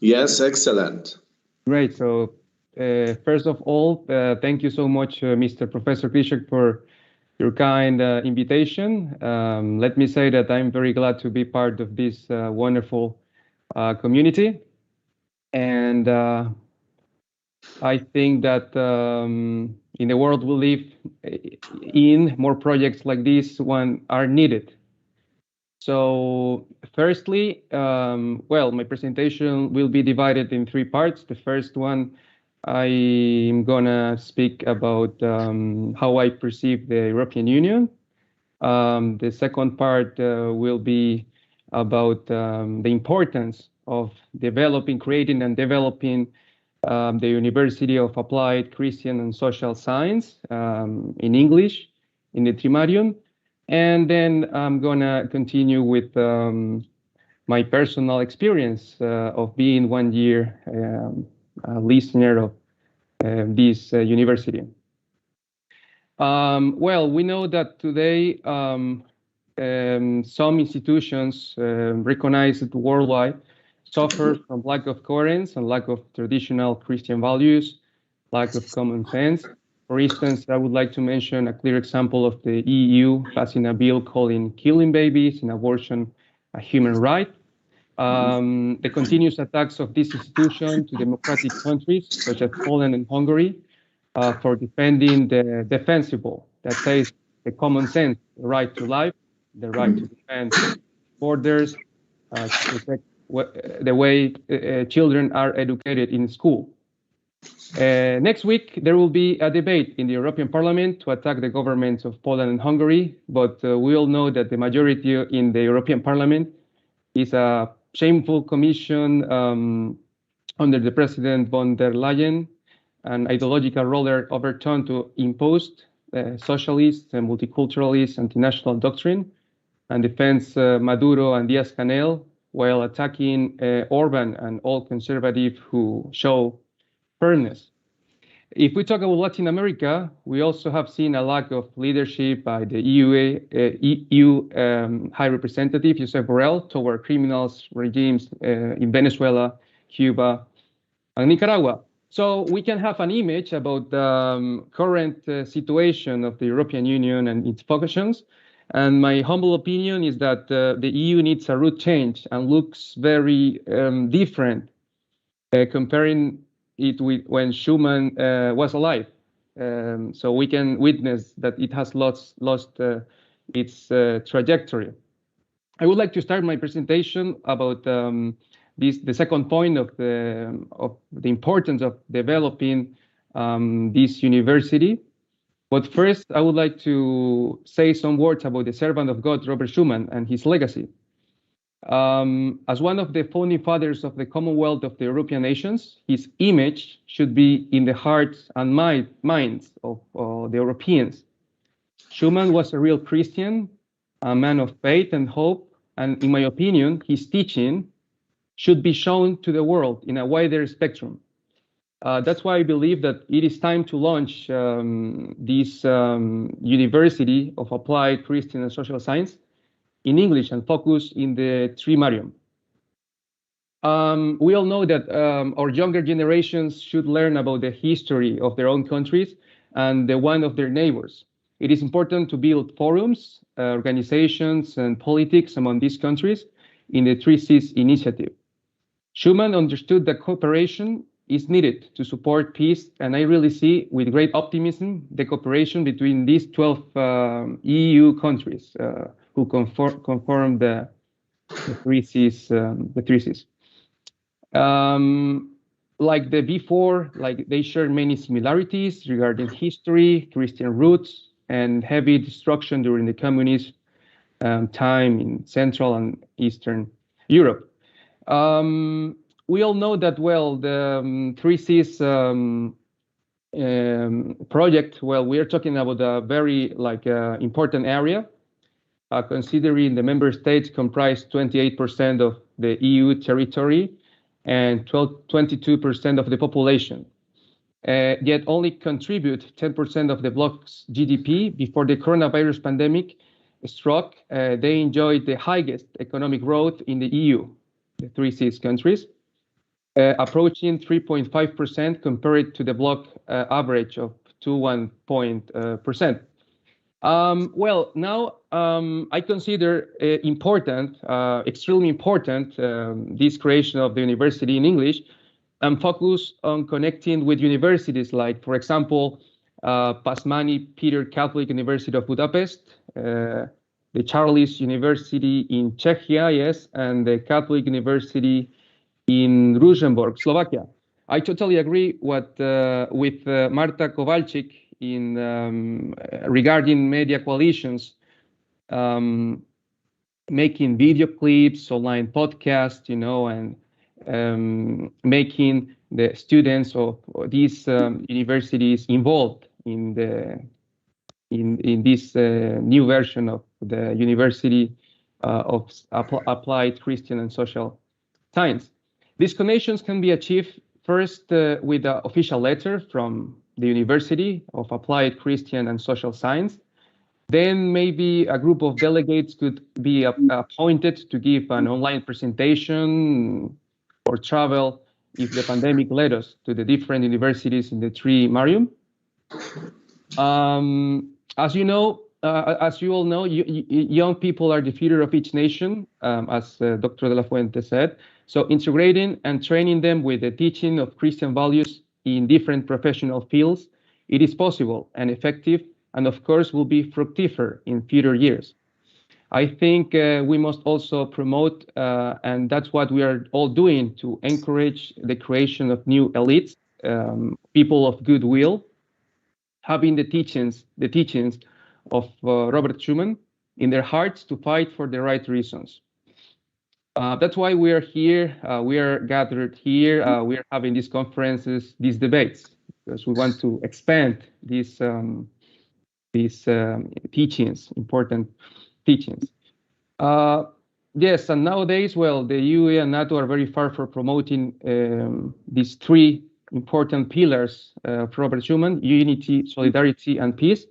Yes, excellent. Great. So first of all, thank you so much, Mr. Professor Krasiczyn, for your kind invitation. Let me say that I'm very glad to be part of this wonderful community. And I think that in the world we live in, more projects like this one are needed. So firstly, my presentation will be divided in 3 parts. The first one, I'm gonna speak about how I perceive the European Union. The second part will be about the importance of creating and developing the University of Applied Christian and Social Science in English in the Tri Marium. And then I'm gonna continue with my personal experience of being 1 year a listener of this university. Well, we know that today some institutions recognized worldwide suffer from lack of coherence and lack of traditional Christian values, lack of common sense. For instance, I would like to mention a clear example of the EU passing a bill calling killing babies and abortion a human right. The continuous attacks of this institution to democratic countries such as Poland and Hungary for defending the defensible, that says the common sense, the right to life, the right to defend borders, to protect the way children are educated in school. Next week, there will be a debate in the European Parliament to attack the governments of Poland and Hungary, but we all know that the majority in the European Parliament is a shameful commission under the President von der Leyen, an ideological roller overturned to impose socialist and multiculturalist anti-national doctrine and defends Maduro and Diaz-Canel while attacking Orban and all conservatives who show firmness. If we talk about Latin America, we also have seen a lack of leadership by the EU High Representative Josep Borrell toward criminals regimes in Venezuela, Cuba, and Nicaragua. So we can have an image about the current situation of the European Union and its functions. And my humble opinion is that the EU needs a root change and looks very different comparing it with when Schuman was alive. So we can witness that it has lost its trajectory. I would like to start my presentation about the second point of the importance of developing this university. But first, I would like to say some words about the servant of God, Robert Schuman, and his legacy. As one of the founding fathers of the Commonwealth of the European nations, his image should be in the hearts and minds of the Europeans. Schuman was a real Christian, a man of faith and hope, and in my opinion, his teaching should be shown to the world in a wider spectrum. That's why I believe that it is time to launch this University of Applied Christian and Social Science in English and focus in the Tri Marium. We all know that our younger generations should learn about the history of their own countries and the one of their neighbors. It is important to build forums, organizations, and politics among these countries in the 3Cs initiative. Schuman understood that cooperation is needed to support peace, and I really see with great optimism the cooperation between these 12 EU countries who conform the 3Cs. Like the before, like they share many similarities regarding history, Christian roots, and heavy destruction during the communist time in Central and Eastern Europe. We all know that, well, the 3Cs project, well, we are talking about a very important area, considering the member states comprise 28% of the EU territory and 22% of the population, yet only contribute 10% of the bloc's GDP. Before the coronavirus pandemic struck, they enjoyed the highest economic growth in the EU, the 3Cs countries, approaching 3.5% compared to the bloc average of 2.1%. Well, now I consider important, extremely important, this creation of the university in English, and focus on connecting with universities like, for example, Pasmani Peter Catholic University of Budapest, the Charles University in Czechia, yes, and the Catholic University in Rosenborg, Slovakia. I totally agree with Marta Kowalczyk in regarding media coalitions making video clips, online podcasts, and making the students of these universities involved in this new version of the University of Applied Christian and Social Science. These connections can be achieved first with an official letter from the University of Applied Christian and Social Science. Then maybe a group of delegates could be appointed to give an online presentation or travel if the pandemic led us to the different universities in the Tri Marium. As you all know, young people are the future of each nation, as Dr. De La Fuente said. So integrating and training them with the teaching of Christian values in different professional fields, it is possible and effective, and of course will be fructifer in future years. I think we must also promote, and that's what we are all doing, to encourage the creation of new elites, people of goodwill, having the teachings of Robert Schuman in their hearts to fight for the right reasons. That's why we are here. We are gathered here. We are having these conferences, these debates, because we want to expand these teachings, important teachings. Yes, and nowadays, well, the UE and NATO are very far from promoting these three important pillars of Robert Schuman: unity, solidarity, and peace.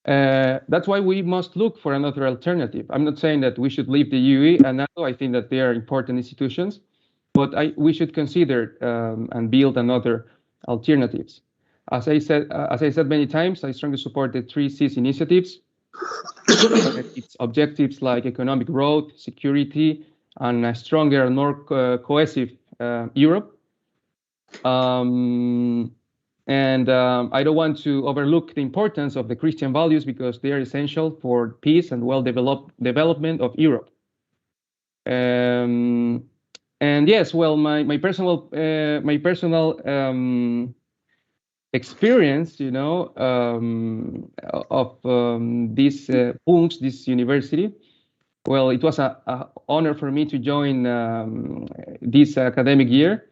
That's why we must look for another alternative. I'm not saying that we should leave the UE and NATO. I think that they are important institutions, but we should consider and build another alternatives. As I said many times, I strongly support the 3 Cs initiatives. Its objectives like economic growth, security, and a stronger and more cohesive Europe. I don't want to overlook the importance of the Christian values because they are essential for peace and development of Europe. And yes, well, my personal experience, of this university. Well, it was an honor for me to join this academic year.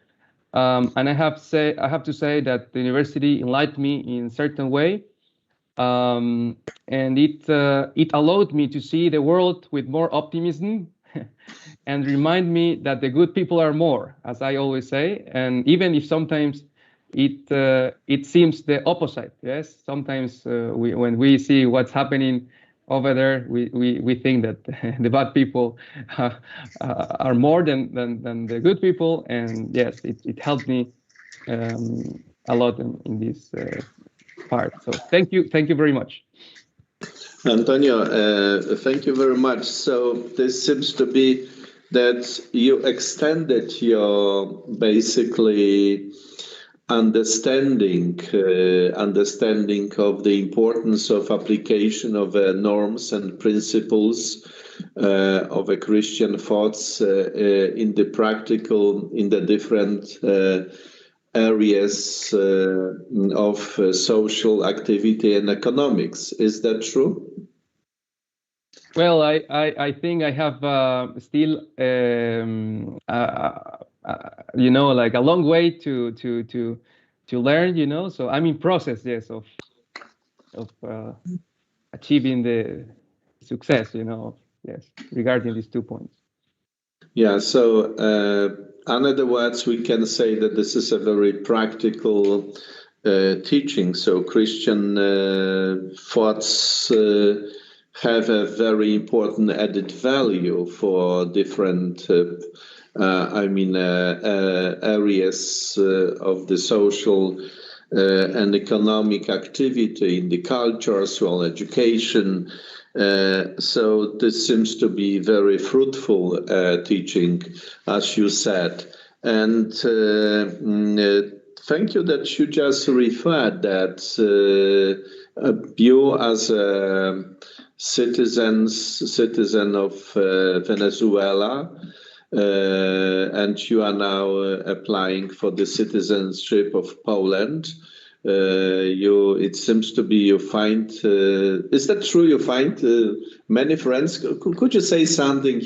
And I have to say that the university enlightened me in a certain way, and it allowed me to see the world with more optimism, and remind me that the good people are more, as I always say. And even if sometimes it seems the opposite, yes. Sometimes when we see what's happening over there, we think that the bad people are more than the good people, and yes, it helped me a lot in this part. So thank you very much. Antonio, thank you very much. So this seems to be that you extended your basically understanding of the importance of application of norms and principles of a Christian thoughts in the practical, in the different areas of social activity and economics. Is that true? Well, I think I have still like a long way to learn, so I'm in process, yes, of achieving the success, yes, regarding these 2 points. Yeah, so in other words, we can say that this is a very practical teaching. So Christian thoughts have a very important added value for different areas of the social and economic activity in the culture as well, education. So this seems to be very fruitful teaching, as you said. And thank you that you just referred that you as a citizen of Venezuela, and you are now applying for the citizenship of Poland. it seems to be you find, is that true? You find many friends. Could you say something,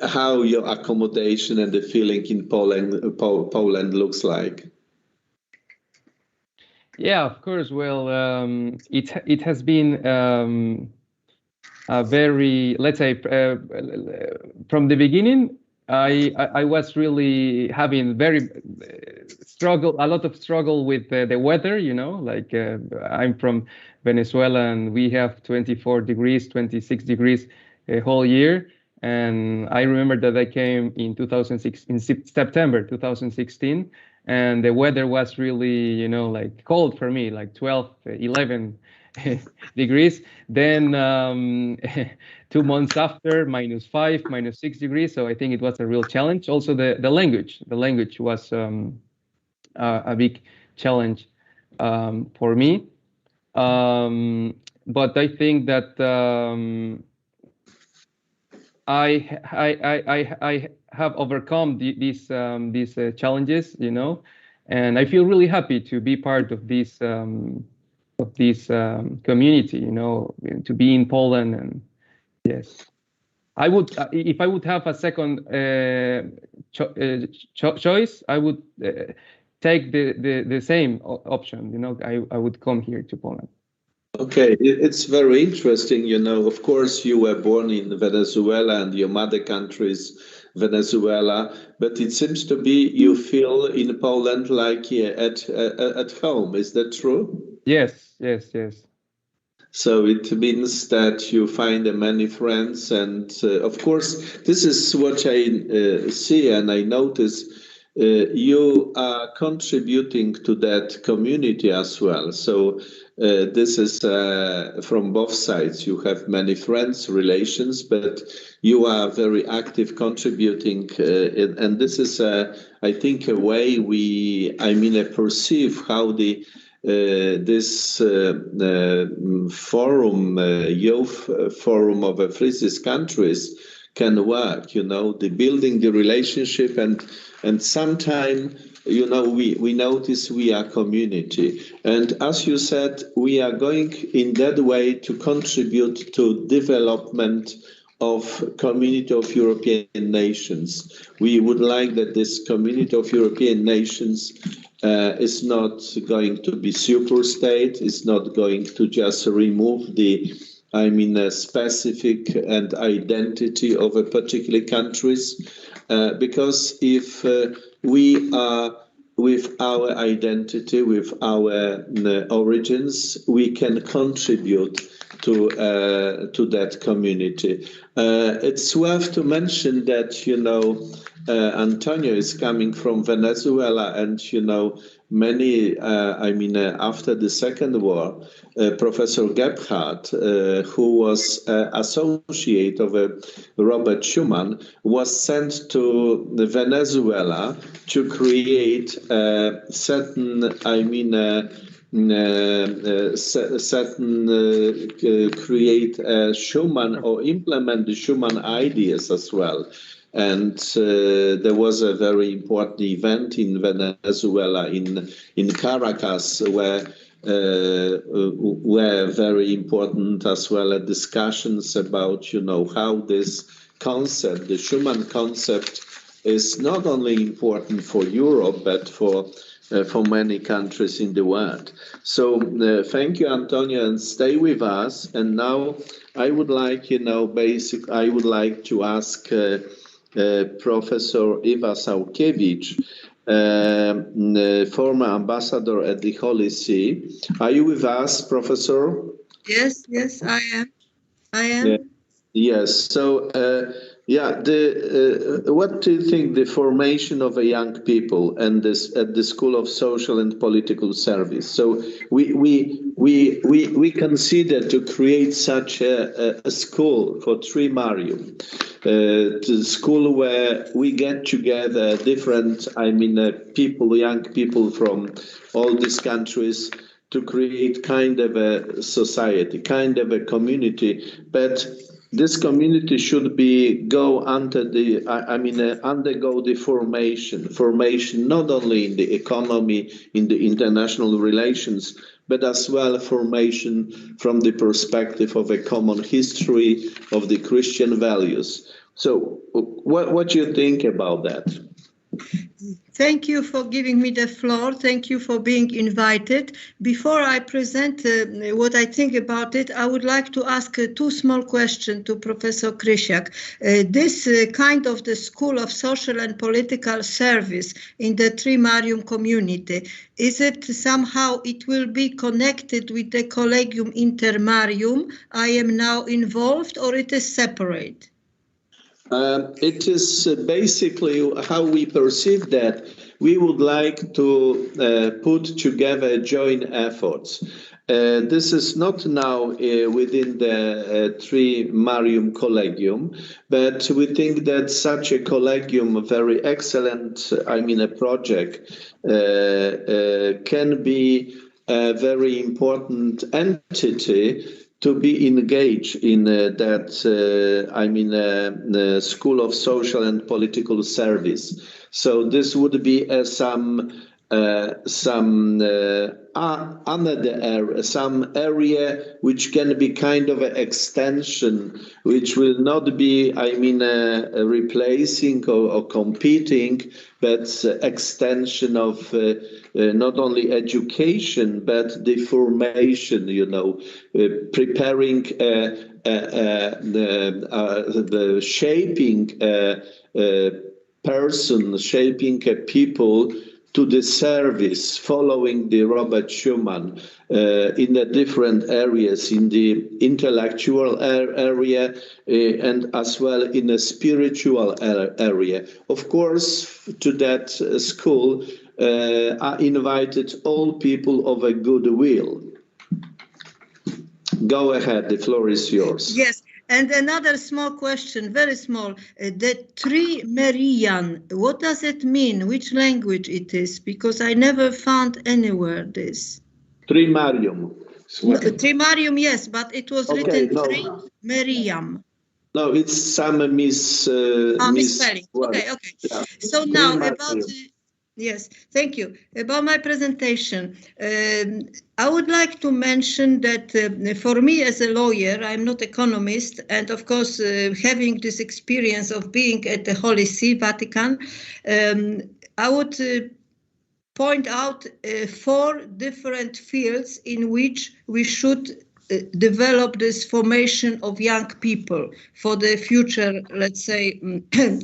how your accommodation and the feeling in Poland looks like? Yeah, of course. Well, it has been a very, let's say, from the beginning, I was really having a lot of struggle with the weather, like I'm from Venezuela and we have 24 degrees, 26 degrees a whole year. And I remember that I came in September 2016, and the weather was really, like cold for me, like 12, 11 degrees. Then 2 months after, -5, -6 degrees. So I think it was a real challenge. Also, the language was a big challenge for me. But I think that I have overcome these challenges, and I feel really happy to be part of this community, to be in Poland. And yes, I would, if I would have a second choice, I would take the same option. I would come here to Poland. Okay, it's very interesting. Of course, you were born in Venezuela and your mother country is Venezuela, but it seems to be you feel in Poland like at home. Is that true? Yes. So it means that you find many friends, and of course, this is what I see and I notice. You are contributing to that community as well. So this is from both sides. You have many friends, relations, but you are very active contributing. And this is, I think, a way I perceive how this forum, youth forum of FRISIS countries can work, the building the relationship, and sometime, we notice we are community. And as you said, we are going in that way to contribute to development of community of European nations. We would like that this community of European nations is not going to be super state, is not going to just remove the specific and identity of a particular countries, because if we are with our identity, with our origins, we can contribute to that community. It's worth to mention that Antonio is coming from Venezuela, and many, after the Second War, Professor Gebhardt, who was associate of Robert Schuman, was sent to Venezuela to create certain, create Schuman or implement the Schuman ideas as well. And there was a very important event in Venezuela, in Caracas, where were very important as well discussions about, how this concept, the Schuman concept, is not only important for Europe, but for many countries in the world. So thank you, Antonio, and stay with us. And now I would like, I would like to ask Professor Iva Sałkiewicz, former ambassador at the Holy See. Are you with us, Professor? Yes, I am. Yes. So, what do you think the formation of a young people and this at the School of Social and Political Service? So we consider to create such a school for Tri Marium, the school where we get together different, people, young people from all these countries, to create kind of a society, kind of a community, but this community should undergo the formation not only in the economy, in the international relations, but as well formation from the perspective of a common history of the Christian values. So what do you think about that? Thank you for giving me the floor. Thank you for being invited. Before I present what I think about it, I would like to ask two small questions to Professor Krasiczyn. This kind of the School of Social and Political Service in the Tri Marium community, is it somehow it will be connected with the Collegium Inter Marium I am now involved, or it is separate? It is basically how we perceive that. We would like to put together joint efforts. This is not now within the Tri Marium Collegium, but we think that such a collegium, a very excellent, a project, can be a very important entity to be engaged in that, School of Social and Political Service. So this would be some area which can be kind of an extension, which will not be, replacing or competing, but extension of not only education, but the formation, preparing the shaping person, shaping people to the service, following the Robert Schuman in the different areas, in the intellectual area and as well in the spiritual area. Of course, to that school are invited all people of a good will. Go ahead, the floor is yours. Yes. And another small question, very small. The Tri Marium, what does it mean? Which language it is? Because I never found anywhere this. Tri Marium. No, Tri Marium, yes, but it was written Tri Marium. No, it's some misspelling. Okay. Yeah. So now about yes, thank you. About my presentation, I would like to mention that for me as a lawyer, I'm not economist, and of course, having this experience of being at the Holy See, Vatican, I would point out 4 different fields in which we should develop this formation of young people for the future, let's say,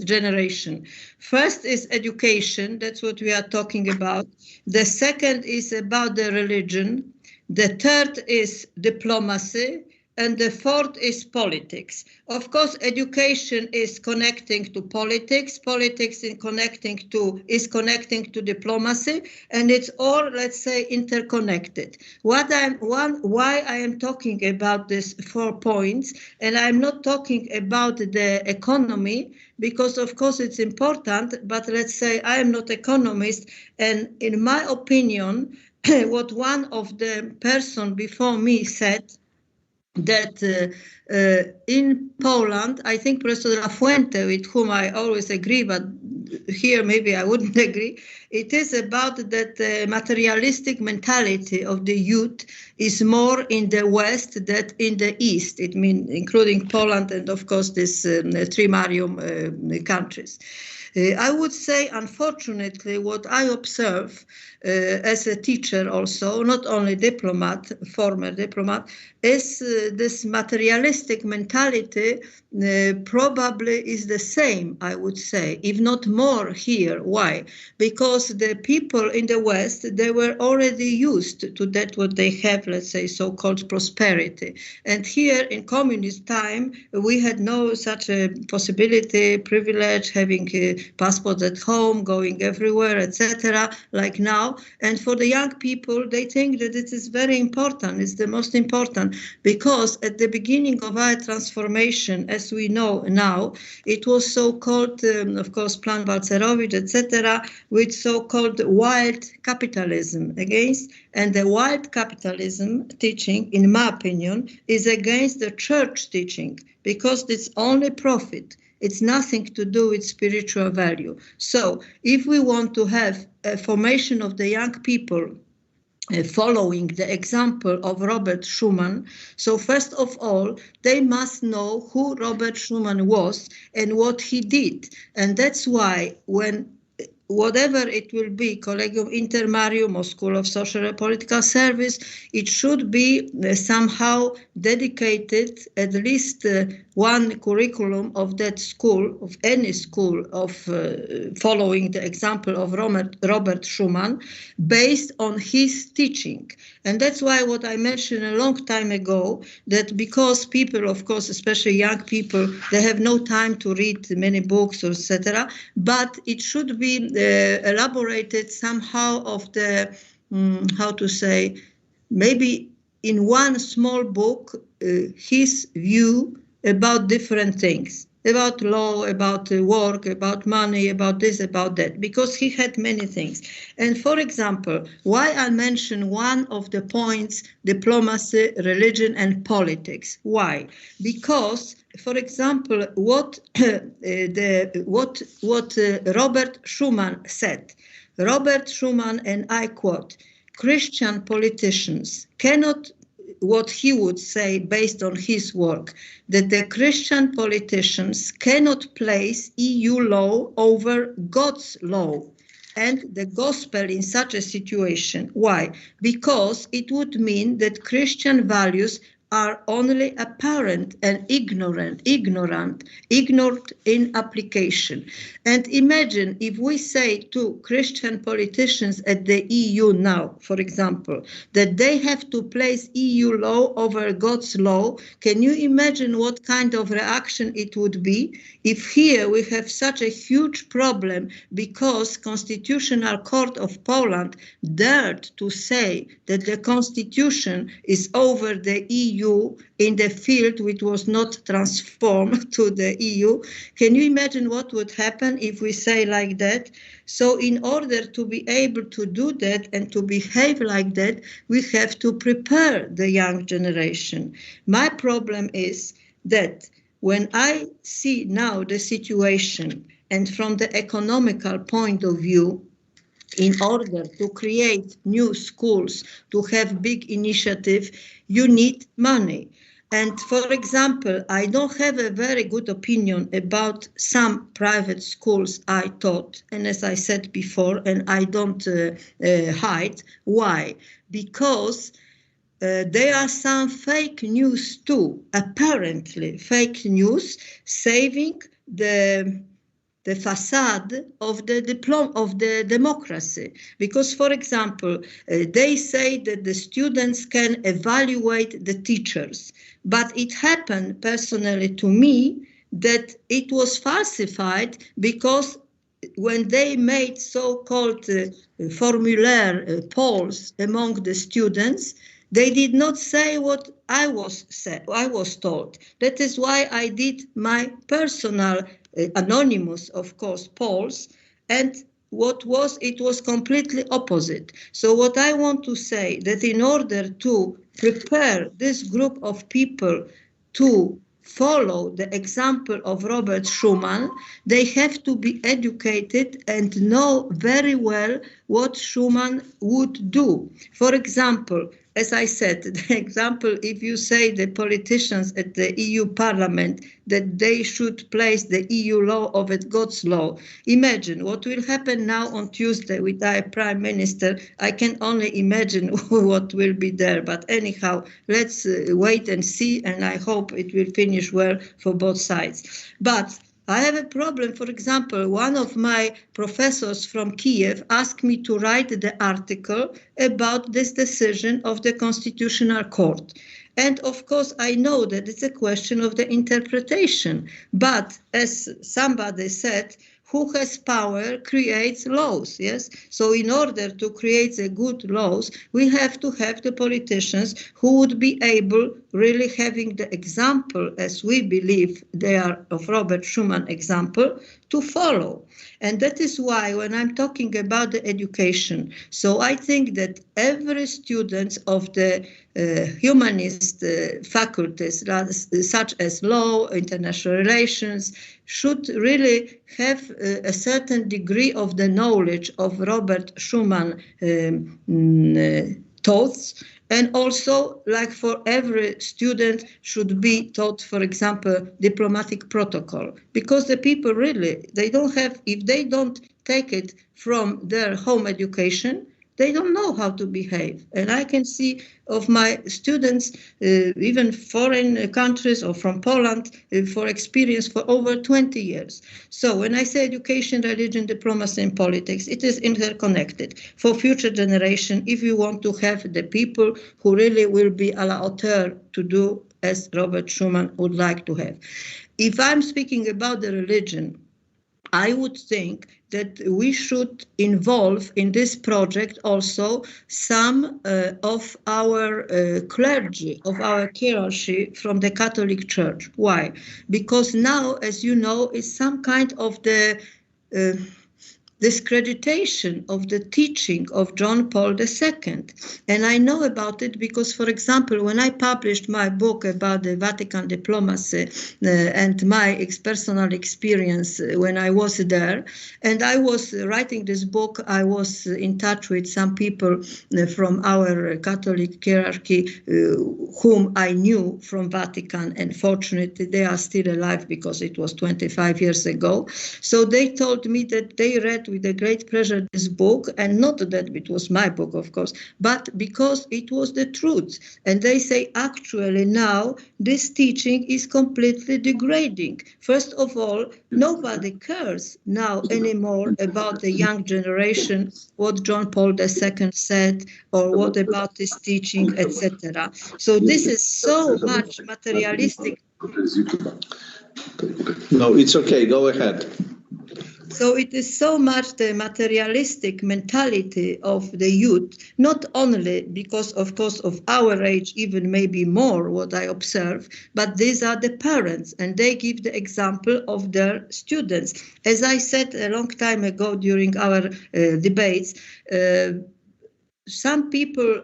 generation. First is education, that's what we are talking about. The second is about the religion. The third is diplomacy. And the fourth is politics. Of course, education is connecting to politics. Politics is connecting to diplomacy, and it's all, let's say, interconnected. Why I am talking about these 4 points, and I'm not talking about the economy, because of course it's important, but let's say I am not economist, and in my opinion, what one of the person before me said, that in Poland, I think Professor La Fuente, with whom I always agree, but here maybe I wouldn't agree, it is about that materialistic mentality of the youth is more in the West than in the East. It means including Poland and of course this Tri Marium countries. I would say, unfortunately, what I observe as a teacher also, not only diplomat, former diplomat, is this materialistic mentality probably is the same, I would say, if not more here. Why? Because the people in the West, they were already used to that what they have, let's say, so-called prosperity. And here in communist time, we had no such a possibility, privilege, having passports at home, going everywhere, etc., like now. And for the young people, they think that it is very important, it's the most important, because at the beginning of our transformation, as we know now, it was so-called, of course, Plan Balcerowicz, etc., with so-called wild capitalism against, and the wild capitalism teaching, in my opinion, is against the church teaching, because it's only profit. It's nothing to do with spiritual value. So if we want to have a formation of the young people following the example of Robert Schuman, so first of all, they must know who Robert Schuman was and what he did. And that's why when whatever it will be, Collegium Inter Marium or School of Social and Political Service, it should be somehow dedicated, at least one curriculum of that school, of any school, of following the example of Robert Schuman, based on his teaching. And that's why what I mentioned a long time ago, that because people, of course, especially young people, they have no time to read many books, etc., but it should be elaborated somehow of the, how to say, maybe in one small book, his view about different things, about law, about work, about money, about this, about that, because he had many things. And for example, why I mention one of the points, diplomacy, religion, and politics. Why? Because, for example, what Robert Schuman said. Robert Schuman, and I quote, Christian politicians cannot, what he would say based on his work, that the Christian politicians cannot place EU law over God's law and the gospel in such a situation. Why? Because it would mean that Christian values are only apparent and ignored in application. And imagine if we say to Christian politicians at the EU now, for example, that they have to place EU law over God's law. Can you imagine what kind of reaction it would be if here we have such a huge problem because Constitutional Court of Poland dared to say that the Constitution is over the EU in the field which was not transformed to the EU. Can you imagine what would happen if we say like that? So in order to be able to do that and to behave like that, we have to prepare the young generation. My problem is that when I see now the situation, and from the economical point of view, in order to create new schools, to have big initiative, you need money. And for example, I don't have a very good opinion about some private schools I taught. And as I said before, and I don't hide, why? Because there are some fake news too, apparently fake news, saving the facade of the democracy. Because, for example, they say that the students can evaluate the teachers, but it happened personally to me that it was falsified because when they made so-called formulaire polls among the students, they did not say what I was told. That is why I did my personal anonymous, of course, polls, and it was completely opposite. So what I want to say, that in order to prepare this group of people to follow the example of Robert Schuman, they have to be educated and know very well what Schuman would do. For example, as I said, the example, if you say the politicians at the EU Parliament that they should place the EU law over God's law, imagine what will happen now on Tuesday with our Prime Minister. I can only imagine what will be there. But anyhow, let's wait and see, and I hope it will finish well for both sides. But I have a problem. For example, one of my professors from Kiev asked me to write the article about this decision of the Constitutional Court. And of course, I know that it's a question of the interpretation. But as somebody said, who has power creates laws, yes? So in order to create a good laws, we have to have the politicians who would be able, really having the example, as we believe they are of Robert Schuman example, to follow. And that is why when I'm talking about the education, so I think that every student of the humanist faculties, such as law, international relations, should really have a certain degree of the knowledge of Robert Schuman thoughts. And also, like for every student, should be taught, for example, diplomatic protocol, because the people really, they don't have, if they don't take it from their home education, they don't know how to behave. And I can see of my students, even foreign countries or from Poland, for experience for over 20 years. So when I say education, religion, diplomacy, and politics, it is interconnected. For future generation, if you want to have the people who really will be à la hauteur to do as Robert Schuman would like to have. If I'm speaking about the religion, I would think that we should involve in this project also some of our clergy, of our hierarchy from the Catholic Church. Why? Because now, as you know, it's some kind of the discreditation of the teaching of John Paul II. And I know about it because, for example, when I published my book about the Vatican diplomacy and my personal experience when I was there, and I was writing this book, I was in touch with some people from our Catholic hierarchy whom I knew from Vatican, and fortunately they are still alive because it was 25 years ago. So they told me that they read with a great pleasure this book, and not that it was my book, of course, but because it was the truth. And they say, actually now this teaching is completely degrading. First of all, nobody cares now anymore about the young generation, what John Paul II said, or what about this teaching, etc. So this is so much materialistic. No, it's okay, go ahead. So it is so much the materialistic mentality of the youth, not only because, of course, of our age, even maybe more what I observe, but these are the parents, and they give the example of their students. As I said a long time ago during our debates, some people,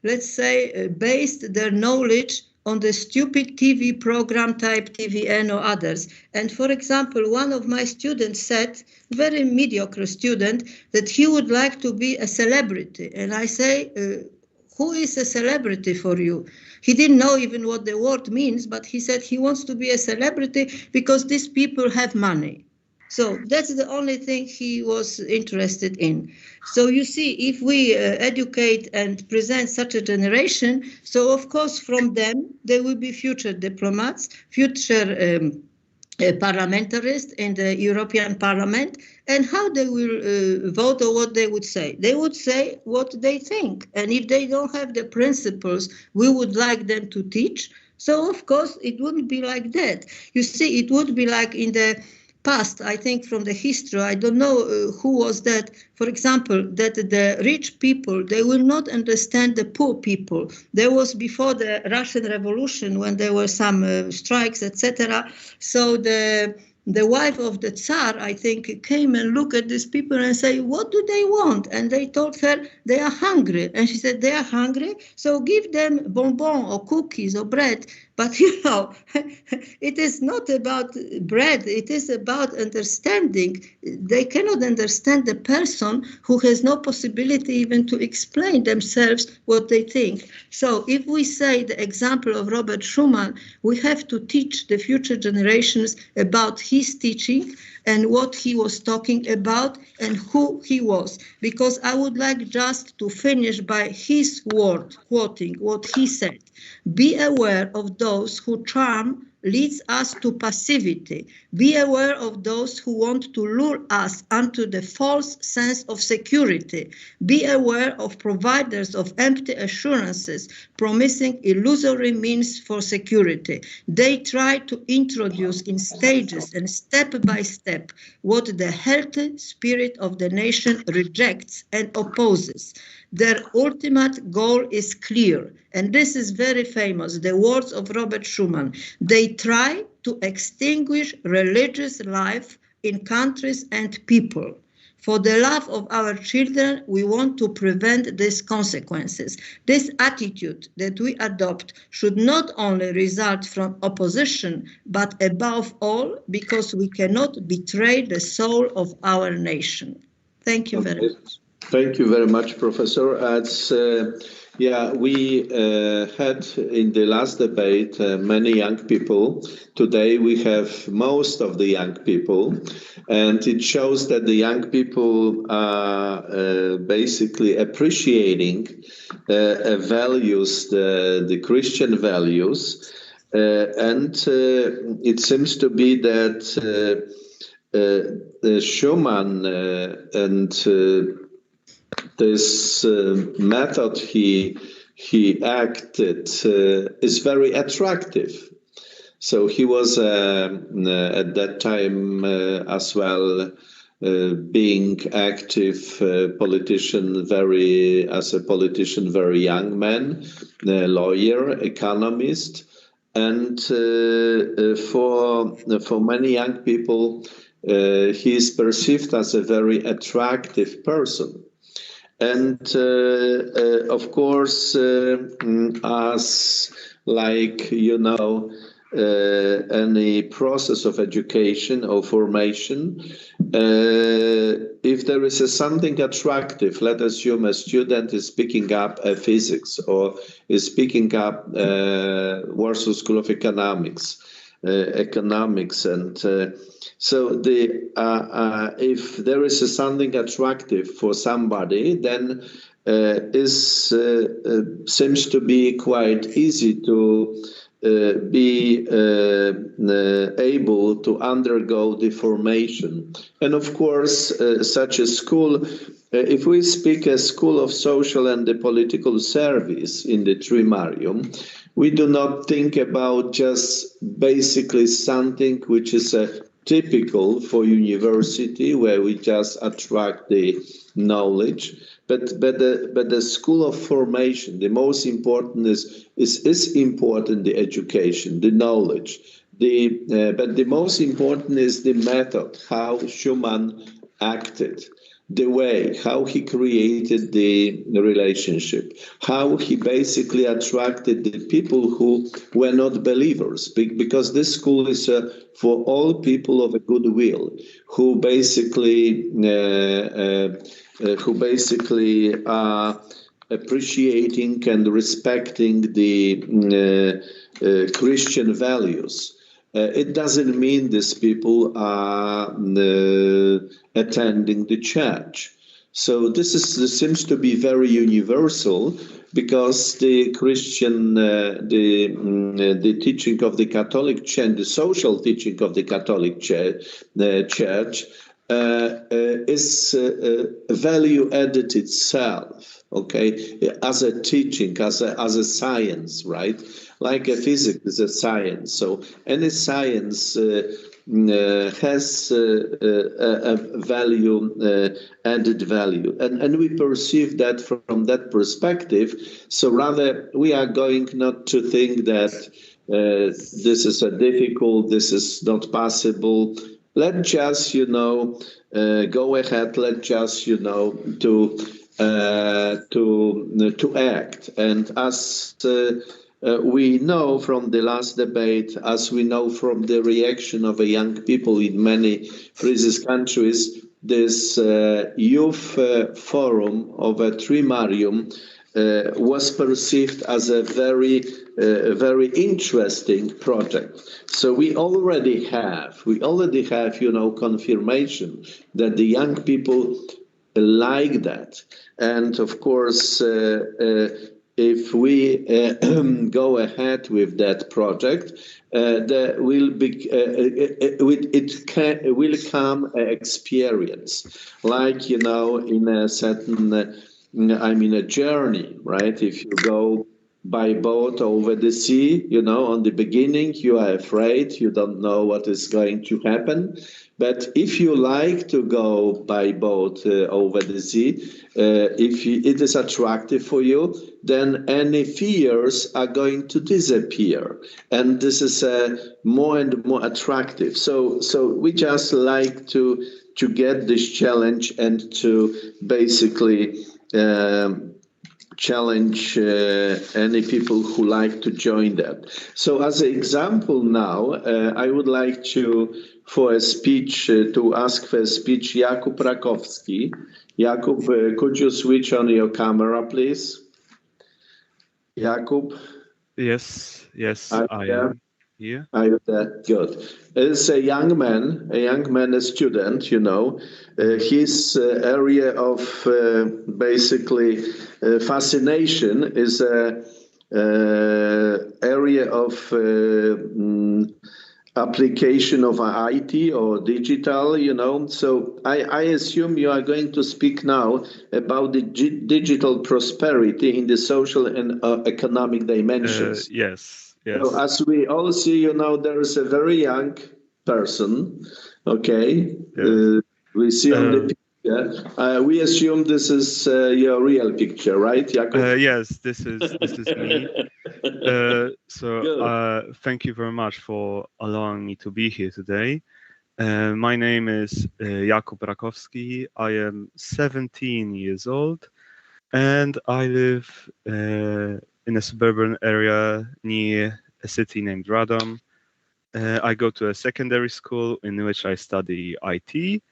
let's say, based their knowledge on the stupid TV program type TVN or others. And for example, one of my students said, very mediocre student, that he would like to be a celebrity. And I say, who is a celebrity for you? He didn't know even what the word means, but he said he wants to be a celebrity because these people have money. So that's the only thing he was interested in. So you see, if we educate and present such a generation, so of course from them, there will be future diplomats, future parliamentarists in the European Parliament, and how they will vote or what they would say. They would say what they think. And if they don't have the principles we would like them to teach, so of course it wouldn't be like that. You see, it would be like in the past, I think from the history, I don't know who was that, for example, that the rich people, they will not understand the poor people. There was before the Russian Revolution when there were some strikes, etc. So the wife of the Tsar, I think, came and looked at these people and said, what do they want? And they told her they are hungry. And she said, they are hungry, so give them bonbon or cookies or bread. But, you know, it is not about bread. It is about understanding. They cannot understand the person who has no possibility even to explain themselves what they think. So if we say the example of Robert Schuman, we have to teach the future generations about his teaching and what he was talking about and who he was. Because I would like just to finish by his word, quoting what he said. Be aware of those who charm leads us to passivity. Be aware of those who want to lure us onto the false sense of security. Be aware of providers of empty assurances promising illusory means for security. They try to introduce in stages and step by step what the healthy spirit of the nation rejects and opposes. Their ultimate goal is clear, and this is very famous, the words of Robert Schuman. They try to extinguish religious life in countries and people. For the love of our children, we want to prevent these consequences. This attitude that we adopt should not only result from opposition, but above all, because we cannot betray the soul of our nation. Thank you very much. Thank you very much, Professor. We had in the last debate many young people. Today we have most of the young people, and it shows that the young people are basically appreciating values, the Christian values, and it seems to be that Schuman and this method he acted is very attractive. So he was at that time as well being active politician, very young man, lawyer, economist, and for many young people he is perceived as a very attractive person. And of course, as like, any process of education or formation, if there is something attractive, let's assume a student is picking up physics or is picking up Warsaw School of Economics, and so if there is something attractive for somebody, then seems to be quite easy to be able to undergo the formation. And of course, such a school, if we speak a school of social and the political service in the Tri Marium, we do not think about just basically something which is typical for university, where we just attract the knowledge, but the school of formation, the most important is important, the education, the knowledge, but the most important is the method, how Schuman acted, the way, how he created the relationship, how he basically attracted the people who were not believers, because this school is for all people of a goodwill, who basically are appreciating and respecting the Christian values. It doesn't mean these people are attending the church. So this seems to be very universal, because the Christian, the teaching of the Catholic Church, the social teaching of the Catholic Church, is value added itself, okay, as a teaching, as a science, right? Like a physics is a science. So any science has a value, added value, and we perceive that from that perspective. So rather, we are going not to think that this is a difficult, this is not possible. Let's just, go ahead. Let's just, to act. And as we know from the last debate, as we know from the reaction of young people in many previous countries, this youth forum of a Tri Marium was perceived as a very interesting project. So we already have, confirmation that the young people like that. And of course, if we go ahead with that project, there will be it will come experience, like, you know, in a certain a journey, right? If you go by boat over the sea, you know, on the beginning you are afraid, you don't know what is going to happen. But if you like to go by boat over the sea, if it is attractive for you, then any fears are going to disappear, and this is more and more attractive. So we just like to get this challenge and to basically challenge any people who like to join that. So as an example now, I would like to ask for a speech Jakub Rakowski. Jakub, could you switch on your camera, please? Jakub? Yes, I am here. Are you there? Good. It's a young man, a student, you know. His area of basically fascination is area of application of IT or digital, you know. So I assume you are going to speak now about the digital prosperity in the social and economic dimensions. Yes. So as we all see, you know, there is a very young person, okay? Yes. We see on the picture. We assume this is your real picture, right, Jakub? Yes, this is me. Thank you very much for allowing me to be here today. My name is Jakub Rakowski. I am 17 years old, and I live in a suburban area near a city named Radom. I go to a secondary school in which I study IT.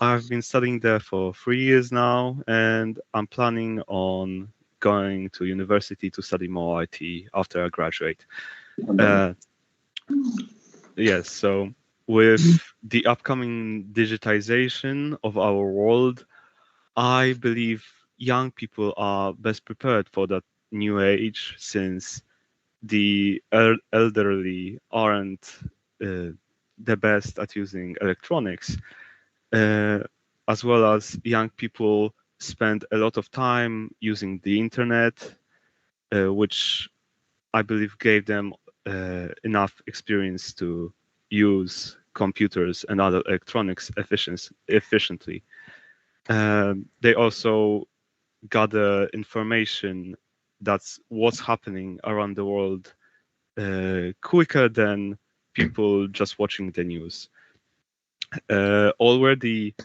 I've been studying there for 3 years now, and I'm planning on going to university to study more IT after I graduate. Yes, so with the upcoming digitization of our world, I believe young people are best prepared for that new age, since the elderly aren't the best at using electronics, as well as young people spend a lot of time using the internet, which I believe gave them enough experience to use computers and other electronics efficiently. They also gather information that's what's happening around the world quicker than people just watching the news. Already,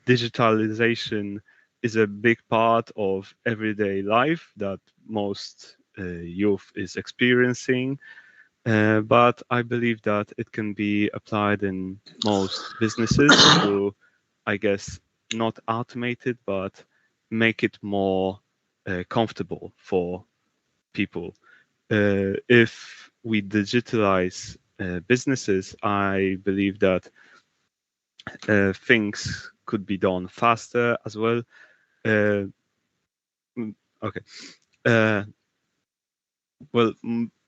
digitalization is a big part of everyday life that most youth is experiencing, but I believe that it can be applied in most businesses to, I guess, not automate it, but make it more comfortable for people. If we digitalize businesses, I believe that things could be done faster as well.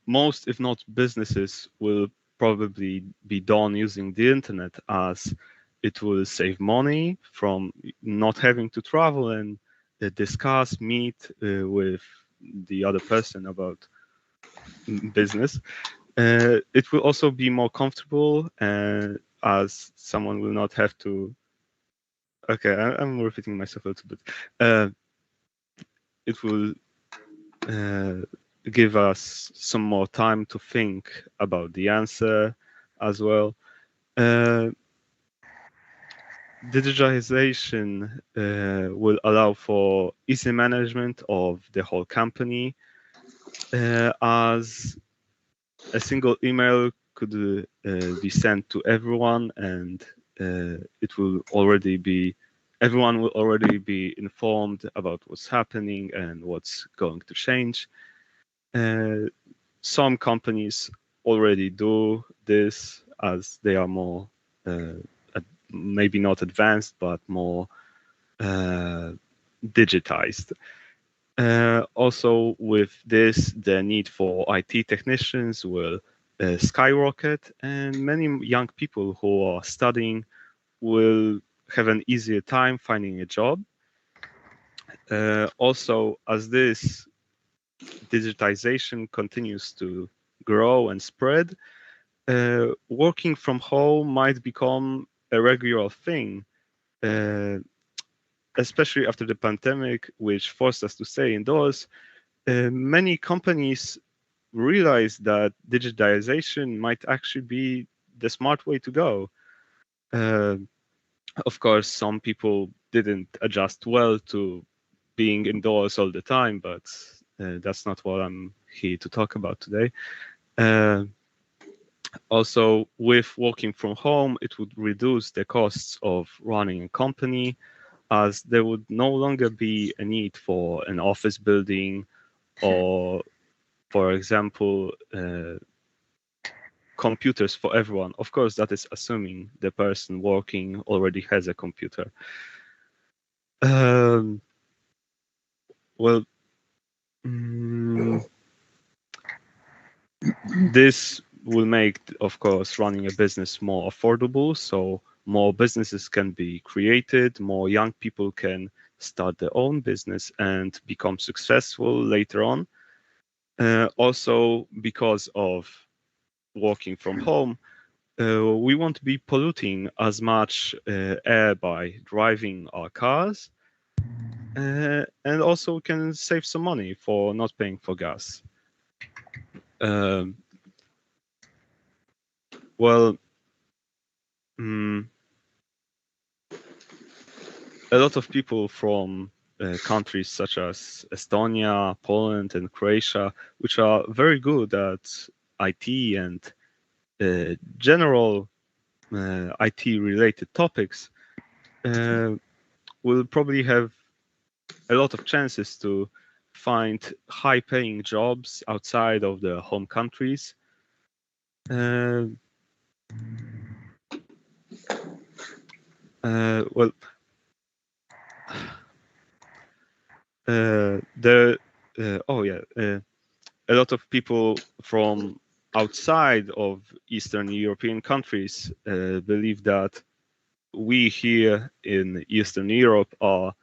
Most, if not businesses, will probably be done using the internet, as it will save money from not having to travel and meet with the other person about business. It will also be more comfortable, as someone will not have to. Okay, I'm repeating myself a little bit. It will give us some more time to think about the answer as well. Digitalization will allow for easy management of the whole company, as a single email could be sent to everyone, and everyone will already be informed about what's happening and what's going to change. Some companies already do this, as they are more maybe not advanced, but more digitized. Also, with this, the need for IT technicians will skyrocket, and many young people who are studying will have an easier time finding a job. Also, as this digitization continues to grow and spread, working from home might become a regular thing, especially after the pandemic, which forced us to stay indoors. Many companies realize that digitization might actually be the smart way to go. Of course, some people didn't adjust well to being indoors all the time, but that's not what I'm here to talk about today. Also, with working from home, it would reduce the costs of running a company, as there would no longer be a need for an office building or, for example, computers for everyone. Of course, that is assuming the person working already has a computer. Well, this will make, of course, running a business more affordable, so more businesses can be created, more young people can start their own business and become successful later on. Also, because of working from home, we won't be polluting as much air by driving our cars, and also we can save some money for not paying for gas. Well, a lot of people from countries such as Estonia, Poland, and Croatia, which are very good at IT and general IT-related topics, will probably have a lot of chances to find high-paying jobs outside of their home countries. Well, a lot of people from outside of Eastern European countries believe that we here in Eastern Europe are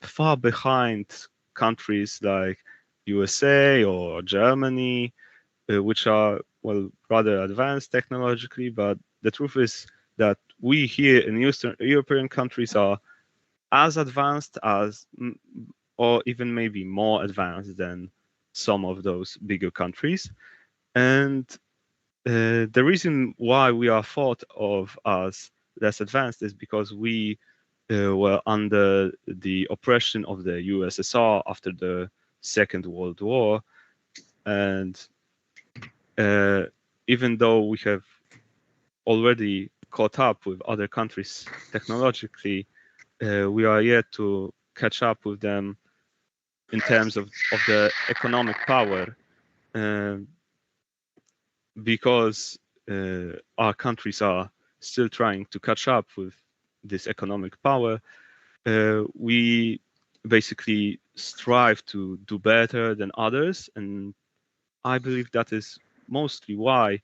far behind countries like USA or Germany, which are, well, rather advanced technologically, but the truth is that we here in Eastern European countries are as advanced as, or even maybe more advanced than some of those bigger countries. And the reason why we are thought of as less advanced is because we were under the oppression of the USSR after the Second World War. And even though we have already caught up with other countries technologically, we are yet to catch up with them in terms of the economic power, because our countries are still trying to catch up with this economic power. We basically strive to do better than others, and I believe that is mostly why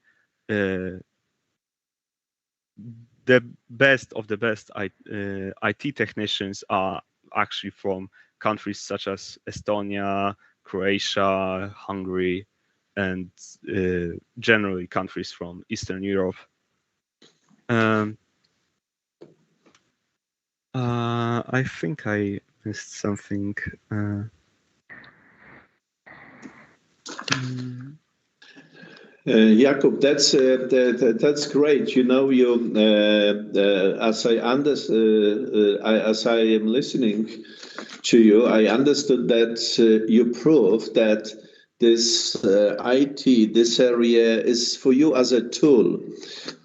the best of the best IT technicians are actually from countries such as Estonia, Croatia, Hungary, and generally countries from Eastern Europe. I think I missed something. Jakub, that's great. You know, as I am listening to you, I understood that you proved that this IT, this area is for you as a tool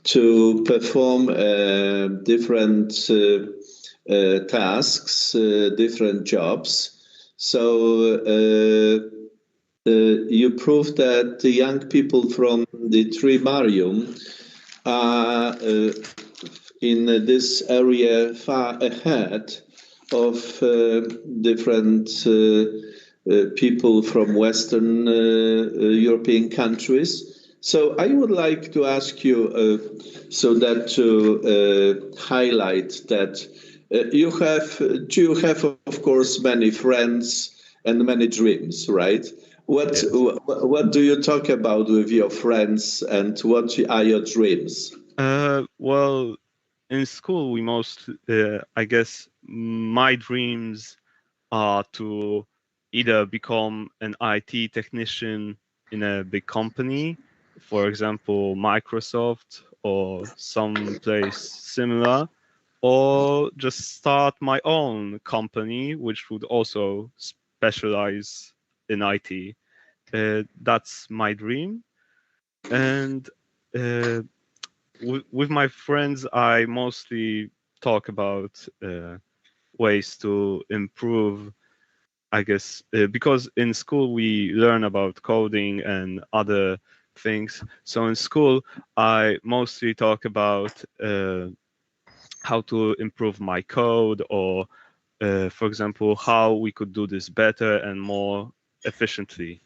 to perform different tasks, different jobs. So you proved that the young people from the Tri Marium are in this area far ahead of different people from Western European countries. So I would like to ask you, so that to highlight that you have, of course, many friends and many dreams, right? What do you talk about with your friends, and what are your dreams? Well, in school, we I guess my dreams are to either become an IT technician in a big company, for example, Microsoft or some place similar, or just start my own company, which would also specialize in IT. That's my dream. And with my friends, I mostly talk about ways to improve, I guess, because in school we learn about coding and other things. So in school, I mostly talk about how to improve my code, or, for example, how we could do this better and more efficiently.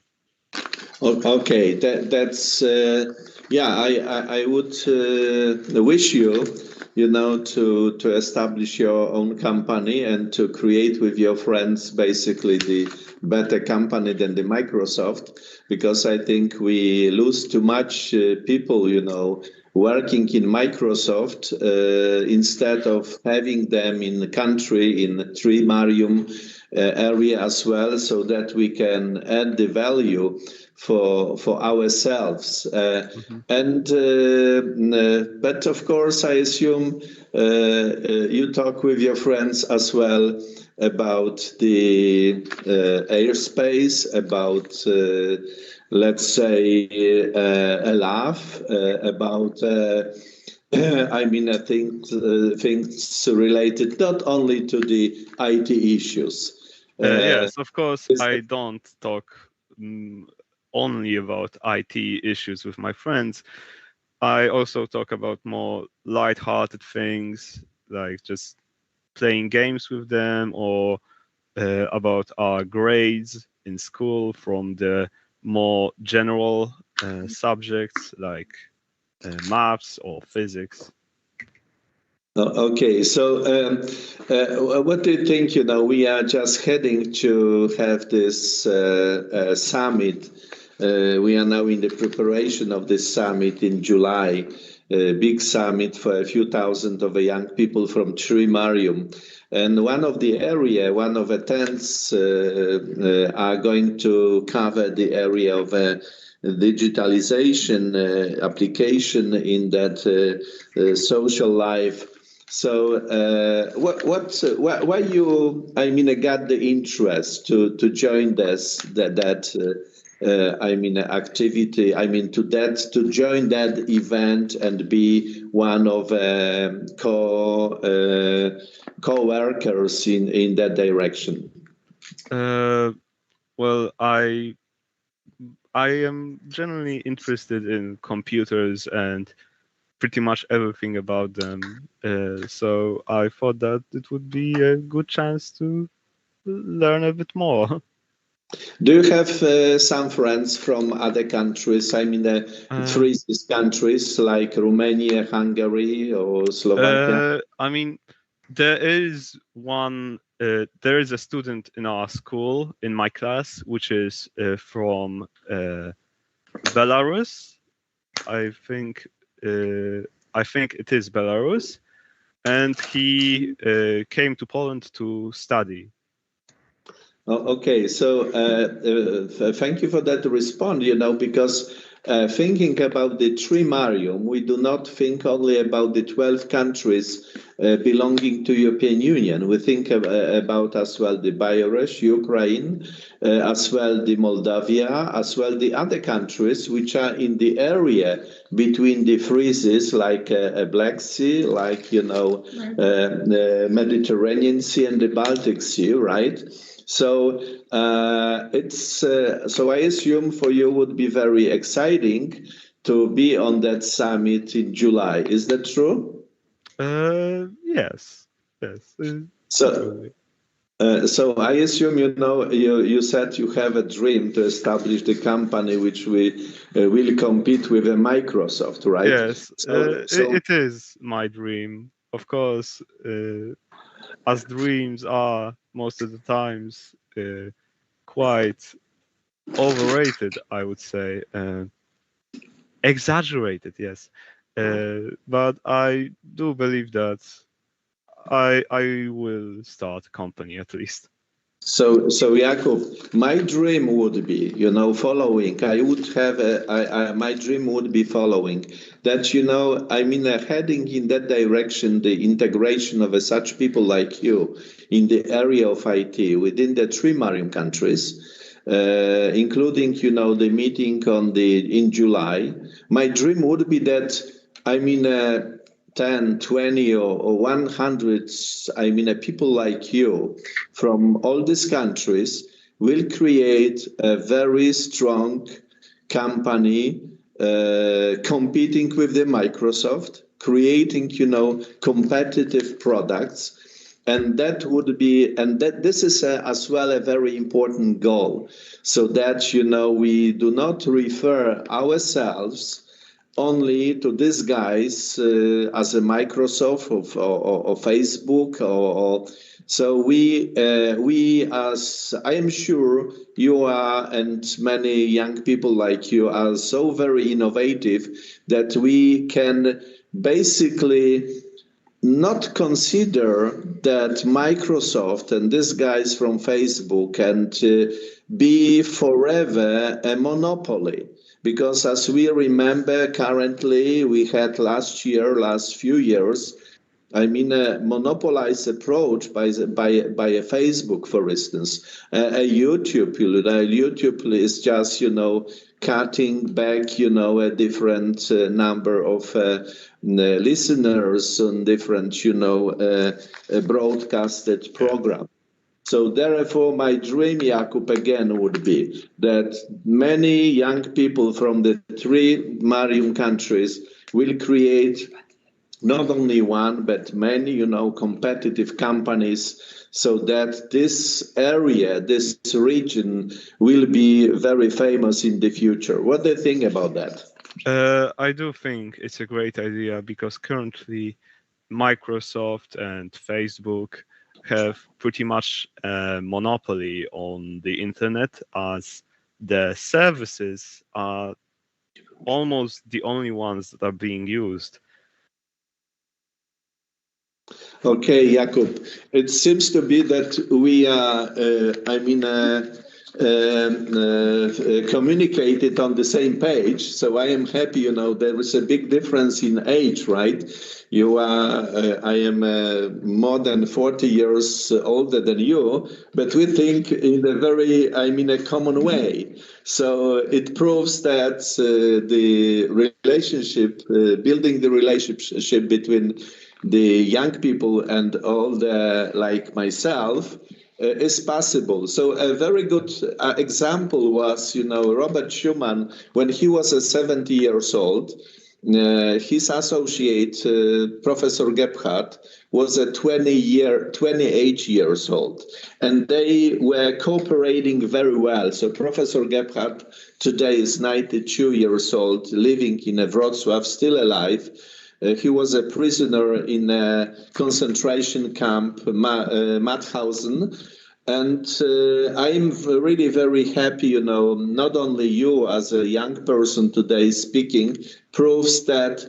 Okay, that's yeah. I would wish you, to establish your own company and to create with your friends basically the better company than the Microsoft, because I think we lose too much people, working in Microsoft instead of having them in the country, in Tri Marium area as well, so that we can add the value for ourselves. But of course, I assume you talk with your friends as well about the airspace, about let's say a laugh, about I think things related not only to the IT issues. Yes, of course, I don't talk only about IT issues with my friends. I also talk about more light-hearted things, like just playing games with them, or about our grades in school from the more general subjects like maths or physics. Okay, so what do you think? We are just heading to have this summit. We are now in the preparation of this summit in July, a big summit for a few thousand of young people from Tri Marium. And one of the tents are going to cover the area of digitalization application in that social life. So why you got the interest to join activity, to join that event and be one of co-workers in that direction? Well, I am generally interested in computers and pretty much everything about them. So I thought that it would be a good chance to learn a bit more. Do you have some friends from other countries? Three countries like Romania, Hungary, or Slovakia? There is one. There is a student in our school, in my class, which is from Belarus. I think it is Belarus, and he came to Poland to study. Okay, so thank you for that response, because thinking about the Tri Marium, we do not think only about the 12 countries belonging to European Union. We think about as well the Belarus, Ukraine, as well the Moldavia, as well the other countries which are in the area between the freezes, like Black Sea, like, the Mediterranean Sea and the Baltic Sea, right? So so I assume for you would be very exciting to be on that summit in July. Is that true? Yes. So So I assume you said you have a dream to establish the company which will compete with Microsoft, right? Yes, it is my dream. Of course, as dreams are most of the times quite overrated, I would say. Exaggerated, yes. But I do believe that I will start a company at least. So Jakub, my dream would be, following. I would have my dream would be following that, heading in that direction, the integration of such people like you in the area of IT within the Tri Marium countries, including, the meeting in July. My dream would be that, 10, 20 or 100, people like you from all these countries will create a very strong company competing with the Microsoft, creating, competitive products. And that would be, and that this is as well a very important goal, so that, we do not refer ourselves only to these guys as a Microsoft or Facebook so we as I am sure you are, and many young people like you are so very innovative that we can basically not consider that Microsoft and these guys from Facebook can be forever a monopoly. Because as we remember, currently we had last few years, a monopolized approach by a Facebook, for instance. YouTube is just, cutting back, a different number of listeners on different, broadcasted programs. So therefore, my dream, Jakub, again would be that many young people from the Tri Marium countries will create not only one, but many, competitive companies, so that this area, this region will be very famous in the future. What do you think about that? I do think it's a great idea because currently Microsoft and Facebook have pretty much a monopoly on the internet, as the services are almost the only ones that are being used. Okay, Jakub, it seems to be that we are, communicated on the same page. So I am happy, there is a big difference in age, right? You are, I am more than 40 years older than you, but we think in a very, a common way. So it proves that the relationship, building the relationship between the young people and all the, like myself, is possible. So a very good example was, Robert Schuman, when he was 70 years old, his associate, Professor Gebhardt, was 28 years old, and they were cooperating very well. So Professor Gebhardt today is 92 years old, living in Wrocław, still alive. He was a prisoner in a concentration camp, Mauthausen. And I'm really very happy, not only you as a young person today speaking, proves that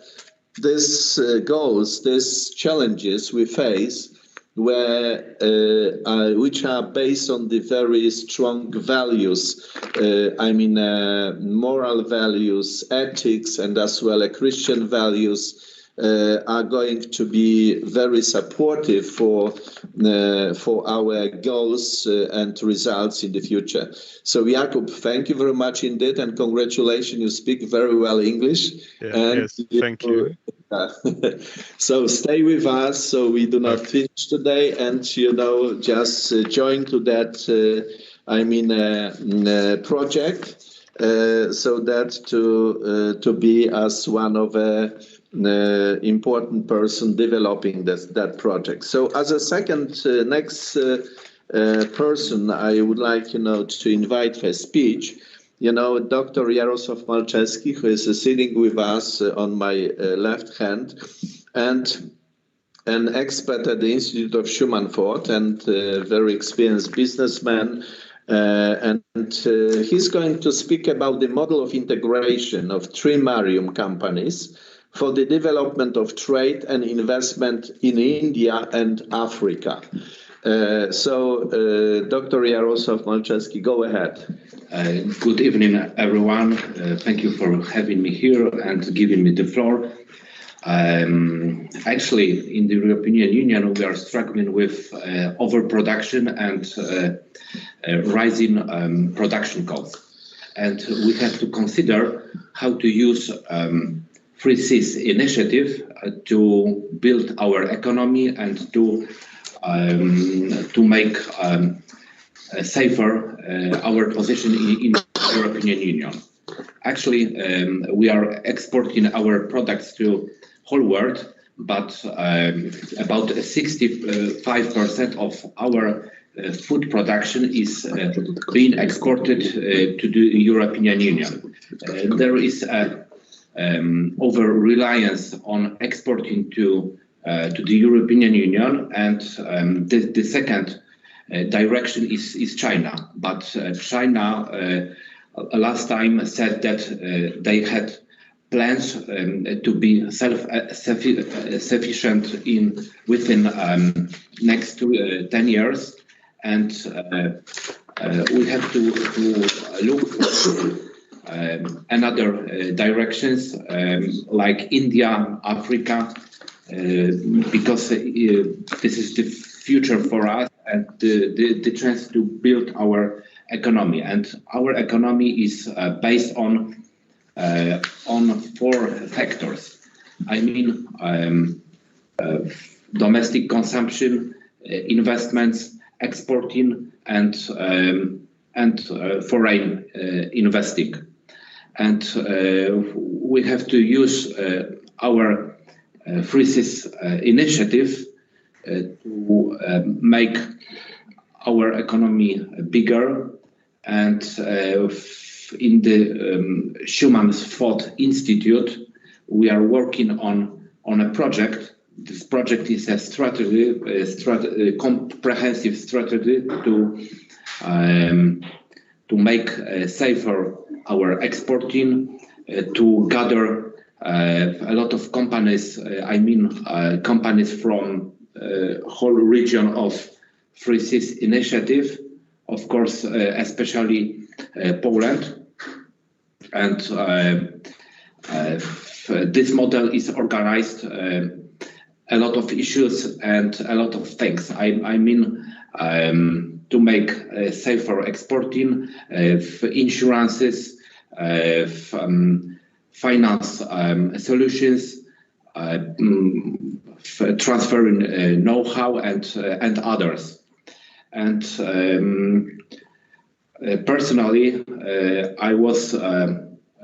these goals, these challenges we face, which are based on the very strong values, moral values, ethics, and as well Christian values, are going to be very supportive for our goals and results in the future. So Jakub, thank you very much indeed, and congratulations, you speak very well English. Yeah, and yes, thank you. So stay with us so we do not finish today, and just join to that project, so that to be as one of important person developing that project. So as a second next person I would like, to invite for speech. Dr. Jarosław Malczewski, who is sitting with us on my left hand, and an expert at the Institute of Schuman Thoughts and very experienced businessman. And he's going to speak about the model of integration of Tri Marium companies for the development of trade and investment in India and Africa. Dr. Jarosław Malczewski, go ahead. Good evening, everyone. Thank you for having me here and giving me the floor. Actually, in the European Union, we are struggling with overproduction and rising production costs. And we have to consider how to use Free Seas initiative to build our economy and to make safer our position in the European Union. Actually, we are exporting our products to whole world, but about 65% of our food production is being exported to the European Union. There is a over-reliance on exporting to the European Union, and the second direction is China. But China last time said that they had plans to be self-sufficient within next 10 years, and we have to look for another directions like India, Africa, because this is the future for us and the chance to build our economy. And our economy is based on 4 factors. I mean, domestic consumption, investments, exporting, and foreign investing. And we have to use our Free Seas initiative to make our economy bigger. And in the Schuman Thoughts Institute, we are working on a project. This project is a strategy, a comprehensive strategy to make safer our exporting, to gather a lot of companies. Companies from whole region of Free Seas initiative, of course, especially Poland. And this model is organized a lot of issues and a lot of things. To make safer exporting, insurances, finance solutions, transferring know-how and others. And personally, I was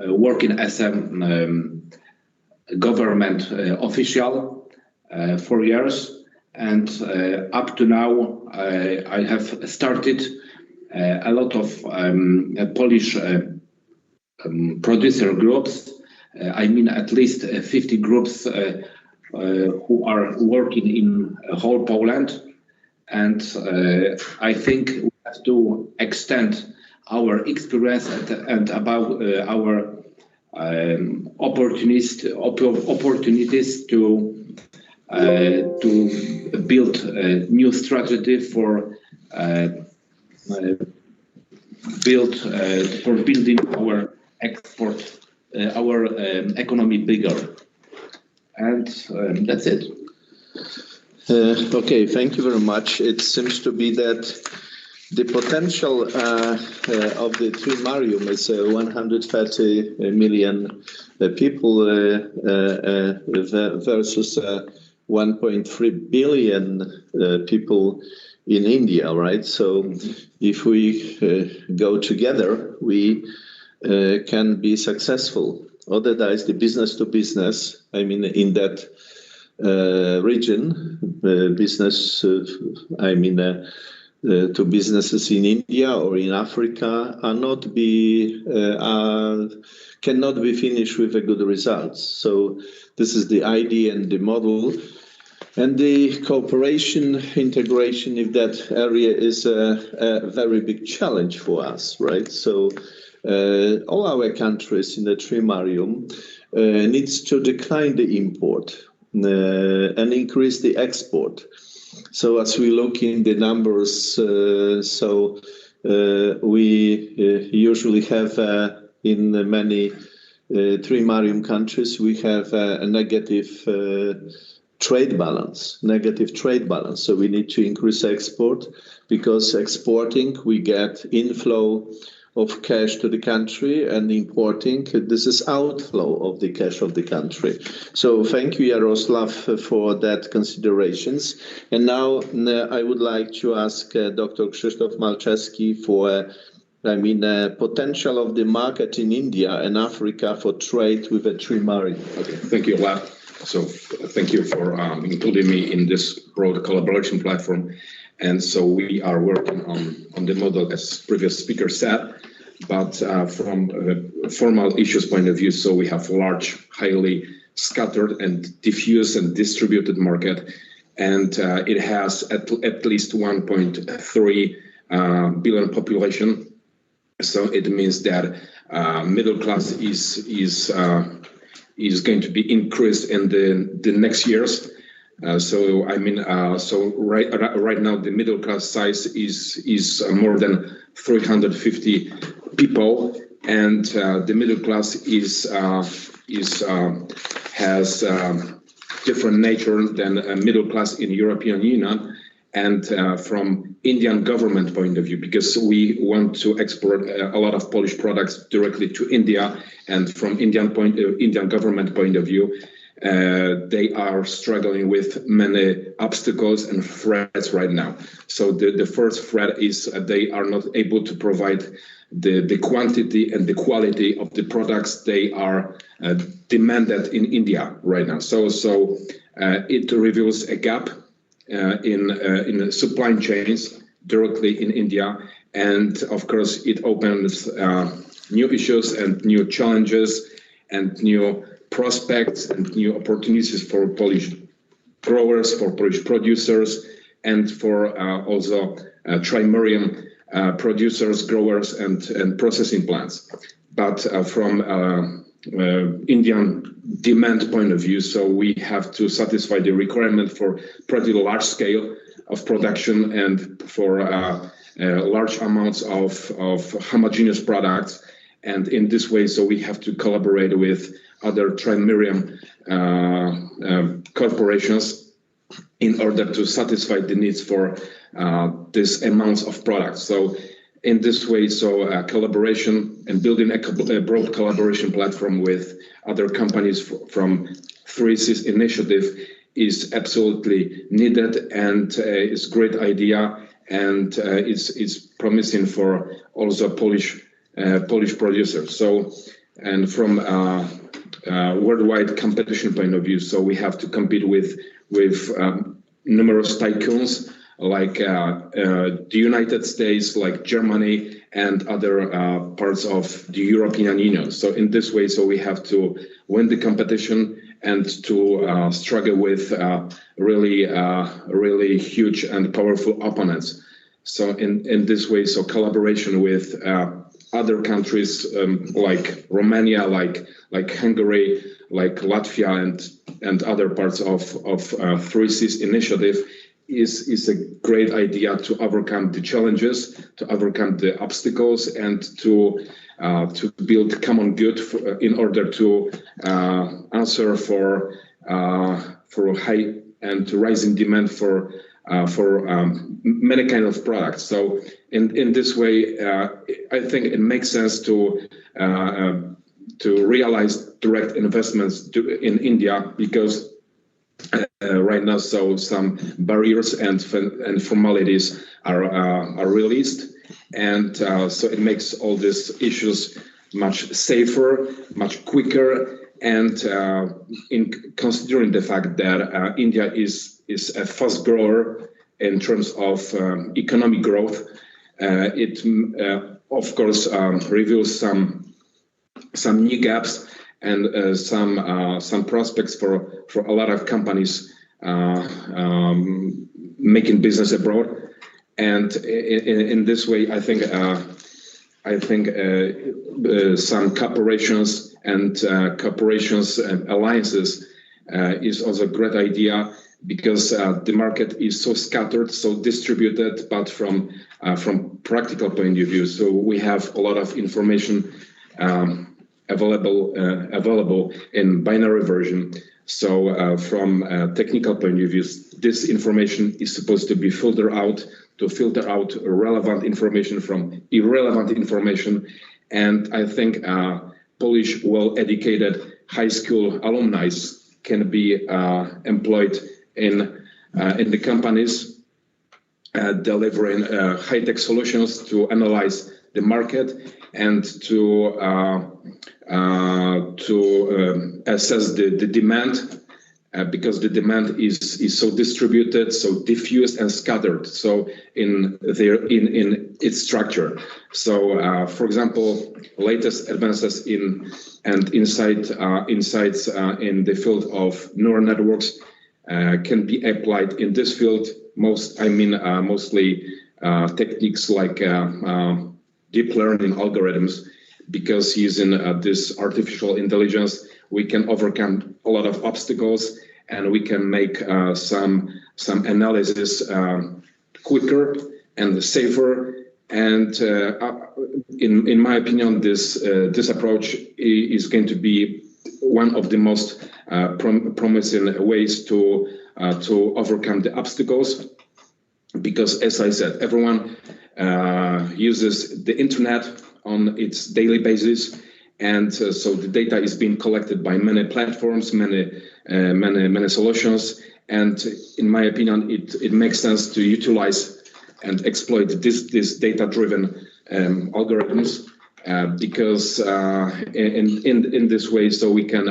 working as a government official 4 years, and up to now I have started a lot of Polish producer groups. At least 50 groups who are working in whole Poland, and I think we have to extend our experience and about our opportunities to build a new strategy for building our export, our economy bigger. And that's it. Okay, thank you very much. It seems to be that the potential of the Tri Marium is 130 million people versus 1.3 billion people in India, right? So if we go together, we can be successful. Otherwise, the business to business, in that region, business, to businesses in India or in Africa cannot be finished with a good results. So this is the idea and the model. And the cooperation, integration in that area is a very big challenge for us, right? So all our countries in the Tri Marium needs to decline the import and increase the export. So as we look in the numbers, we usually have in many Tri Marium countries, we have a negative trade balance. So we need to increase export, because exporting, we get inflow of cash to the country, and importing, this is outflow of the cash of the country. So thank you, Jaroslav, for that considerations. And now I would like to ask Dr. Krzysztof Malczewski for potential of the market in India and Africa for trade with a Tri Marium. Okay, thank you a lot. So thank you for including me in this broad collaboration platform. And so we are working on the model, as previous speaker said, but from a formal issues point of view, so we have large, highly scattered and diffuse and distributed market, and it has at least 1.3 billion population. So it means that middle class is going to be increased in the next years. So right now the middle class size is more than 350 people, and the middle class has different nature than a middle class in European Union, and from Indian government point of view, because we want to export a lot of Polish products directly to India, and from Indian government point of view, they are struggling with many obstacles and threats right now. So the first threat is they are not able to provide the quantity and the quality of the products they are demanded in India right now. So it reveals a gap in supply chains directly in India, and of course it opens new issues and new challenges and new prospects and new opportunities for Polish growers, for Polish producers, and for also Tri Marium producers, growers, and processing plants. But from Indian demand point of view, so we have to satisfy the requirement for pretty large scale of production and for large amounts of homogeneous products. And in this way, so we have to collaborate with other Tri Marium corporations in order to satisfy the needs for these amounts of products. So in this way, so collaboration and building a broad collaboration platform with other companies from 3Cs initiative is absolutely needed, and it's a great idea, and it's promising for also Polish producers. So, and from worldwide competition point of view, so we have to compete with numerous tycoons like the United States, like Germany, and other parts of the European Union. So in this way, so we have to win the competition and to struggle with really huge and powerful opponents. So in this way, so collaboration with other countries like Romania, like Hungary, like Latvia, and other parts of 3Cs initiative is a great idea to overcome the challenges, to overcome the obstacles, and to build common good in order to answer for high and rising demand for many kind of products. So in this way, I think it makes sense to realize direct investments in India, because right now, so some barriers and formalities are released, and so it makes all these issues much safer, much quicker, and in considering the fact that India is a fast grower in terms of economic growth. It of course reveals some new gaps and some prospects for a lot of companies making business abroad. And in this way, I think some cooperations and alliances is also a great idea, because the market is so scattered, so distributed, but from practical point of view. So we have a lot of information available in binary version. So from a technical point of view, this information is supposed to be filter out relevant information from irrelevant information. And I think Polish well-educated high school alumni can be employed in the companies delivering high-tech solutions to analyze the market and to assess the demand, because the demand is so distributed, so diffused and scattered. So in its structure. So, for example, latest advances insights in the field of neural networks can be applied in this field. Mostly techniques like deep learning algorithms, because using this artificial intelligence, we can overcome a lot of obstacles, and we can make some analysis quicker and safer. And in my opinion, this approach is going to be one of the most promising ways to overcome the obstacles, because, as I said, everyone uses the internet on its daily basis, and so the data is being collected by many platforms, many solutions, and in my opinion, it makes sense to utilize and exploit this data-driven algorithms, because in this way, so we can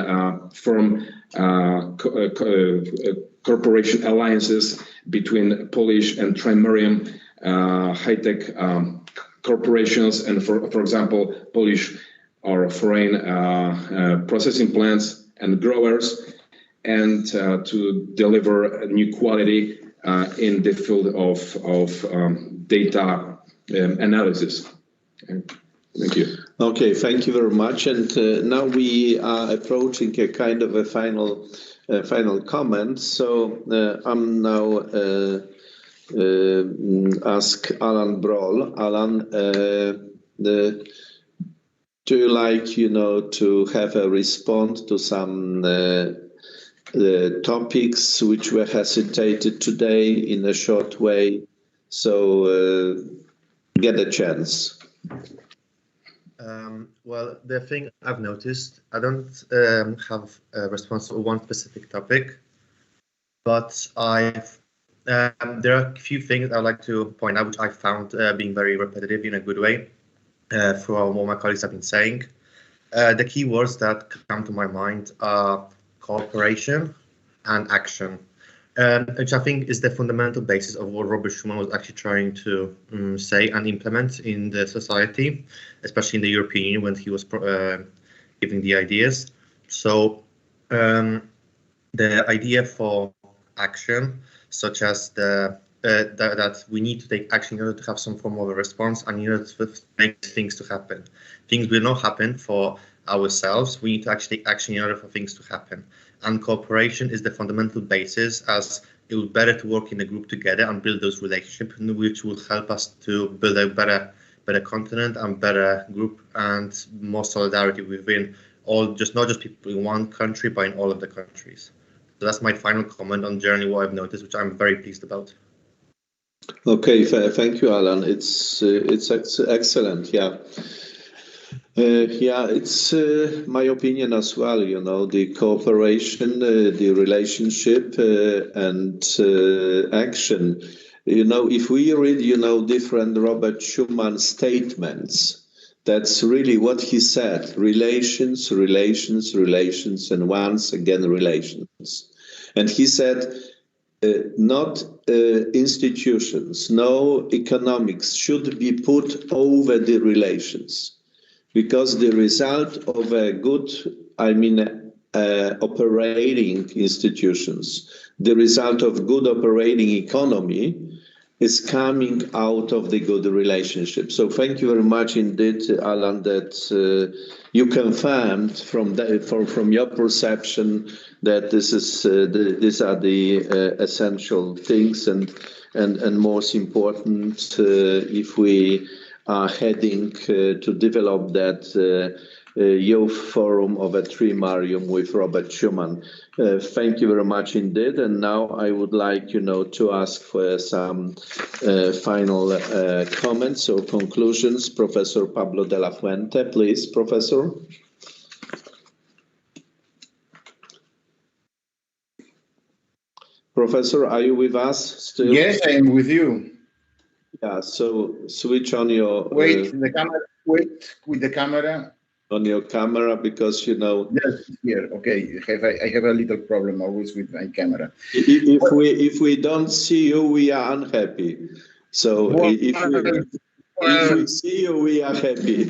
form corporation alliances between Polish and Tri Marium high-tech corporations, and for example, Polish or foreign processing plants and growers, and to deliver a new quality in the field of data analysis. Thank you. Okay, thank you very much. And now we are approaching a kind of a final comment. So I'm now ask Alan Broll. Alan, do you like, to have a response to some topics which were hesitated today in a short way? So get a chance. Well, the thing I've noticed, I don't have a response to one specific topic, but there are a few things I'd like to point out which I found being very repetitive in a good way from what my colleagues have been saying. The key words that come to my mind are cooperation and action, which I think is the fundamental basis of what Robert Schuman was actually trying to say and implement in the society, especially in the European Union when he was giving the ideas. So the idea for action, such as that we need to take action in order to have some form of a response and in order to make things to happen. Things will not happen for ourselves. We need to actually take action in order for things to happen. And cooperation is the fundamental basis, as it will be better to work in a group together and build those relationships, which will help us to build a better continent and better group and more solidarity within not just people in one country, but in all of the countries. So that's my final comment on generally what I've noticed, which I'm very pleased about. Okay, thank you, Alan. It's excellent. Yeah. It's my opinion as well, the cooperation, the relationship and action. If we read, different Robert Schuman statements, that's really what he said: relations, relations, relations, and once again relations. And he said, not institutions, no economics should be put over the relations, because the result of a good, operating institutions, the result of good operating economy is coming out of the good relationship. So thank you very much indeed, Alan, that you confirmed from your perception that these are the essential things and most important if we are heading to develop that youth forum of a Tri Marium with Robert Schuman. Thank you very much indeed. And now I would like, to ask for some final comments or conclusions. Professor Pablo de la Fuente, please, Professor. Professor, are you with us still? Yes, I am with you. Yeah, so switch on your... Wait with the camera. On your camera, because Yes, here. Okay, I have a little problem always with my camera. If we don't see you, we are unhappy. So if we see you, we are happy.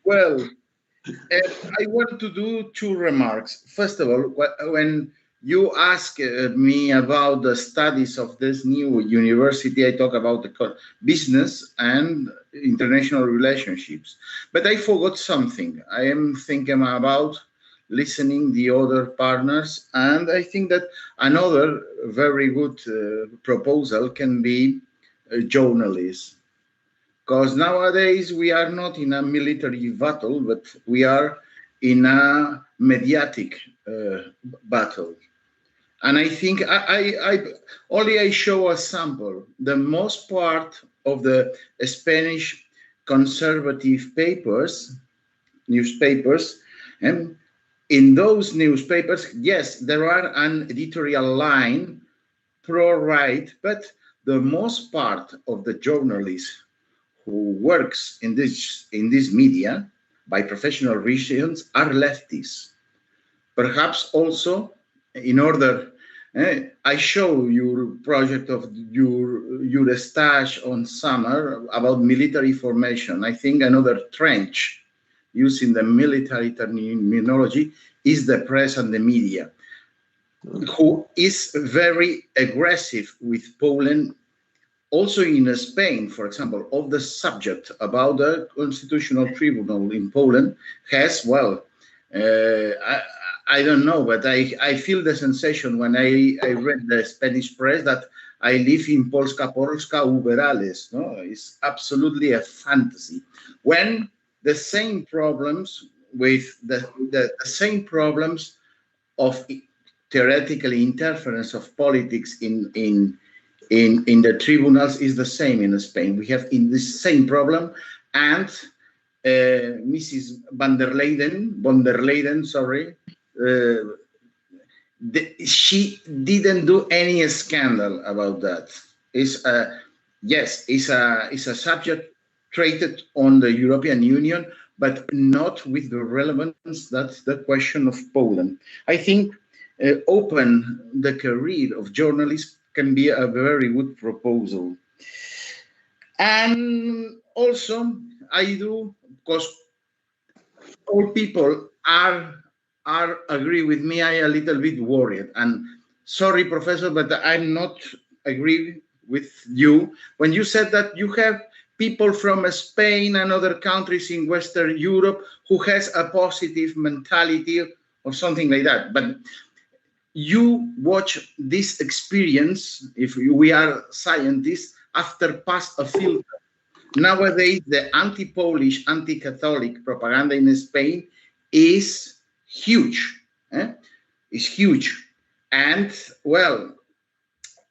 Well, I want to do two remarks. First of all, when you ask me about the studies of this new university, I talk about the business and international relationships. But I forgot something. I am thinking about listening the other partners, and I think that another very good proposal can be journalism. Because nowadays we are not in a military battle, but we are in a mediatic battle. And I think I show a sample. The most part of the Spanish conservative newspapers, and in those newspapers, yes, there are an editorial line pro-right, but the most part of the journalists who works in this media by professional reasons are leftists. Perhaps also, in order, I show your project of your stage on summer about military formation. I think another trench using the military terminology is the press and the media, who is very aggressive with Poland. Also in Spain, for example, of the subject about the constitutional tribunal in Poland has, well, I don't know, but I feel the sensation when I read the Spanish press that I live in Polska uberales. No, it's absolutely a fantasy. When the same problems with the same problems of theoretical interference of politics in the tribunals is the same in Spain. We have in this same problem, and Mrs. von der Leyen, sorry, she didn't do any scandal about that. It's a subject treated on the European Union, but not with the relevance that's the question of Poland. I think open the career of journalists can be a very good proposal. And also, I do, because all people are agree with me, I am a little bit worried. And sorry, Professor, but I'm not agree with you when you said that you have people from Spain and other countries in Western Europe who has a positive mentality or something like that. But you watch this experience, if we are scientists, after past a filter. Nowadays, the anti-Polish, anti-Catholic propaganda in Spain is huge. It's huge. And, well,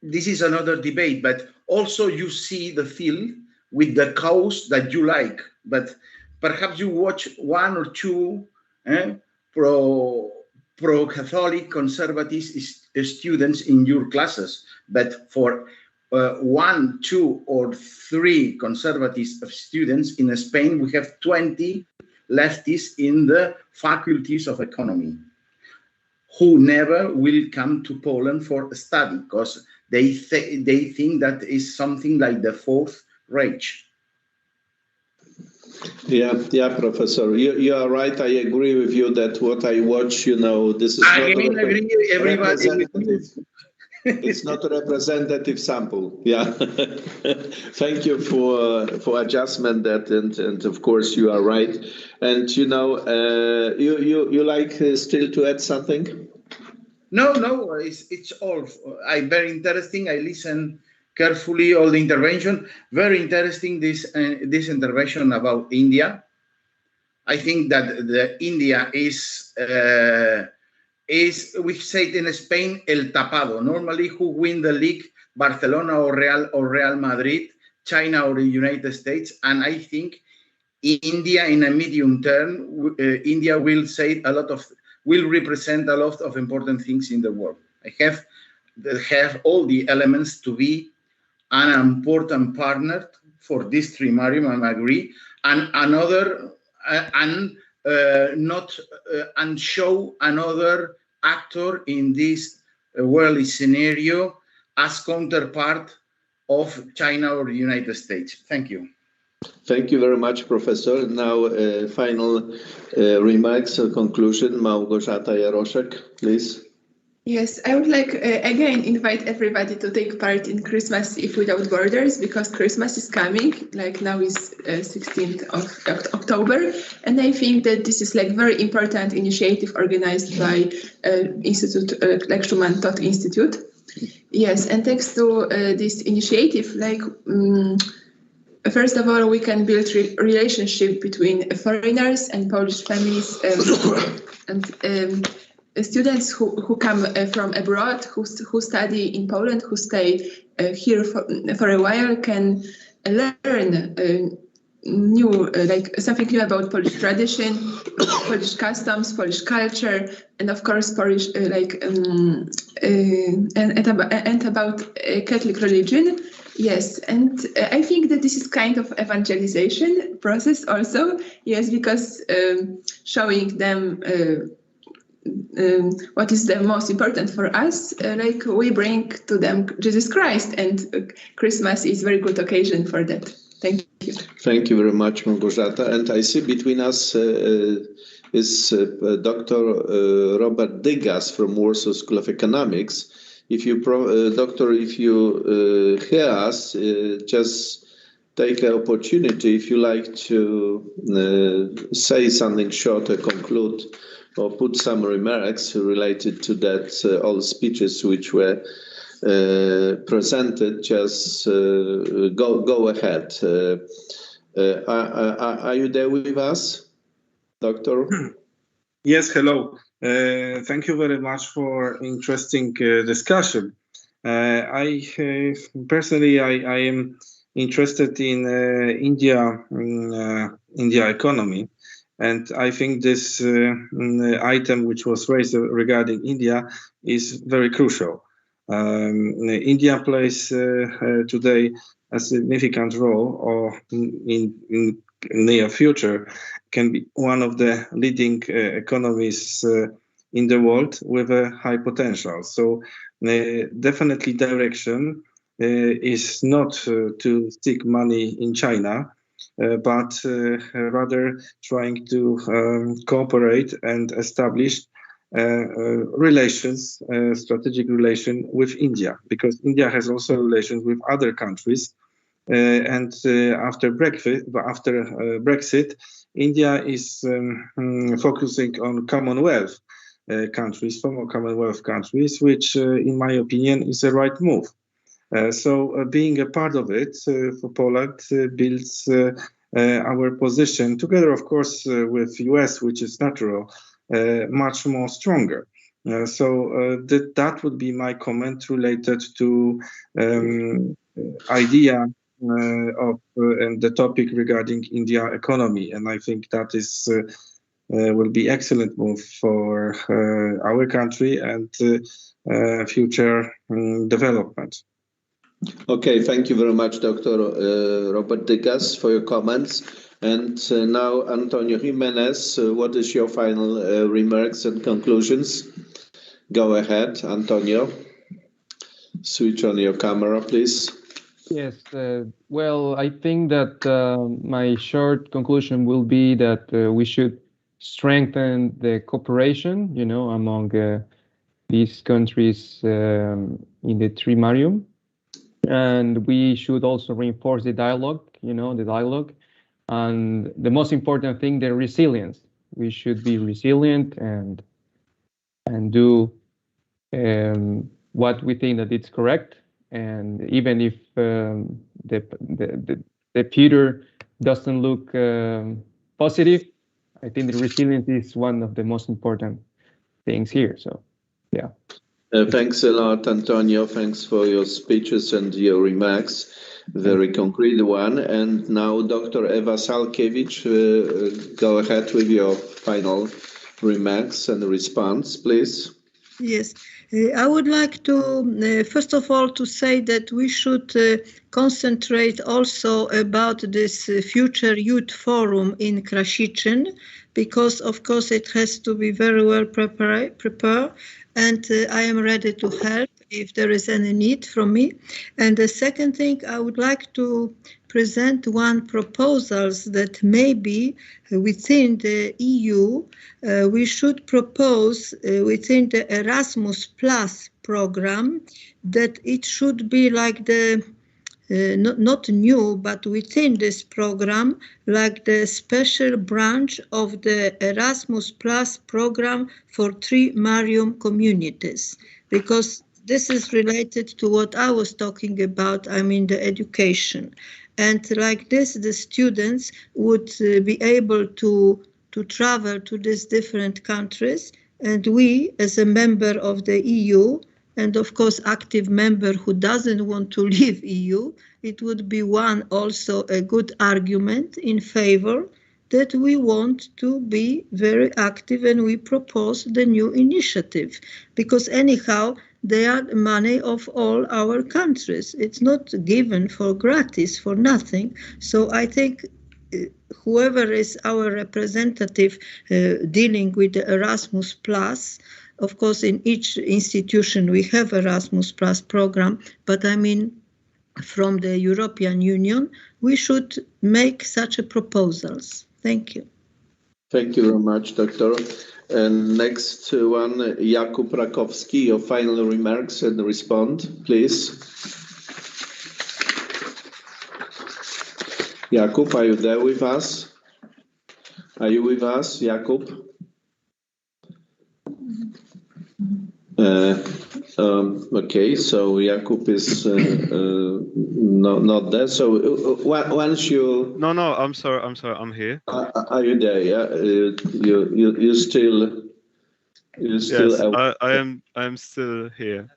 this is another debate, but also you see the field with the cause that you like. But perhaps you watch one or two pro-Catholic conservative students in your classes, but for 1, 2, or 3 conservative students in Spain, we have 20 leftists in the faculties of economy, who never will come to Poland for a study because they think that is something like the Fourth Reich. Yeah, Professor, you are right. I agree with you that what I watch, this is representative. It's not a representative sample. Yeah. Thank you for adjustment that, and of course you are right. And you like still to add something? No, it's all very interesting. I listen carefully all the intervention. Very interesting this intervention about India. I think that India is we say it in Spain el tapado. Normally, who win the league, Barcelona or Real Madrid, China or the United States, and I think India in a medium term, India will represent a lot of important things in the world. I have all the elements to be an important partner for this Tri Marium, I agree, and show another actor in this worldly scenario as counterpart of China or the United States. Thank you. Thank you very much, Professor. Now, final remarks or conclusion, Małgorzata Jaroszek, please. Yes, I would like again invite everybody to take part in Christmas Eve Without Borders, because Christmas is coming. Like now is 16th of October, and I think that this is like very important initiative organized by Institute like Schuman Thoughts Institute. Yes, and thanks to this initiative, like first of all, we can build relationship between foreigners and Polish families and students who come from abroad, who study in Poland, who stay here for a while, can learn new, like something new about Polish tradition, Polish customs, Polish culture, and of course Polish and about Catholic religion. Yes, and I think that this is kind of evangelization process also. Yes, because showing them what is the most important for us, like we bring to them Jesus Christ, and Christmas is very good occasion for that. Thank you. Thank you very much, Małgorzata. And I see between us is Dr. Robert Dygas from Warsaw School of Economics. If you, Doctor, if you hear us, just take an opportunity if you like to say something short or conclude, or put some remarks related to that, all speeches which were presented. Just go ahead. Are you there with us, Doctor? Yes, hello. Thank you very much for interesting discussion. I personally am interested in India economy. And I think this item which was raised regarding India is very crucial. India plays today a significant role, or in near future can be one of the leading economies in the world with a high potential. So definitely direction is not to seek money in China, but rather trying to cooperate and establish relations, strategic relation with India, because India has also relations with other countries. And after Brexit, India is focusing on Commonwealth countries, former Commonwealth countries, which in my opinion is the right move. So being a part of it for Poland builds our position together, of course, with US, which is natural, much more stronger. That would be my comment related to idea of and the topic regarding India economy, and I think that is will be excellent move for our country and future development. Okay, thank you very much, Dr. Robert Dygas, for your comments. And now, Antonio Jimenez, what is your final remarks and conclusions? Go ahead, Antonio. Switch on your camera, please. Yes, well, I think that my short conclusion will be that we should strengthen the cooperation, among these countries in the Tri Marium. And we should also reinforce the dialogue, and the most important thing, the resilience. We should be resilient and do what we think that it's correct. And even if the future doesn't look positive, I think the resilience is one of the most important things here. So, yeah. Thanks a lot, Antonio. Thanks for your speeches and your remarks. Very concrete one. And now, Dr. Eva Salkiewicz, go ahead with your final remarks and response, please. Yes, I would like to, first of all, to say that we should concentrate also about this future youth forum in Krasiczyn, because, of course, it has to be very well prepared, and I am ready to help if there is any need from me. And the second thing, I would like to present one proposals that maybe within the EU we should propose within the Erasmus Plus program that it should be like the not new, but within this program, like the special branch of the Erasmus Plus program for Tri Marium communities, because this is related to what I was talking about, I mean the education. And like this, the students would be able to travel to these different countries, and we, as a member of the EU, and of course active member who doesn't want to leave EU, it would be one also a good argument in favor that we want to be very active and we propose the new initiative. Because anyhow, they are the money of all our countries. It's not given for gratis, for nothing. So I think whoever is our representative dealing with the Erasmus Plus, of course, in each institution we have Erasmus Plus program, but I mean, from the European Union, we should make such a proposals. Thank you. Thank you very much, Doctor. And next one, Jakub Rakowski, your final remarks and respond, please. Jakub, are you there with us? Are you with us, Jakub? Okay, so Jakub is not there. So once you no, I'm sorry, I'm here. Are you there? Yeah, you still. Yes, I am still here.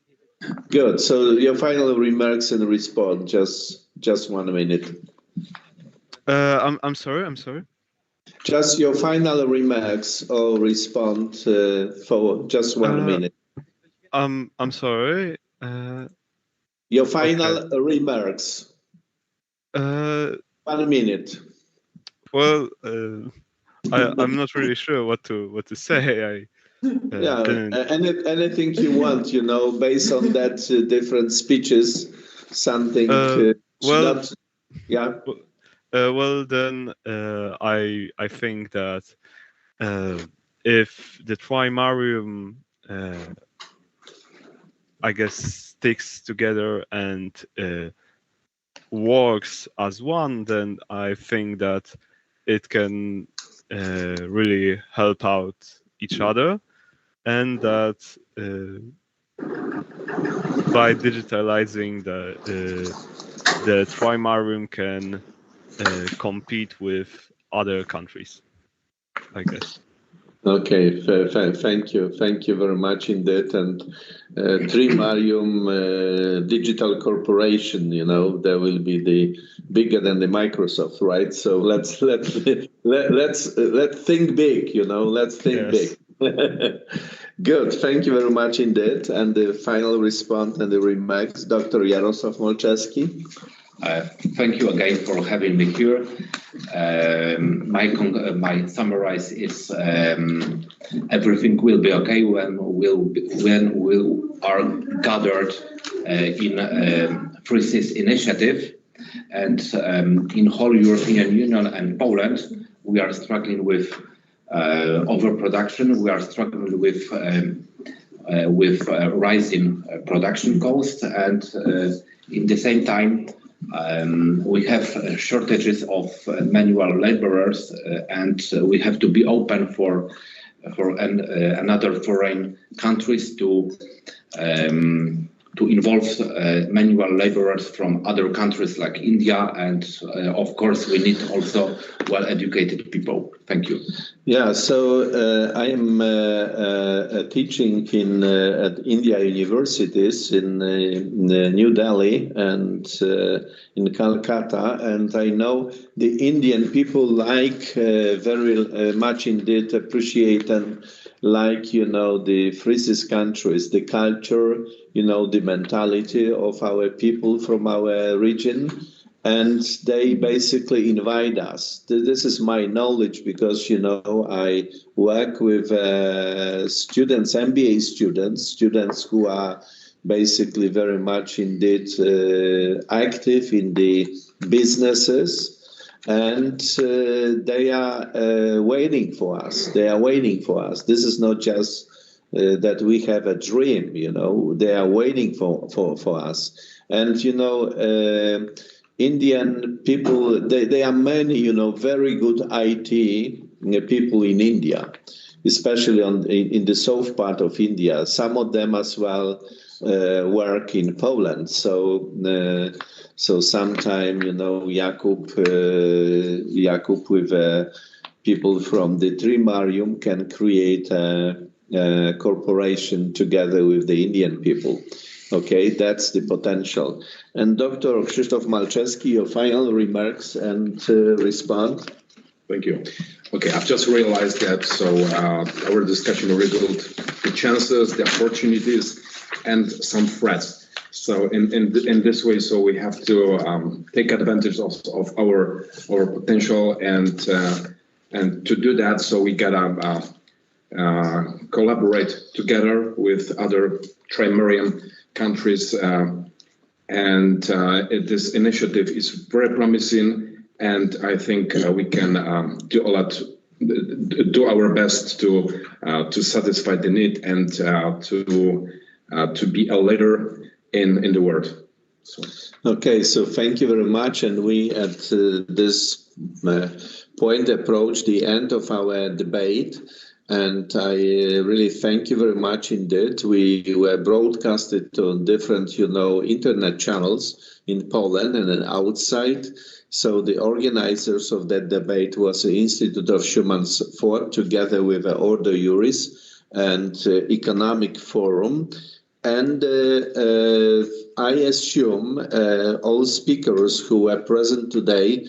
Good. So your final remarks and response. Just 1 minute. I'm sorry. Just your final remarks or respond for just 1 minute. I'm sorry. Your final remarks. 1 minute. Well, I'm not really sure what to say. Anything you want, based on that different speeches, something. Well, then I think that if the Tri Marium I guess sticks together and works as one, then I think that it can really help out each other, and that by digitalizing the Tri Marium can compete with other countries, I guess. Okay, thank you very much indeed. And Tri Marium Digital Corporation, there will be the bigger than the Microsoft, right? So let's think big, let's think big. Good, thank you very much indeed. And the final response and the remarks, Dr. Jarosław Molczewski. Thank you again for having me here. My summarize is everything will be okay when we are gathered in Free Seas initiative, and in whole European Union and Poland we are struggling with overproduction. We are struggling with rising production costs, and in the same time we have shortages of manual laborers, and we have to be open for another foreign countries to involve manual laborers from other countries like India, and of course we need also well-educated people. Thank you. Yeah, so I am teaching at India universities in New Delhi and in Calcutta, and I know the Indian people like very much indeed appreciate and like, you know, the Free Seas countries, the culture, you know, the mentality of our people from our region. And they basically invite us. This is my knowledge because, you know, I work with students, MBA students who are basically very much indeed active in the businesses, and they are waiting for us. They are waiting for us. This is not just that we have a dream, you know, they are waiting for us. And, you know, Indian people, there are many, you know, very good IT people in India, especially in the south part of India. Some of them as well work in Poland. So sometime, you know, Jakub with people from the Tri Marium can create a corporation together with the Indian people. Okay, that's the potential. And Dr. Krzysztof Malczewski, your final remarks and respond. Thank you. Okay, I've just realized that, so our discussion revealed the chances, the opportunities, and some threats. So in this way, so we have to take advantage of our potential, and to do that, so we gotta collaborate together with other Tri Marium countries, and this initiative is very promising, and I think we can do our best to satisfy the need and to be a leader in the world. So. Okay, so thank you very much, and we at this point approach the end of our debate. And I really thank you very much indeed. We were broadcasted on different, you know, internet channels in Poland and then outside. So the organizers of that debate was the Institute of Schuman Thoughts together with Ordo Iuris and Economic Forum. And I assume all speakers who were present today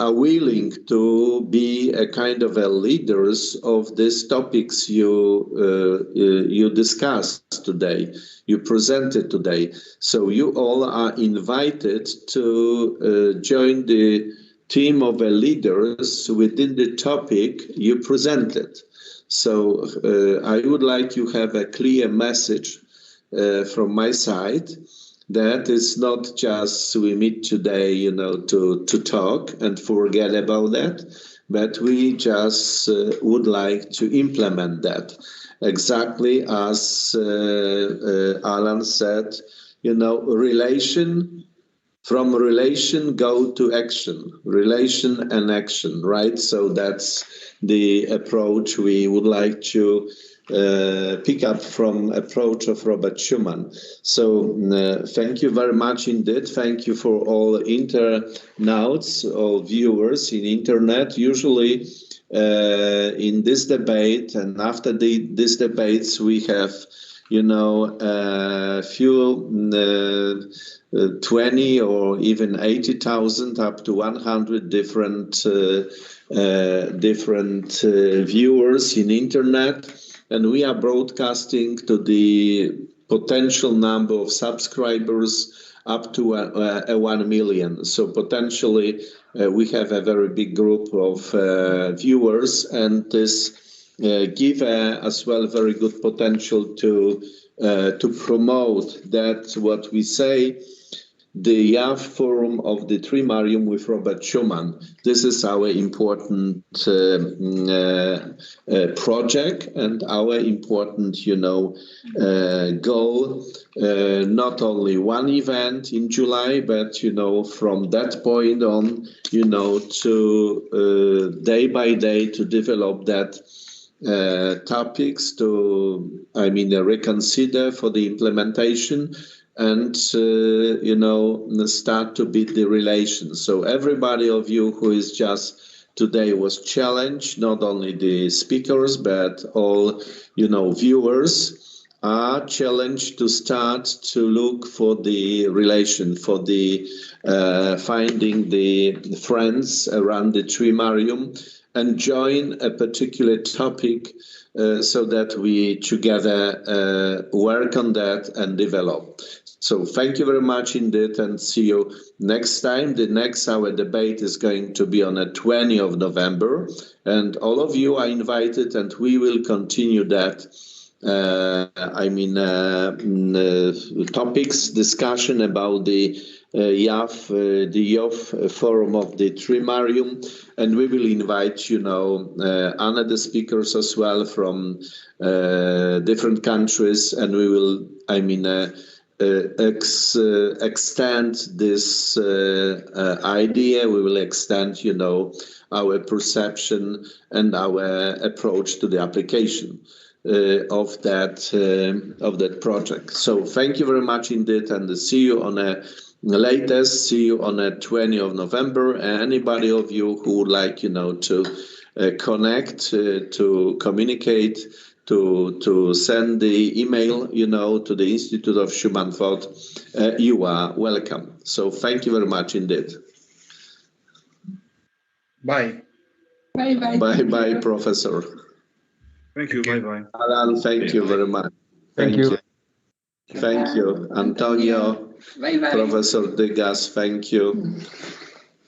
are willing to be a kind of a leaders of these topics you discussed today, you presented today. So you all are invited to join the team of leaders within the topic you presented. So I would like to have a clear message from my side. That is not just we meet today, you know, to talk and forget about that, but we just would like to implement that. Exactly as Alan said, you know, from relation go to action, relation and action, right? So that's the approach we would like to pick up from approach of Robert Schuman. So thank you very much indeed. Thank you for all internauts, all viewers in internet. Usually in this debate and after these debates we have, you know, a few 20 or even 80,000 up to 100 different viewers in internet. And we are broadcasting to the potential number of subscribers up to 1 million. So potentially we have a very big group of viewers, and this give as well very good potential to promote that what we say, the YAF Forum of the Tri Marium with Robert Schuman. This is our important project and our important, goal. Not only one event in July, but, from that point on, to day by day to develop that topics to, reconsider for the implementation and, start to build the relations. So everybody of you who is just today was challenged, not only the speakers, but all, viewers are challenged to start to look for the relation, for the finding the friends around the Tri Marium and join a particular topic so that we together work on that and develop. So thank you very much indeed, and see you next time. The next our debate is going to be on the 20th of November, and all of you are invited, and we will continue that topics discussion about the YAF, the YOF Forum of the Tri Marium, and we will invite, other speakers as well from different countries, and we will, extend this idea. We will extend, our perception and our approach to the application of that project. So thank you very much indeed, and see you on a latest. See you on the 20th of November. Anybody of you who would like, to connect, to communicate, to send the email, to the Institute of Schuman Thoughts, you are welcome. So thank you very much indeed. Bye. Bye bye. Bye bye, Professor. Thank you. Bye bye. Alan, thank you very much. Thank you. Thank you, Antonio. Bye bye. Professor Degas, thank you.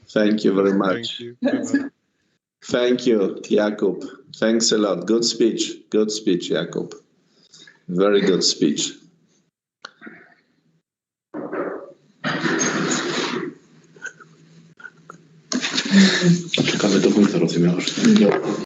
Thank you very much. Thank you. Thank you, Jakub. Thanks a lot. Good speech. Good speech, Jakub. Very good speech. Czekamy do końca, rozumiesz?